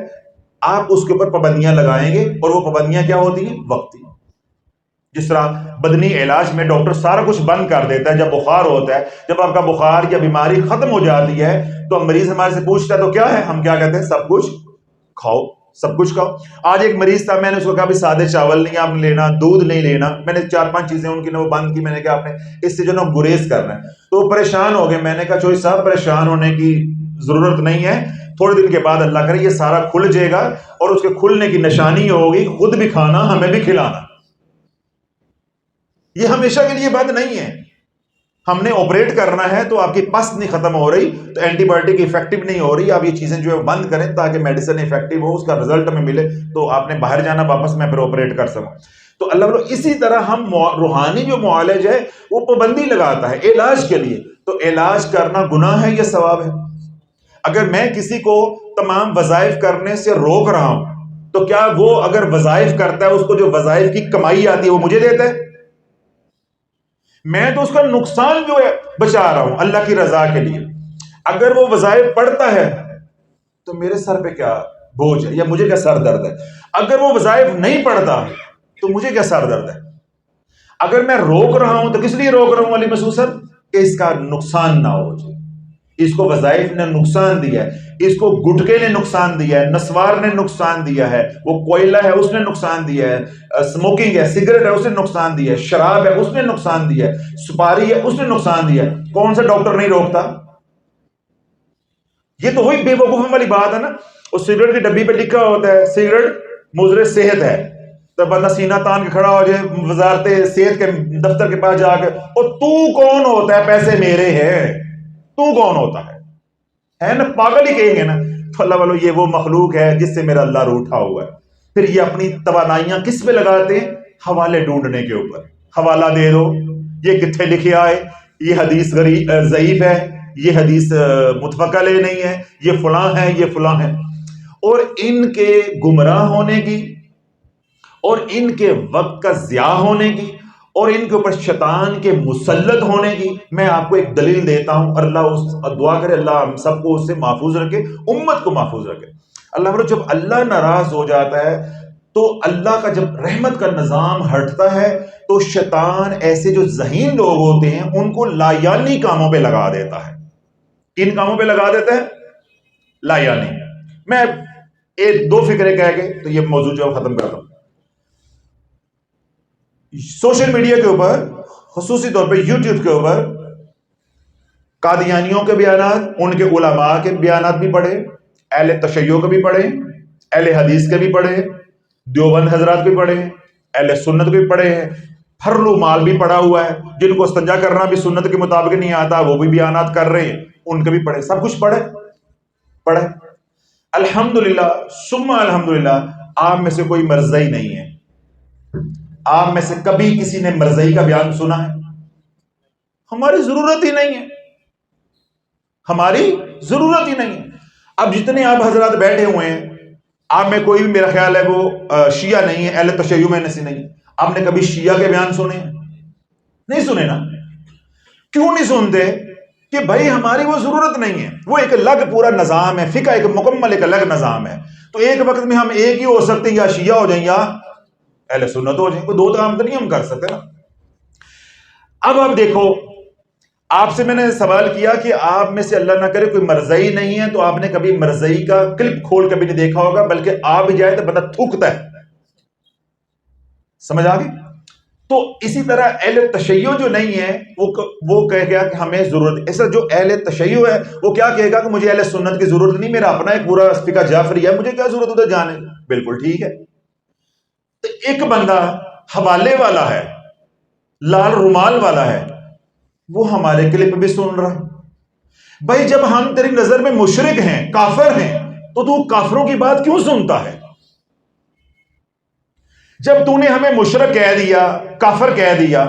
آپ اس کے اوپر پابندیاں لگائیں گے، اور وہ پابندیاں کیا ہوتی ہیں؟ وقتی۔ جس طرح بدنی علاج میں ڈاکٹر سارا کچھ بند کر دیتا ہے، جب بخار ہوتا ہے، جب آپ کا بخار یا بیماری ختم ہو جاتی ہے تو مریض ہمارے سے پوچھتا ہے تو کیا ہے؟ ہم کیا کہتے ہیں؟ سب کچھ کھاؤ، سب کچھ کھاؤ۔ آج ایک مریض تھا، میں نے اس کو کہا بھی سادے چاول نہیں آپ نے لینا، دودھ نہیں لینا، میں نے 4-5 چیزیں ان کی وہ بند کی، میں نے کہا آپ نے اس سے جو نا گریز کرنا ہے، تو وہ پریشان ہو گئے۔ میں نے کہا چوئی صاحب پریشان ہونے کی ضرورت نہیں ہے، تھوڑے دن کے بعد اللہ کرے یہ سارا کھل جائے گا، اور اس کے کھلنے کی نشانی ہوگی خود بھی کھانا ہمیں بھی کھلانا۔ یہ ہمیشہ کے لیے بات نہیں ہے، ہم نے آپریٹ کرنا ہے تو آپ کی پس نہیں ختم ہو رہی تو اینٹی بایوٹک افیکٹو نہیں ہو رہی، آپ یہ چیزیں جو ہے بند کریں تاکہ میڈیسن افیکٹو ہو، اس کا رزلٹ ہمیں ملے، تو آپ نے باہر جانا واپس میں پھر آپریٹ کر سکوں۔ تو اللہ بلو اسی طرح ہم روحانی جو معالج ہے وہ پابندی لگاتا ہے علاج کے لیے، تو علاج کرنا گناہ ہے یا ثواب ہے؟ اگر میں کسی کو تمام وظائف کرنے سے روک رہا ہوں تو کیا وہ اگر وظائف کرتا ہے اس کو جو وظائف کی کمائی آتی ہے وہ مجھے دیتا ہے؟ میں تو اس کا نقصان جو ہے بچا رہا ہوں اللہ کی رضا کے لیے. اگر وہ وظائف پڑھتا ہے تو میرے سر پہ کیا بوجھ ہے یا مجھے کیا سر درد ہے. اگر وہ وظائف نہیں پڑھتا تو مجھے کیا سر درد ہے. اگر میں روک رہا ہوں تو کس لیے روک رہا ہوں علی مسعود سر؟ کہ اس کا نقصان نہ ہو جائے. اس کو وظائف نے نقصان دیا ہے, اس کو گٹکے نے نقصان دیا ہے, نسوار نے نقصان دیا ہے, وہ کوئلہ ہے اس نے نقصان دیا ہے, اسموکنگ ہے, سگریٹ ہے اس نے نقصان دیا ہے, شراب ہے اس نے نقصان دیا ہے, سپاری ہے اس نے نقصان دیا ہے. کون سا ڈاکٹر نہیں روکتا؟ یہ تو وہی بے وقوفی والی بات ہے نا. اس سگریٹ کی ڈبی پہ لکھا ہوتا ہے سگریٹ مضر صحت ہے, تو بندہ سینہ تان کے کھڑا ہو جائے وزارت صحت کے دفتر کے پاس جا کے, اور تو کون ہوتا ہے پیسے میرے ہیں, تو کون ہوتا ہے نا, پاگل ہی کہیں گے نا. تو اللہ والو یہ وہ مخلوق ہے جس سے میرا اللہ روٹھا ہوا ہے. پھر یہ اپنی توانائیاں کس پہ لگاتے ہیں؟ حوالے ڈھونڈنے کے اوپر. حوالہ دے دو, یہ کتنے لکھے آئے, یہ حدیث ضعیف ہے, یہ حدیث متفق علیہ نہیں ہے, یہ فلاں ہے, یہ فلاں ہے. اور ان کے گمراہ ہونے کی اور ان کے وقت کا ضیاع ہونے کی اور ان کے اوپر شیطان کے مسلط ہونے کی میں آپ کو ایک دلیل دیتا ہوں. اور اللہ دعا کرے اللہ ہم سب کو اس سے محفوظ رکھے, امت کو محفوظ رکھے. اللہ جب اللہ ناراض ہو جاتا ہے تو اللہ کا جب رحمت کا نظام ہٹتا ہے تو شیطان ایسے جو ذہین لوگ ہوتے ہیں ان کو لایانی کاموں پہ لگا دیتا ہے. کن کاموں پہ لگا دیتا ہے؟ لایانی. میں ایک دو فکرے کہہ کے تو یہ موضوع جو ختم کرتا ہوں. سوشل میڈیا کے اوپر خصوصی طور پہ یوٹیوب کے اوپر قادیانیوں کے بیانات, ان کے علماء کے بیانات بھی پڑھے, اہل تشیع کے بھی پڑھے, اہل حدیث کے بھی پڑھے, دیوبند حضرات کے بھی پڑھے, اہل سنت کے بھی پڑھے ہیں, پھرلو مال بھی پڑھا ہوا ہے, جن کو استنجا کرنا بھی سنت کے مطابق نہیں آتا وہ بھی بیانات کر رہے ہیں, ان کے بھی پڑھے. سب کچھ پڑھے. الحمدللہ ثم الحمدللہ آپ میں سے کوئی مرزئی نہیں ہے. آپ میں سے کبھی کسی نے مرزئی کا بیان سنا ہے؟ ہماری ضرورت ہی نہیں ہے, ہماری ضرورت ہی نہیں ہے. اب جتنے آپ حضرات بیٹھے ہوئے ہیں, آپ میں کوئی بھی میرا خیال ہے وہ شیعہ نہیں ہے, اہل تشیع میں نسی نہیں. آپ نے کبھی شیعہ کے بیان سنے؟ نہیں سنے نا. کیوں نہیں سنتے؟ کہ بھائی ہماری وہ ضرورت نہیں ہے. وہ ایک الگ پورا نظام ہے, فقہ ایک مکمل ایک الگ نظام ہے. تو ایک وقت میں ہم ایک ہی ہو سکتے ہیں, یا شیعہ ہو جائیں یا اہل سنت ہو جائیں. کوئی دو کام تو نہیں ہم کر سکتے نا. اب آپ دیکھو, آپ سے میں نے سوال کیا کہ آپ میں سے اللہ نہ کرے کوئی مرزئی نہیں ہے, تو آپ نے کبھی مرزئی کا کلپ کھول کبھی نہیں دیکھا ہوگا, بلکہ آ بھی جائے تو بندہ تھوکتا ہے. سمجھ آ گئی؟ تو اسی طرح اہل تشیع جو نہیں ہے وہ کہے گا کہ ہمیں ضرورت. ایسا جو اہل تشیع ہے وہ کیا کہے گا کہ مجھے اہل سنت کی ضرورت نہیں, میرا اپنا ایک پورا فقہ جعفری ہے, مجھے کیا ضرورت ادھر جانے. بالکل ٹھیک ہے. تو ایک بندہ حوالے والا ہے, لال رومال والا ہے, وہ ہمارے کلپ بھی سن رہا ہے. بھائی جب ہم تیری نظر میں مشرک ہیں, کافر ہیں, تو کافروں کی بات کیوں سنتا ہے؟ جب تو نے ہمیں مشرک کہہ دیا, کافر کہہ دیا,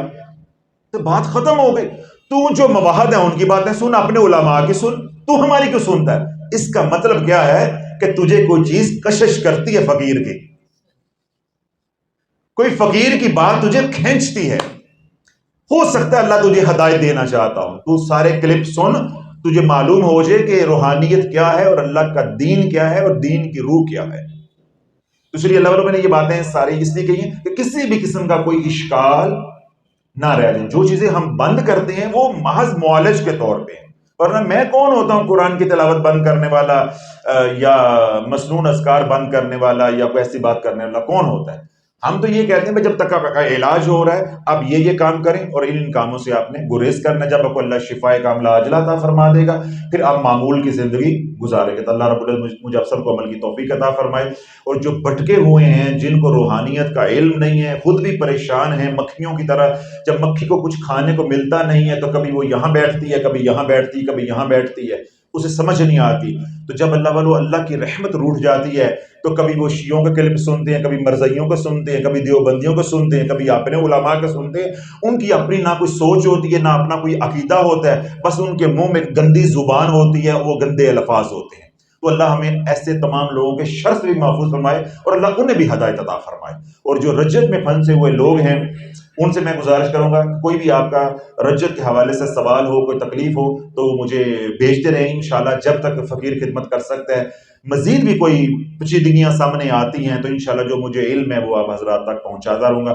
تو بات ختم ہو گئی. تو جو موحد ہیں ان کی باتیں سن, اپنے علماء کی سن, تو ہماری کیوں سنتا ہے؟ اس کا مطلب کیا ہے کہ تجھے کوئی چیز کشش کرتی ہے فقیر کی, کوئی فقیر کی بات تجھے کھینچتی ہے. ہو سکتا ہے اللہ تجھے ہدایت دینا چاہتا ہوں, تو سارے کلپ سن, تجھے معلوم ہو جائے کہ روحانیت کیا ہے اور اللہ کا دین کیا ہے اور دین کی روح کیا ہے. تو اس لیے اللہ والوں نے یہ باتیں ساری اس لیے کہی ہیں کہ کسی بھی قسم کا کوئی اشکال نہ رہ جائے. جو چیزیں ہم بند کرتے ہیں وہ محض معالج کے طور پہ ہیں, ورنہ میں کون ہوتا ہوں قرآن کی تلاوت بند کرنے والا یا مسنون اذکار بند کرنے والا یا کوئی ایسی بات کرنے والا کون ہوتا ہے؟ ہم تو یہ کہتے ہیں جب تک آپ کا علاج ہو رہا ہے آپ یہ کام کریں, اور ان کاموں سے آپ نے گریز کرنا. جب آپ کو اللہ شفائے کاملہ عاجلہ عطا فرما دے گا پھر آپ معمول کی زندگی گزارے گا. تو اللہ رب العزت مجھے سب کو عمل کی توفیق عطا فرمائے. اور جو بھٹکے ہوئے ہیں, جن کو روحانیت کا علم نہیں ہے, خود بھی پریشان ہیں مکھیوں کی طرح, جب مکھی کو کچھ کھانے کو ملتا نہیں ہے تو کبھی وہ یہاں بیٹھتی ہے, کبھی یہاں بیٹھتی ہے, کبھی یہاں بیٹھتی ہے, اسے سمجھ نہیں آتی. تو جب اللہ کی رحمت روٹھ جاتی ہے تو کبھی وہ شیعوں کے کلپ سنتے ہیں, کبھی مرزئیوں کو سنتے ہیں, کبھی دیوبندیوں کو سنتے ہیں, کبھی اپنے علماء کو سنتے ہیں. ان کی اپنی نہ کوئی سوچ ہوتی ہے, نہ اپنا کوئی عقیدہ ہوتا ہے, بس ان کے منہ میں گندی زبان ہوتی ہے, وہ گندے الفاظ ہوتے ہیں. تو اللہ ہمیں ایسے تمام لوگوں کے شر سے بھی محفوظ فرمائے اور اللہ انہیں بھی ہدایت عطا فرمائے۔ اور جو رجت میں پھنسے ہوئے لوگ ہیں ان سے میں گزارش کروں گا کہ کوئی بھی آپ کا رجت کے حوالے سے سوال ہو، کوئی تکلیف ہو تو مجھے بھیجتے رہیں انشاءاللہ جب تک فقیر خدمت کر سکتا ہے۔ مزید بھی کوئی پیچیدگیاں سامنے آتی ہیں تو انشاءاللہ جو مجھے علم ہے وہ آپ حضرات تک پہنچاتا رہوں گا۔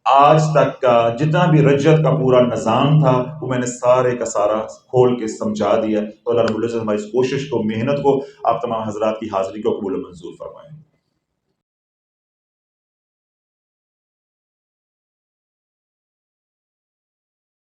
آج تک کا جتنا بھی رجت کا پورا نظام تھا وہ میں نے سارے کا سارا کھول کے سمجھا دیا۔ تو اللہ رب العزت ہماری اس کوشش کو، محنت کو، آپ تمام حضرات کی حاضری کو قبول و منظور فرمائے۔